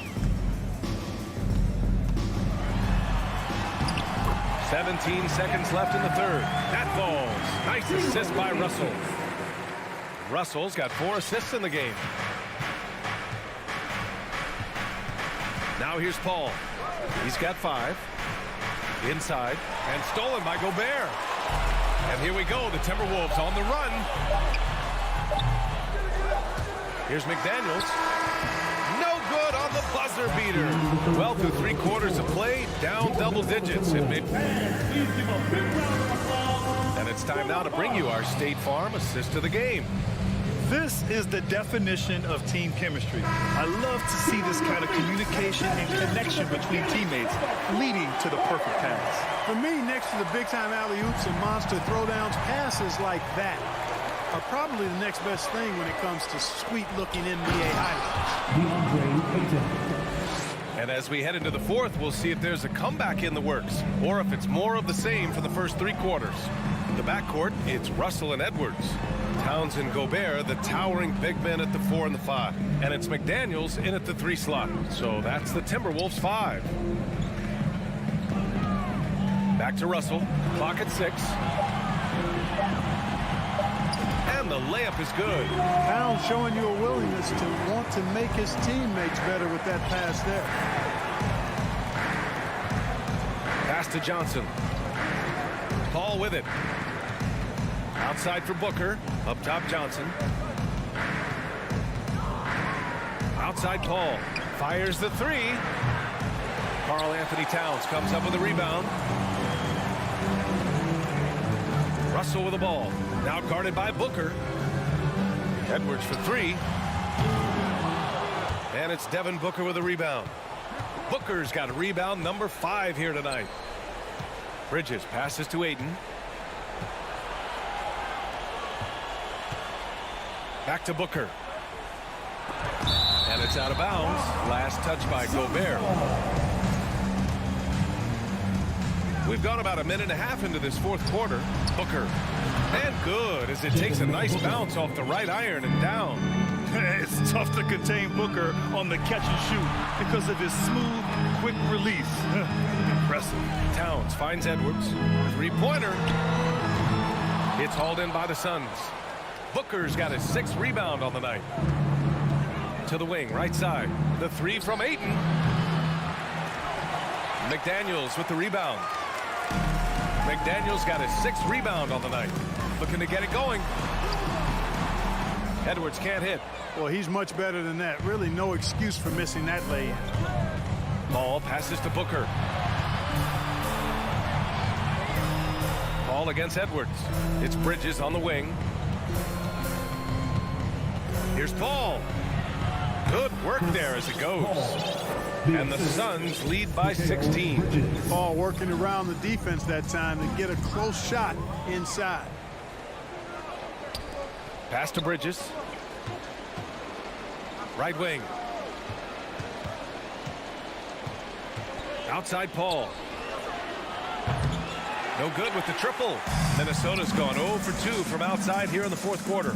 17 seconds left in the third. That falls. Nice assist by Russell. Russell's got 4 assists in the game. Now here's Paul. He's got 5. Inside. And stolen by Gobert. And here we go. The Timberwolves on the run. Here's McDaniels. No good on the buzzer beater. Well, through 3 quarters of play, down double digits. And it's time now to bring you our State Farm assist of the game. This is the definition of team chemistry. I love to see this kind of communication and connection between teammates leading to the perfect pass. For me, next to the big-time alley-oops and monster throwdowns, passes like that are probably the next best thing when it comes to sweet-looking NBA highlights. And as we head into the fourth, we'll see if there's a comeback in the works or if it's more of the same for the first 3 quarters. In the backcourt, it's Russell and Edwards. Towns and Gobert, the towering big men at the 4 and the 5. And it's McDaniels in at the 3 slot. So that's the Timberwolves 5. Back to Russell. Clock at 6. And the layup is good. Towns showing you a willingness to want to make his teammates better with that pass there. Pass to Johnson. Paul with it. Outside for Booker. Up top, Johnson. Outside Paul. Fires the three. Karl Anthony Towns comes up with a rebound. Russell with the ball. Now guarded by Booker. Edwards for three. And it's Devin Booker with a rebound. Booker's got a rebound number 5 here tonight. Bridges passes to Ayton. Back to Booker. And it's out of bounds. Last touch by Gobert. We've gone about a minute and a half into this fourth quarter. Booker. And good as it takes a nice bounce off the right iron and down. It's tough to contain Booker on the catch and shoot because of his smooth, quick release. Impressive. Towns finds Edwards. Three-pointer. It's hauled in by the Suns. Booker's got his 6th rebound on the night. To the wing, right side. The three from Ayton. McDaniels with the rebound. McDaniels got his 6th rebound on the night. Looking to get it going. Edwards can't hit. Well, he's much better than that. Really no excuse for missing that lay-in. Ball passes to Booker. Ball against Edwards. It's Bridges on the wing. Here's Paul. Good work there as it goes. And the Suns lead by 16. Paul working around the defense that time to get a close shot inside. Pass to Bridges. Right wing. Outside Paul. No good with the triple. Minnesota's gone 0 for 2 from outside here in the fourth quarter.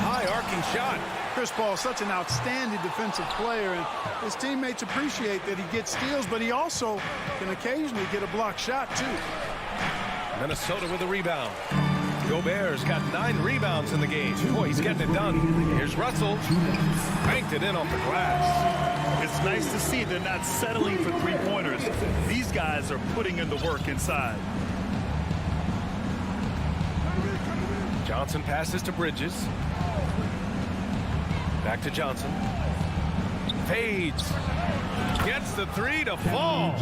High arcing shot. Chris Paul, such an outstanding defensive player, and his teammates appreciate that he gets steals, but he also can occasionally get a block shot too. Minnesota with a rebound. Gobert's got 9 rebounds in the game. Boy, he's getting it done. Here's Russell. Banked it in off the glass. It's nice to see they're not settling for three-pointers. These guys are putting in the work inside. Johnson passes to Bridges. Back to Johnson. Fades. Gets the three to fall.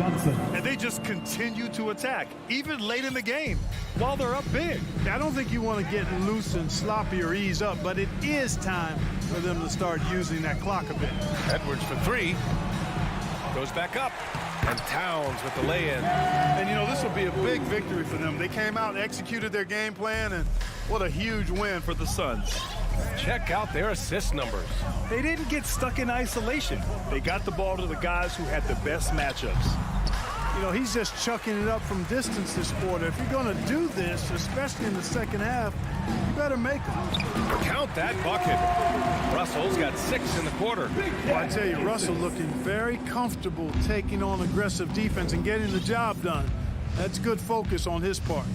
And they just continue to attack, even late in the game, while they're up big. I don't think you want to get loose and sloppy or ease up, but it is time for them to start using that clock a bit. Edwards for three. Goes back up. And Towns with the lay-in. And, you know, this will be a big victory for them. They came out and executed their game plan, and what a huge win for the Suns. Check out their assist numbers. They didn't get stuck in isolation. They got the ball to the guys who had the best matchups. You know, he's just chucking it up from distance this quarter. If you're going to do this, especially in the second half, you better make them. Count that bucket. Russell's got 6 in the quarter. Well, I tell you, Russell looking very comfortable taking on aggressive defense and getting the job done. That's good focus on his part.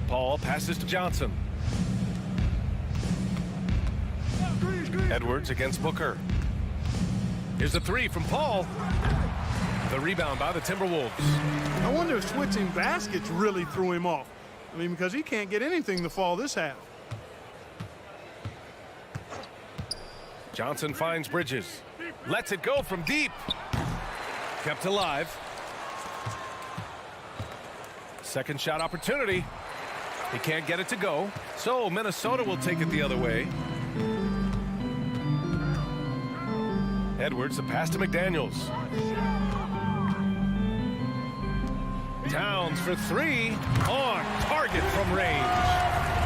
Paul passes to Johnson. Edwards against Booker. Here's the three from Paul. The rebound by the Timberwolves. I wonder if switching baskets really threw him off. I mean, because he can't get anything to fall this half. Johnson finds Bridges. Lets it go from deep. Kept alive. Second shot opportunity. He can't get it to go. So Minnesota will take it the other way. Edwards, the pass to McDaniels. Towns for three. On target from range.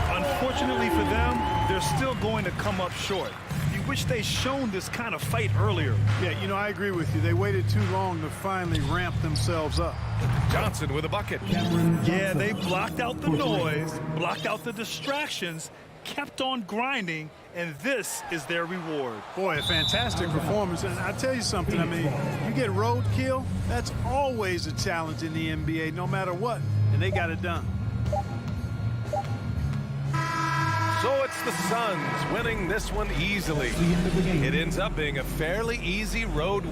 Unfortunately for them, they're still going to come up short. You wish they'd shown this kind of fight earlier. Yeah, you know, I agree with you. They waited too long to finally ramp themselves up. Johnson with a bucket. Yeah, they blocked out the noise, blocked out the distractions, kept on grinding, and this is their reward. Boy, a fantastic performance. And I'll tell you something, I mean, you get roadkill, that's always a challenge in the NBA, no matter what, and they got it done. So it's the Suns winning this one easily. It ends up being a fairly easy road.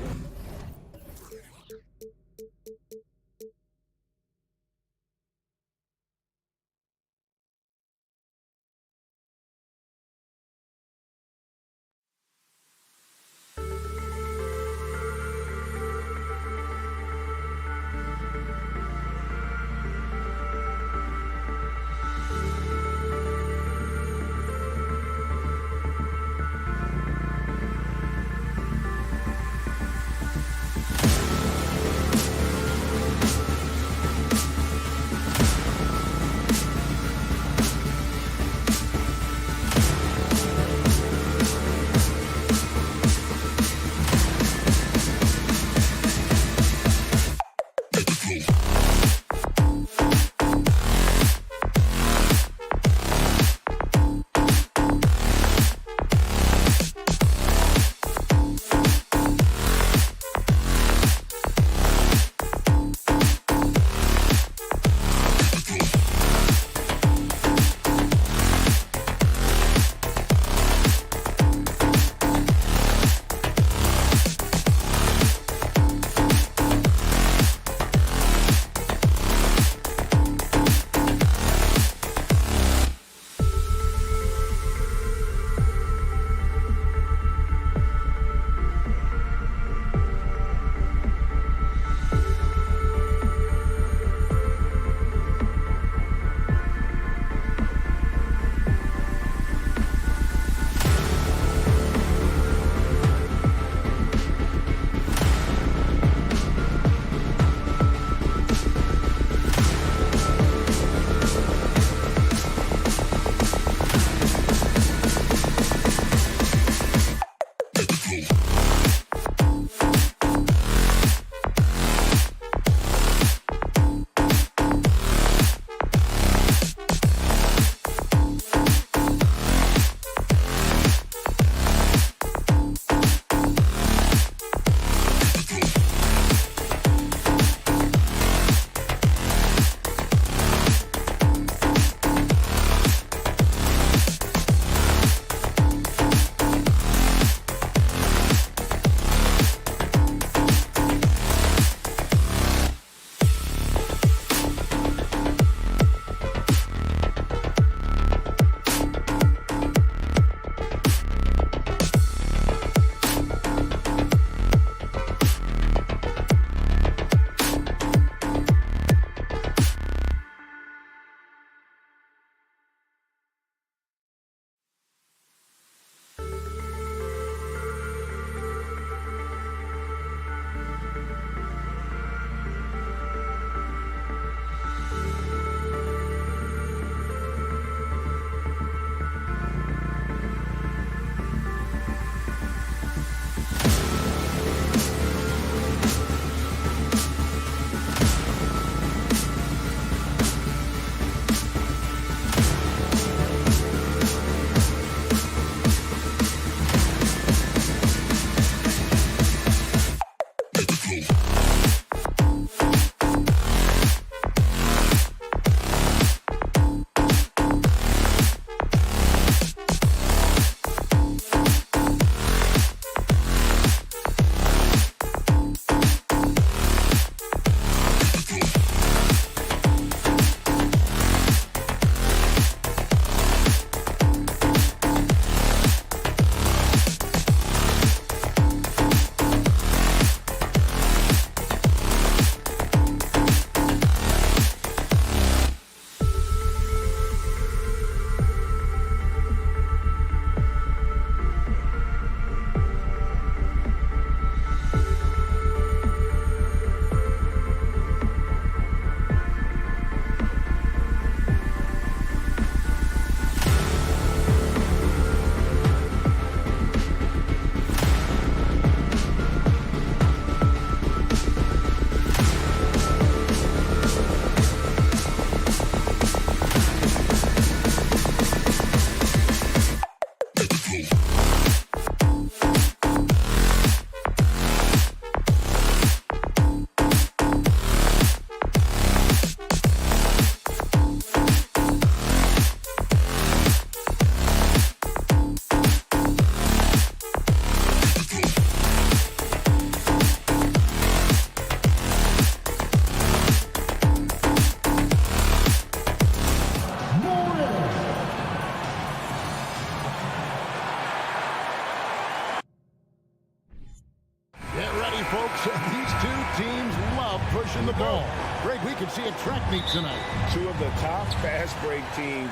we could see a track meet tonight. Two of the top fast break teams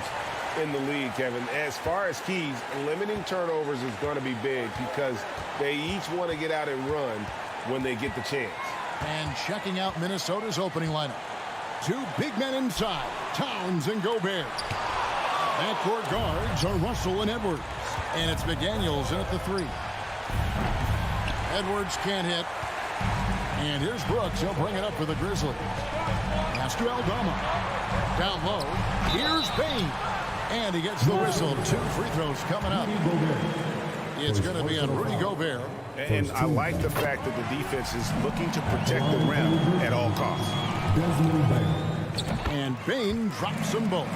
in the league, Kevin. As far as keys, limiting turnovers is going to be big because they each want to get out and run when they get the chance. And checking out Minnesota's opening lineup. Two big men inside, Towns and Gobert. Backcourt guards are Russell and Edwards. And it's McDaniels in at the 3. Edwards can't hit. And here's Brooks. He'll bring it up for the Grizzlies. Pass to Aldama. Down low. Here's Bain. And he gets the whistle. 2 free throws coming up. It's going to be on Rudy Gobert. And I like the fact that the defense is looking to protect the rim at all costs. And Bain drops them both.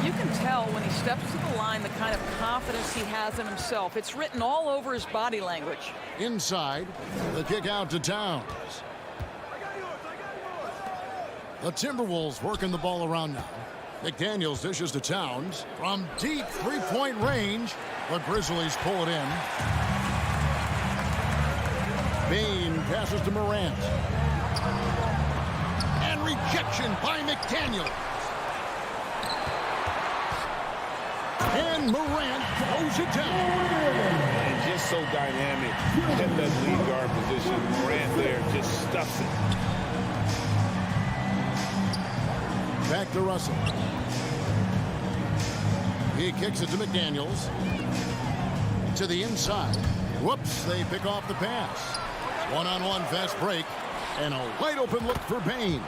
You can tell when he steps to the line the kind of confidence he has in himself. It's written all over his body language. Inside, the kick out to Towns. The Timberwolves working the ball around now. McDaniels dishes to Towns. From deep three-point range, the Grizzlies pull it in. Bain passes to Morant. And rejection by McDaniels. And Morant throws it down. And just so dynamic at that lead guard position. Morant there just stuffs it. Back to Russell. He kicks it to McDaniels. To the inside. Whoops, they pick off the pass. One-on-one fast break. And a wide open look for Bain.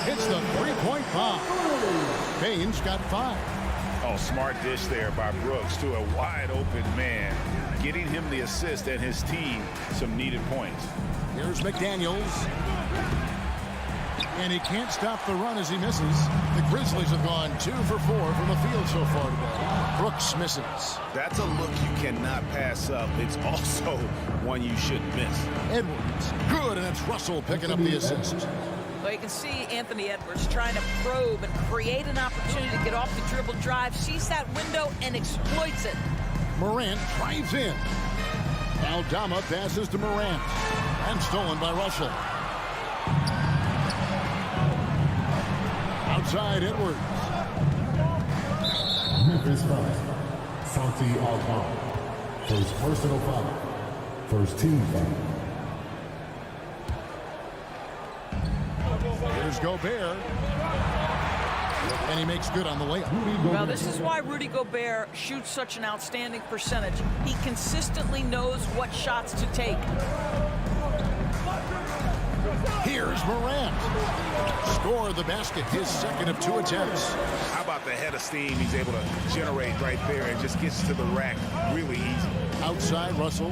Hits the three-point bomb. Bain's got 5. Oh, smart dish there by Brooks to a wide open man, getting him the assist and his team some needed points. Here's McDaniels. And he can't stop the run as he misses. The Grizzlies have gone 2 for 4 from the field so far today. Brooks misses. That's a look you cannot pass up. It's also one you shouldn't miss. Edwards, good, and it's Russell picking up the assist. Well, you can see Anthony Edwards trying to probe and create an opportunity to get off the dribble drive, sees that window, and exploits it. Morant drives in. Aldama passes to Morant. And stolen by Russell. Outside Edwards. Memphis foul. Santi Aldama. First personal foul. First team foul. Here's Gobert. And he makes good on the layup. Well, this is why Rudy Gobert shoots such an outstanding percentage. He consistently knows what shots to take. Here's Morant. Score the basket, his second of 2 attempts. How about the head of steam he's able to generate right there and just gets to the rack really easy. Outside Russell.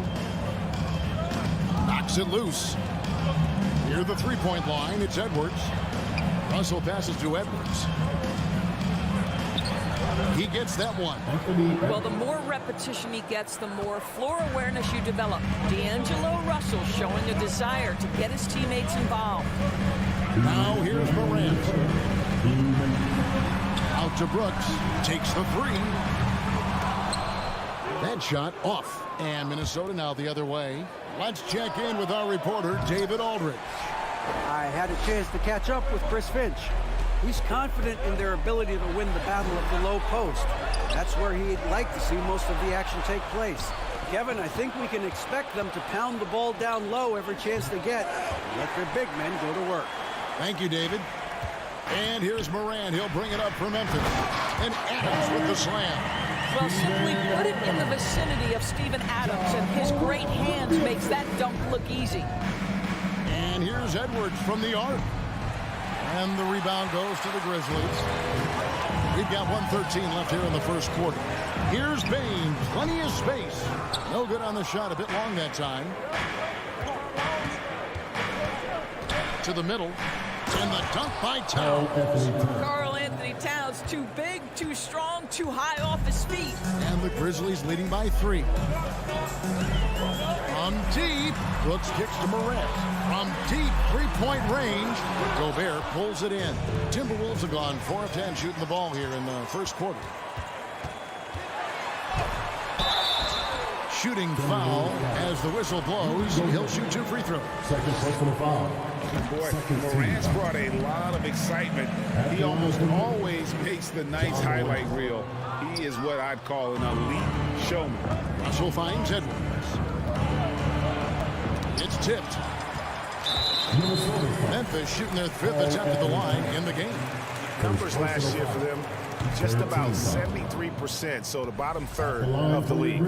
Knocks it loose. Near the three-point line, it's Edwards. Russell passes to Edwards. He gets that one. Well, the more repetition he gets, the more floor awareness you develop. D'Angelo Russell showing a desire to get his teammates involved. Now here's Morant. Out to Brooks. Takes the 3. That shot off. And Minnesota now the other way. Let's check in with our reporter, David Aldridge. I had a chance to catch up with Chris Finch. He's confident in their ability to win the battle of the low post. That's where he'd like to see most of the action take place. Kevin, I think we can expect them to pound the ball down low every chance they get and let their big men go to work. Thank you, David. And here's Morant. He'll bring it up for Memphis. And Adams with the slam. Well, simply put it in the vicinity of Steven Adams, and his great hands makes that dunk look easy. And here's Edwards from the arc. And the rebound goes to the Grizzlies. We've got 1:13 left here in the first quarter. Here's Bain. Plenty of space. No good on the shot. A bit long that time. To the middle. And the dunk by Towns. Karl Anthony Towns, too big, too strong, too high off his feet. And the Grizzlies leading by 3. From deep, Brooks kicks to Morant. From deep three-point range, Gobert pulls it in. Timberwolves have gone 4 of 10 shooting the ball here in the first quarter. Shooting foul as the whistle blows. He'll shoot 2 free throws. Second personal foul. Boy, Morant's brought a lot of excitement. He almost always makes the nice highlight reel. He is what I'd call an elite showman. Russell finds Edwards. It's tipped. Memphis shooting their 5th attempt at the line in the game. Numbers last year for them, just about 73%, so the bottom third of the league.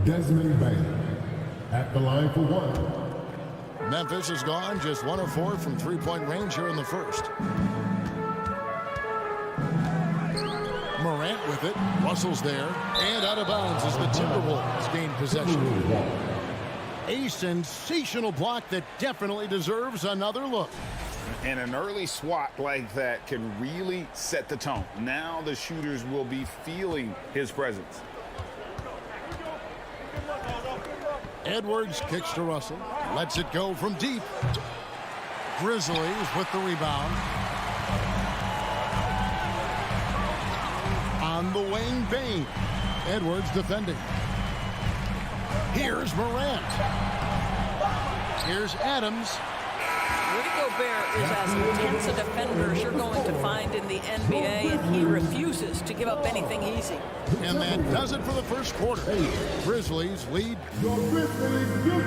Desmond Bain at the line for 1. Memphis has gone just 1 of 4 from three-point range here in the first. Morant with it. Russell's there. And out of bounds as the Timberwolves gain possession. A sensational block that definitely deserves another look. And an early swat like that can really set the tone. Now the shooters will be feeling his presence. Edwards kicks to Russell. Lets it go from deep. Grizzlies with the rebound. On the wing, Bain. Edwards defending. Here's Morant. Here's Adams. Rudy Gobert is as intense a defender as you're going to find in the NBA, and he refuses to give up anything easy. And that does it for the first quarter. Grizzlies lead. Your Grizzlies, you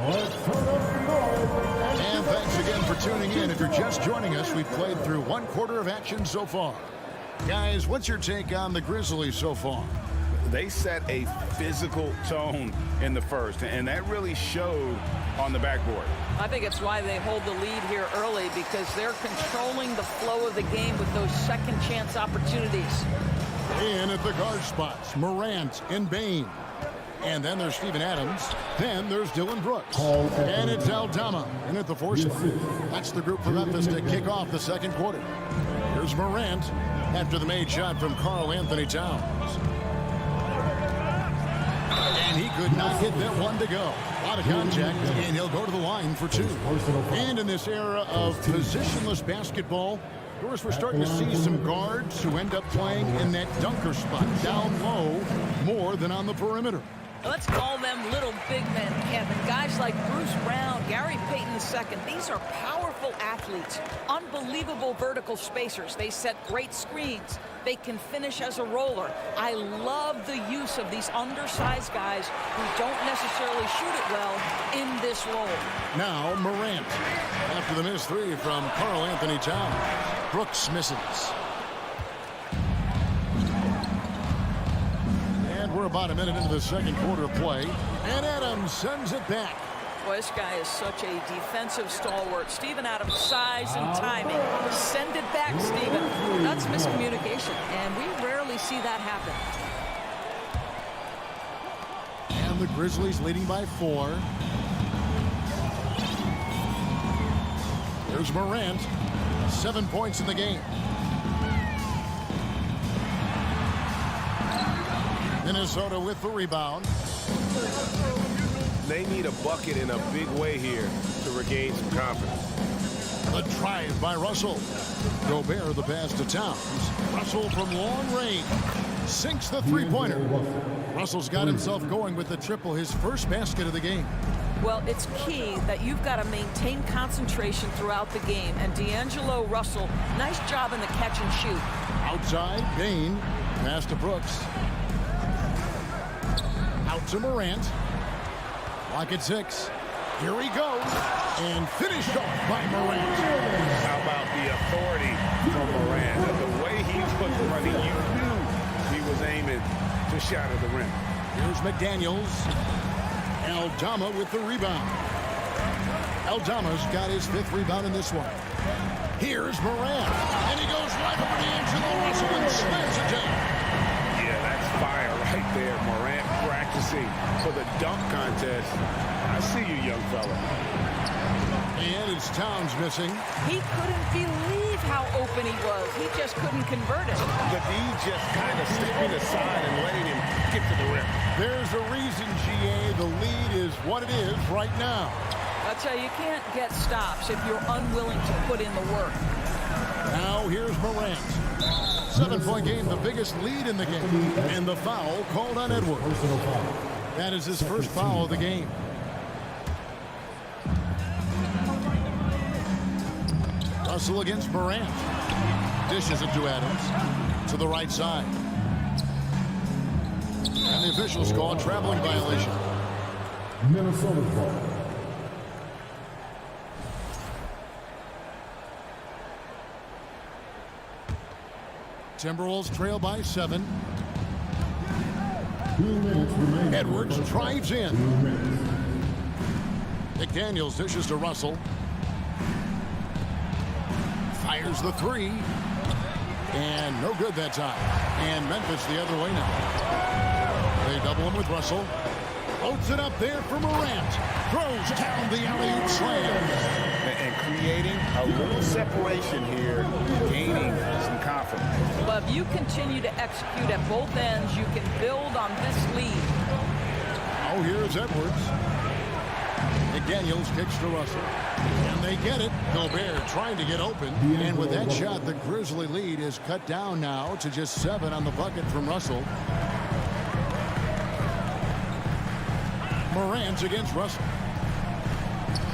Let's turn up the noise. And thanks again for tuning in. If you're just joining us, we've played through 1 quarter of action so far. Guys, what's your take on the Grizzlies so far? They set a physical tone in the first, and that really showed on the backboard. I think it's why they hold the lead here early, because they're controlling the flow of the game with those second chance opportunities. In at the guard spots, Morant and Bain. And then there's Steven Adams. Then there's Dylan Brooks. And it's Aldama in at the 4 spot. That's the group for Memphis to kick off the second quarter. Here's Morant after the made shot from Karl Anthony Towns. And he could not hit that one to go. Out of contact, and he'll go to the line for 2. And in this era of positionless basketball, of course, we're starting to see some guards who end up playing in that dunker spot, down low, more than on the perimeter. Let's call them little big men, Kevin. Guys like Bruce Brown, Gary Payton II. These are powerful athletes, unbelievable vertical spacers. They set great screens. They can finish as a roller. I love the use of these undersized guys who don't necessarily shoot it well in this role. Now Morant, after the missed 3 from Karl Anthony Towns. Brooks misses. And we're about a minute into the second quarter of play. And Adams sends it back. Boy, this guy is such a defensive stalwart. Steven Adams' size and timing. Send it back, Steven. That's miscommunication, and we rarely see that happen. And the Grizzlies leading by 4. There's Morant. 7 points in the game. Minnesota with the rebound. They need a bucket in a big way here to regain some confidence. The drive by Russell. Gobert the pass to Towns. Russell from long range. Sinks the three-pointer. Russell's got himself going with the triple, his first basket of the game. Well, it's key that you've got to maintain concentration throughout the game. And D'Angelo Russell, nice job in the catch and shoot. Outside, Bain. Pass to Brooks. Out to Morant. Clock at 6. Here he goes. And finished off by Morant. How about the authority from Morant? The way he was running, you knew he was aiming to shatter the rim. Here's McDaniels. Aldama with the rebound. Aldama's got his 5th rebound in this one. Here's Morant. And he goes right over D'Angelo Russell and slams it down. Yeah, that's fire right there. Morant practicing for the dunk contest. I see you, young fella. And it's Towns missing. He couldn't believe how open he was. He just couldn't convert it. The D just kind of stepping aside and letting him get to the rim. There's a reason, GA, the lead is what it is right now. That's how you can't get stops if you're unwilling to put in the work. Now here's Morant. 7-point game, the biggest lead in the game. And the foul called on Edwards. That is his first foul of the game. Russell against Morant. Dishes it to Adams. To the right side. And the officials call a traveling violation. Minnesota ball. Timberwolves trail by 7. 2 minutes remaining. Edwards drives in. McDaniels dishes to Russell. Fires the 3. And no good that time. And Memphis the other way now. They double him with Russell. Floats it up there for Morant. Throws down the alley-oop slam. And creating a little separation here, gaining some confidence. But if you continue to execute at both ends, you can build on this lead. Oh, here's Edwards. McDaniels kicks to Russell. And they get it. Gobert trying to get open. And with that shot, the Grizzly lead is cut down now to just 7 on the bucket from Russell. Morant against Russell.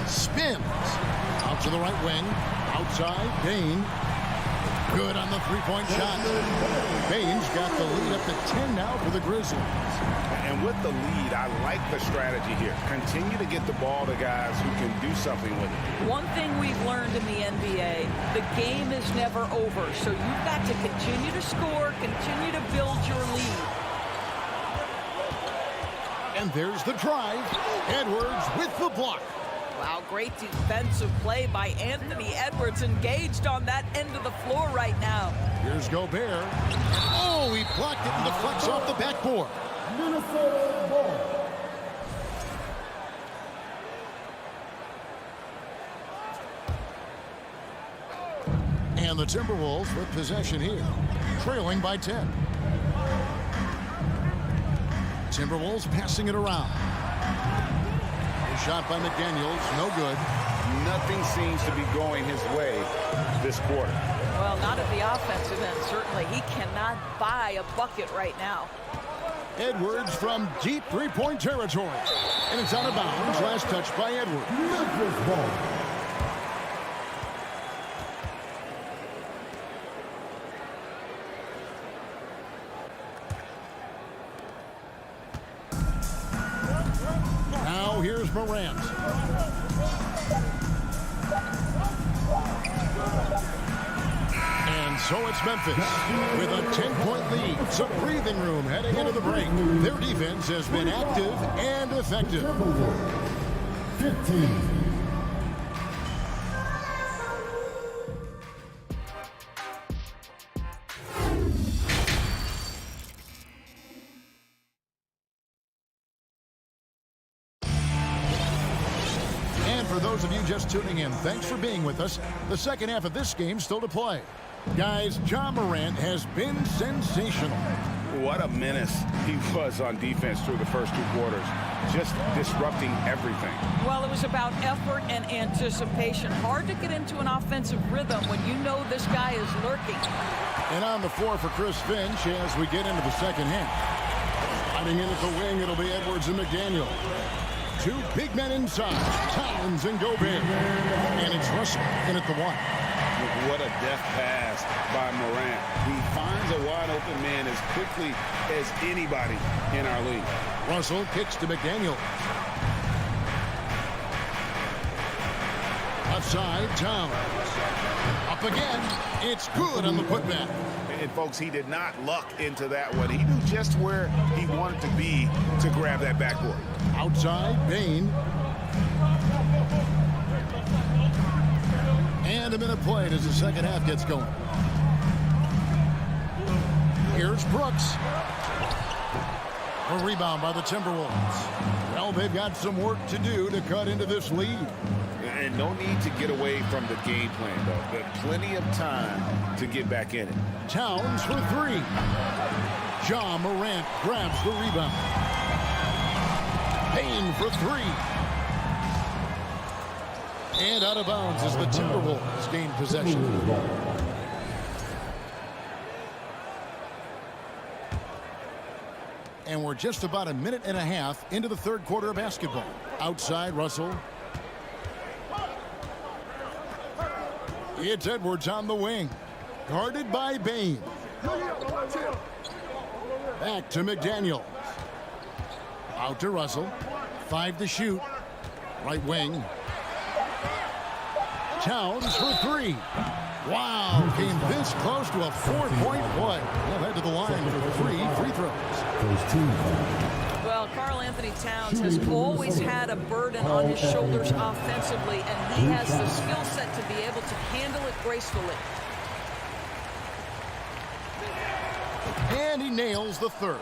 Spins. Out to the right wing. Outside. Bane. Good on the three-point shot. Bane's got the lead up to 10 now for the Grizzlies. And with the lead, I like the strategy here. Continue to get the ball to guys who can do something with it. One thing we've learned in the NBA, the game is never over. So you've got to continue to score, continue to build your lead. And there's the drive. Edwards with the block. Wow, great defensive play by Anthony Edwards, engaged on that end of the floor right now. Here's Gobert. Oh, he blocked it and deflects off the backboard. Minnesota ball. And the Timberwolves with possession here, trailing by 10. Timberwolves passing it around. A shot by McDaniels, no good. Nothing seems to be going his way this quarter. Well, not at the offensive end, certainly. He cannot buy a bucket right now. Edwards from deep three-point territory. And it's out of bounds. Last touch by Edwards. Memphis ball. Now here's Morant. And so it's Memphis with a 10-point lead. Some breathing room heading into the break. Their defense has been active and effective. 15. For those of you just tuning in, thanks for being with us. The second half of this game still to play. Guys, Ja Morant has been sensational. What a menace he was on defense through the first 2 quarters. Just disrupting everything. Well, it was about effort and anticipation. Hard to get into an offensive rhythm when you know this guy is lurking. And on the floor for Chris Finch as we get into the second half. Hiding in at the wing, it'll be Edwards and McDaniel. 2 big men inside, Towns and Gobert. And it's Russell in at the 1. What a deft pass by Morant. He finds a wide open man as quickly as anybody in our league. Russell kicks to McDaniel. Outside, Towns. Up again. It's good on the putback. And folks, he did not luck into that one. He knew just where he wanted to be to grab that backboard. Outside, Bane. And a minute played as the second half gets going. Here's Brooks. A rebound by the Timberwolves. Well, they've got some work to do to cut into this lead. And no need to get away from the game plan, though. But plenty of time to get back in it. Towns for 3. Ja Morant grabs the rebound. Payne for 3. And out of bounds as the Timberwolves gain possession. And we're just about a minute and a half into the third quarter of basketball. Outside, Russell. It's Edwards on the wing. Guarded by Bain. Back to McDaniel. Out to Russell. 5 to shoot. Right wing. Towns for 3. Wow, came this close to a 4-point play. He'll head to the line for 3 free throws. Well, Karl Anthony Towns has always had a burden on his shoulders offensively, and he has the skill set to be able to handle it gracefully. And he nails the third.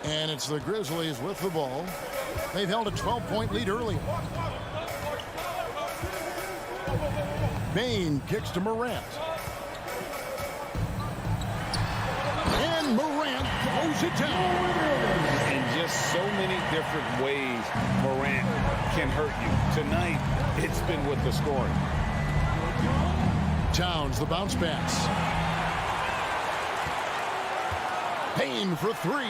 And it's the Grizzlies with the ball. They've held a 12-point lead early. Bain kicks to Morant. And Morant throws it down. In just so many different ways, Morant can hurt you. Tonight, it's been with the scoring. Towns, the bounce pass. Bain for 3.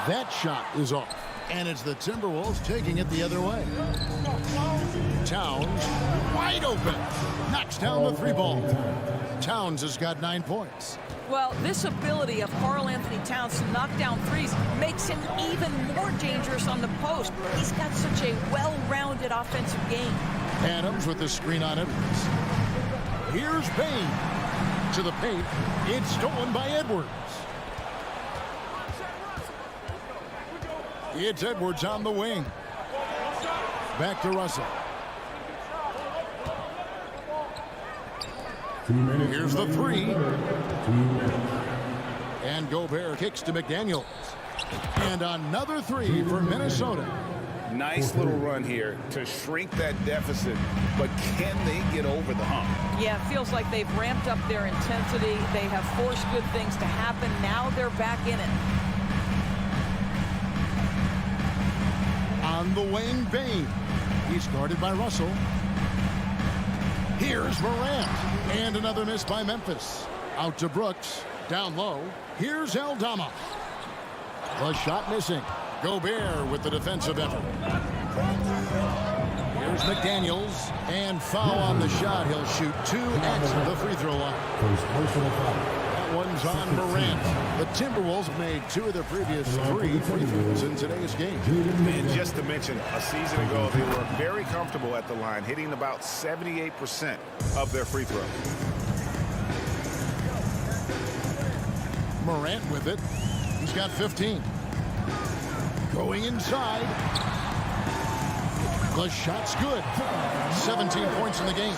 That shot is off. And it's the Timberwolves taking it the other way. Towns, wide open. Knocks down the 3-ball. Towns has got 9 points. Well, this ability of Karl Anthony Towns to knock down threes makes him even more dangerous on the post. He's got such a well-rounded offensive game. Adams with the screen on Edwards. Here's Bain. To the paint. It's stolen by Edwards. It's Edwards on the wing. Back to Russell. Here's the 3. And Gobert kicks to McDaniels. And another 3 for Minnesota. Nice little run here to shrink that deficit, but can they get over the hump? Yeah, it feels like they've ramped up their intensity. They have forced good things to happen. Now they're back in it. On the wing, Bain. He's guarded by Russell. Here's Morant. And another miss by Memphis. Out to Brooks. Down low. Here's Aldama. The shot missing. Gobert with the defensive effort. Here's McDaniels. And foul on the shot. He'll shoot 2 at the free throw line. That one's on Morant. The Timberwolves made 2 of their previous 3 free throws in today's game. And just to mention, a season ago, they were very comfortable at the line, hitting about 78% of their free throws. Morant with it. He's got 15. Going inside. The shot's good. 17 points in the game.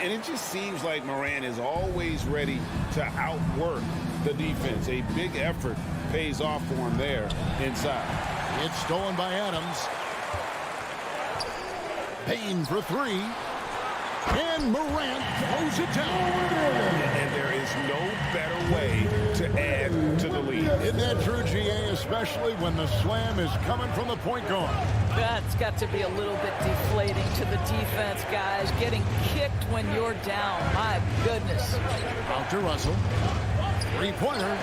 And it just seems like Morant is always ready to outwork the defense. A big effort pays off for him there inside. It's stolen by Adams. Bain for 3. And Morant throws it down. And there is no better way to add to the lead. Isn't that true, GA, especially when the slam is coming from the point guard? That's got to be a little bit deflating to the defense, guys. Getting kicked when you're down. My goodness. Out to Russell. 3-pointer.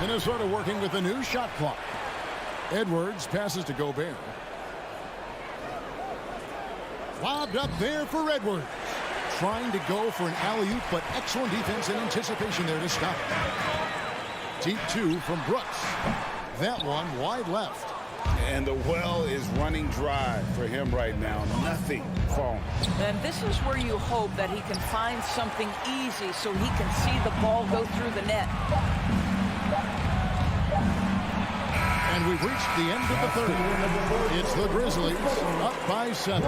Minnesota working with a new shot clock. Edwards passes to Gobert. Lobbed up there for Edwards. Trying to go for an alley-oop, but excellent defense and anticipation there to stop. Deep 2 from Brooks. That one wide left. And the well is running dry for him right now. Nothing falling. And this is where you hope that he can find something easy so he can see the ball go through the net. And we've reached the end of the third. It's the Grizzlies up by 7.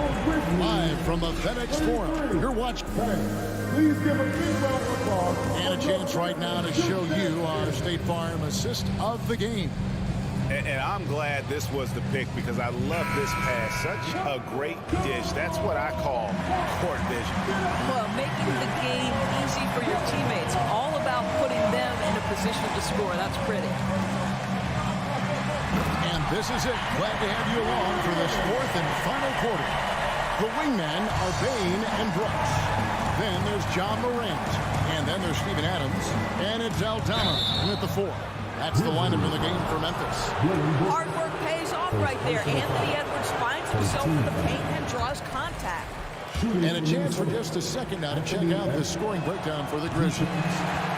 Live from the FedEx Forum. You're watching. Please give a big round of applause. And a chance right now to show you our State Farm assist of the game. And I'm glad this was the pick because I love this pass. Such a great dish. That's what I call court vision. Well, making the game easy for your teammates. All about putting them in a position to score. That's pretty. And this is it. Glad to have you along for this 4th and final quarter. The wingmen are Bain and Brooks. Then there's John Morant. And then there's Steven Adams. And it's Aldama with the 4. That's the lineup in the game for Memphis. Hard work pays off right there. Anthony Edwards finds himself in the paint and draws contact. And a chance for just a second now to check out the scoring breakdown for the Grizzlies.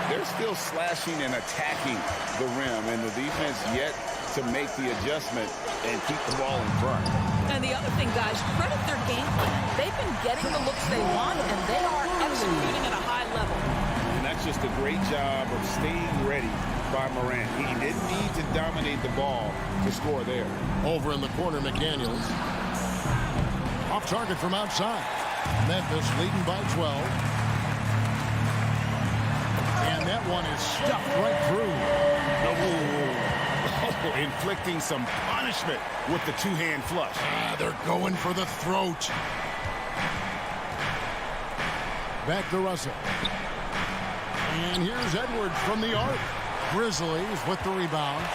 They're still slashing and attacking the rim, and the defense yet to make the adjustment and keep the ball in front. And the other thing, guys, credit their game plan. They've been getting the looks they want, and they are executing at a high level. And that's just a great job of staying ready by Morant. He didn't need to dominate the ball to score there. Over in the corner, McDaniels. Off target from outside. Memphis leading by 12. And that one is stuffed right through. Oh, inflicting some punishment with the two-hand flush. They're going for the throat. Back to Russell. And here's Edwards from the arc. Grizzlies with the rebound.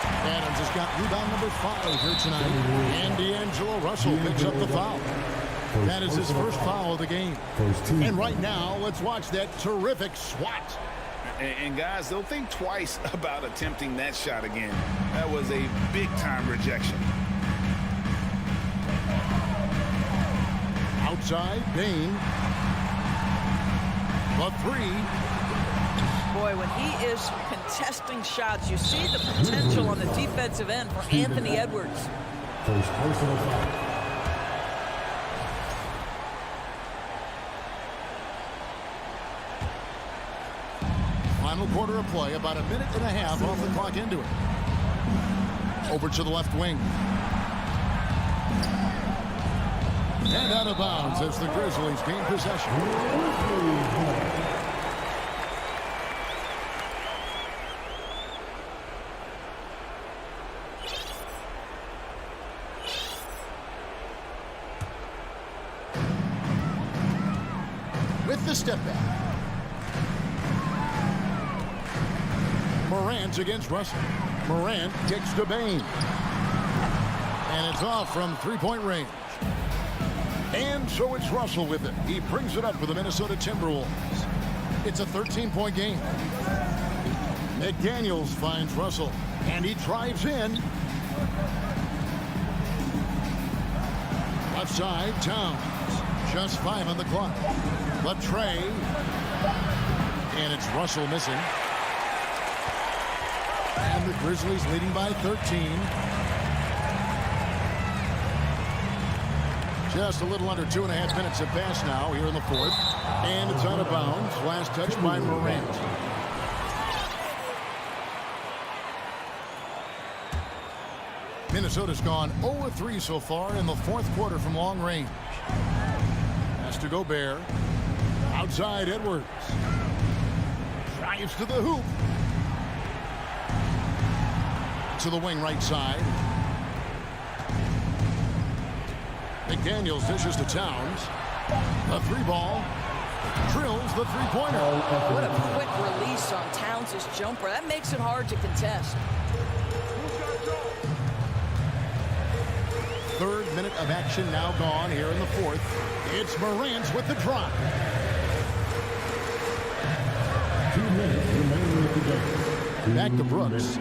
Adams has got rebound number 5 here tonight. And D'Angelo Russell picks up the foul. That is his first foul of the game. And right now, let's watch that terrific swat. And guys, they'll think twice about attempting that shot again. That was a big-time rejection. Outside, Bain. The 3. Boy, when he is contesting shots, you see the potential on the defensive end for Anthony Edwards. First personal foul. Final quarter of play, about a minute and a half off the clock into it. Over to the left wing. And out of bounds as the Grizzlies gain possession. With the step back. Morant against Russell. Morant kicks to Bain. And it's off from three-point range. And so it's Russell with it. He brings it up for the Minnesota Timberwolves. It's a 13-point game. McDaniels finds Russell. And he drives in. Left side, Towns. Just 5 on the clock. But Trey. And it's Russell missing. And the Grizzlies leading by 13. Just a little under 2.5 minutes have passed now here in the fourth. And it's out of bounds. Last touch by Morant. Minnesota's gone 0-3 so far in the fourth quarter from long range. Has to Gobert. Outside Edwards. Drives to the hoop. To the wing right side. McDaniels dishes to Towns. The 3-ball. Drills the three-pointer. What a quick release on Towns' jumper. That makes it hard to contest. Third minute of action now gone here in the fourth. It's Morant with the drop. 2 minutes remaining in the game. Back to Brooks.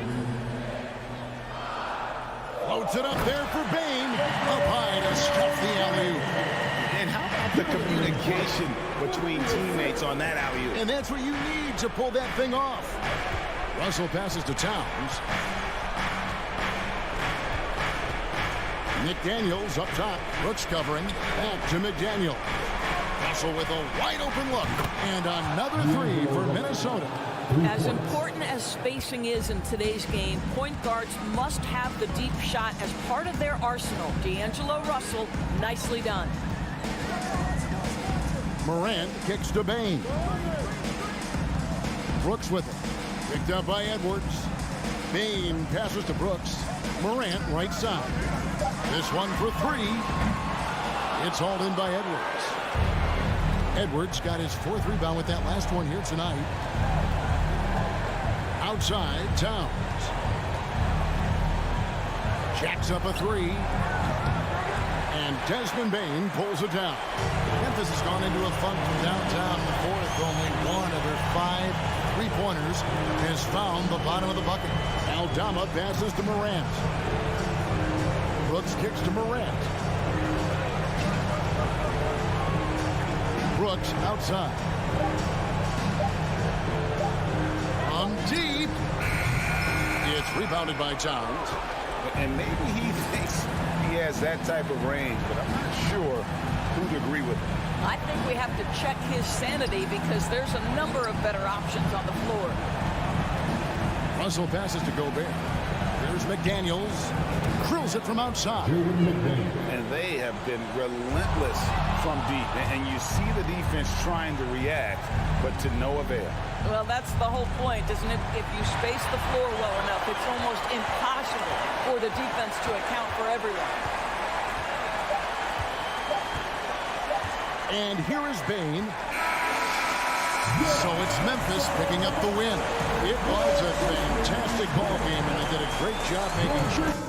Floats it up there for Bain. Up high to stuff the alley-oop. And how about the communication between teammates on that alley-oop? And that's what you need to pull that thing off. Russell passes to Towns. McDaniels up top. Brooks covering. Back to McDaniel. Russell with a wide open look. And another 3 for Minnesota. As important as spacing is in today's game, point guards must have the deep shot as part of their arsenal. D'Angelo Russell, nicely done. Morant kicks to Bain. Brooks with it. Picked up by Edwards. Bain passes to Brooks. Morant right side. This one for 3. It's hauled in by Edwards. Edwards got his 4th rebound with that last one here tonight. Outside, Towns. Jacks up a 3. And Desmond Bain pulls it down. Memphis has gone into a funk from downtown in the fourth. Only one of their 5 3-pointers has found the bottom of the bucket. Aldama passes to Morant. Phoenix kicks to Morant. Brooks outside. From deep. It's rebounded by Towns. And maybe he thinks he has that type of range, but I'm not sure who'd agree with him. I think we have to check his sanity because there's a number of better options on the floor. Russell passes to Gobert. Here's McDaniels. Drills it from outside. And they have been relentless from deep. And you see the defense trying to react, but to no avail. Well, that's the whole point, isn't it? If you space the floor well enough, it's almost impossible for the defense to account for everyone. And here is Bane. So it's Memphis picking up the win. It was a fantastic ball game, and they did a great job making sure.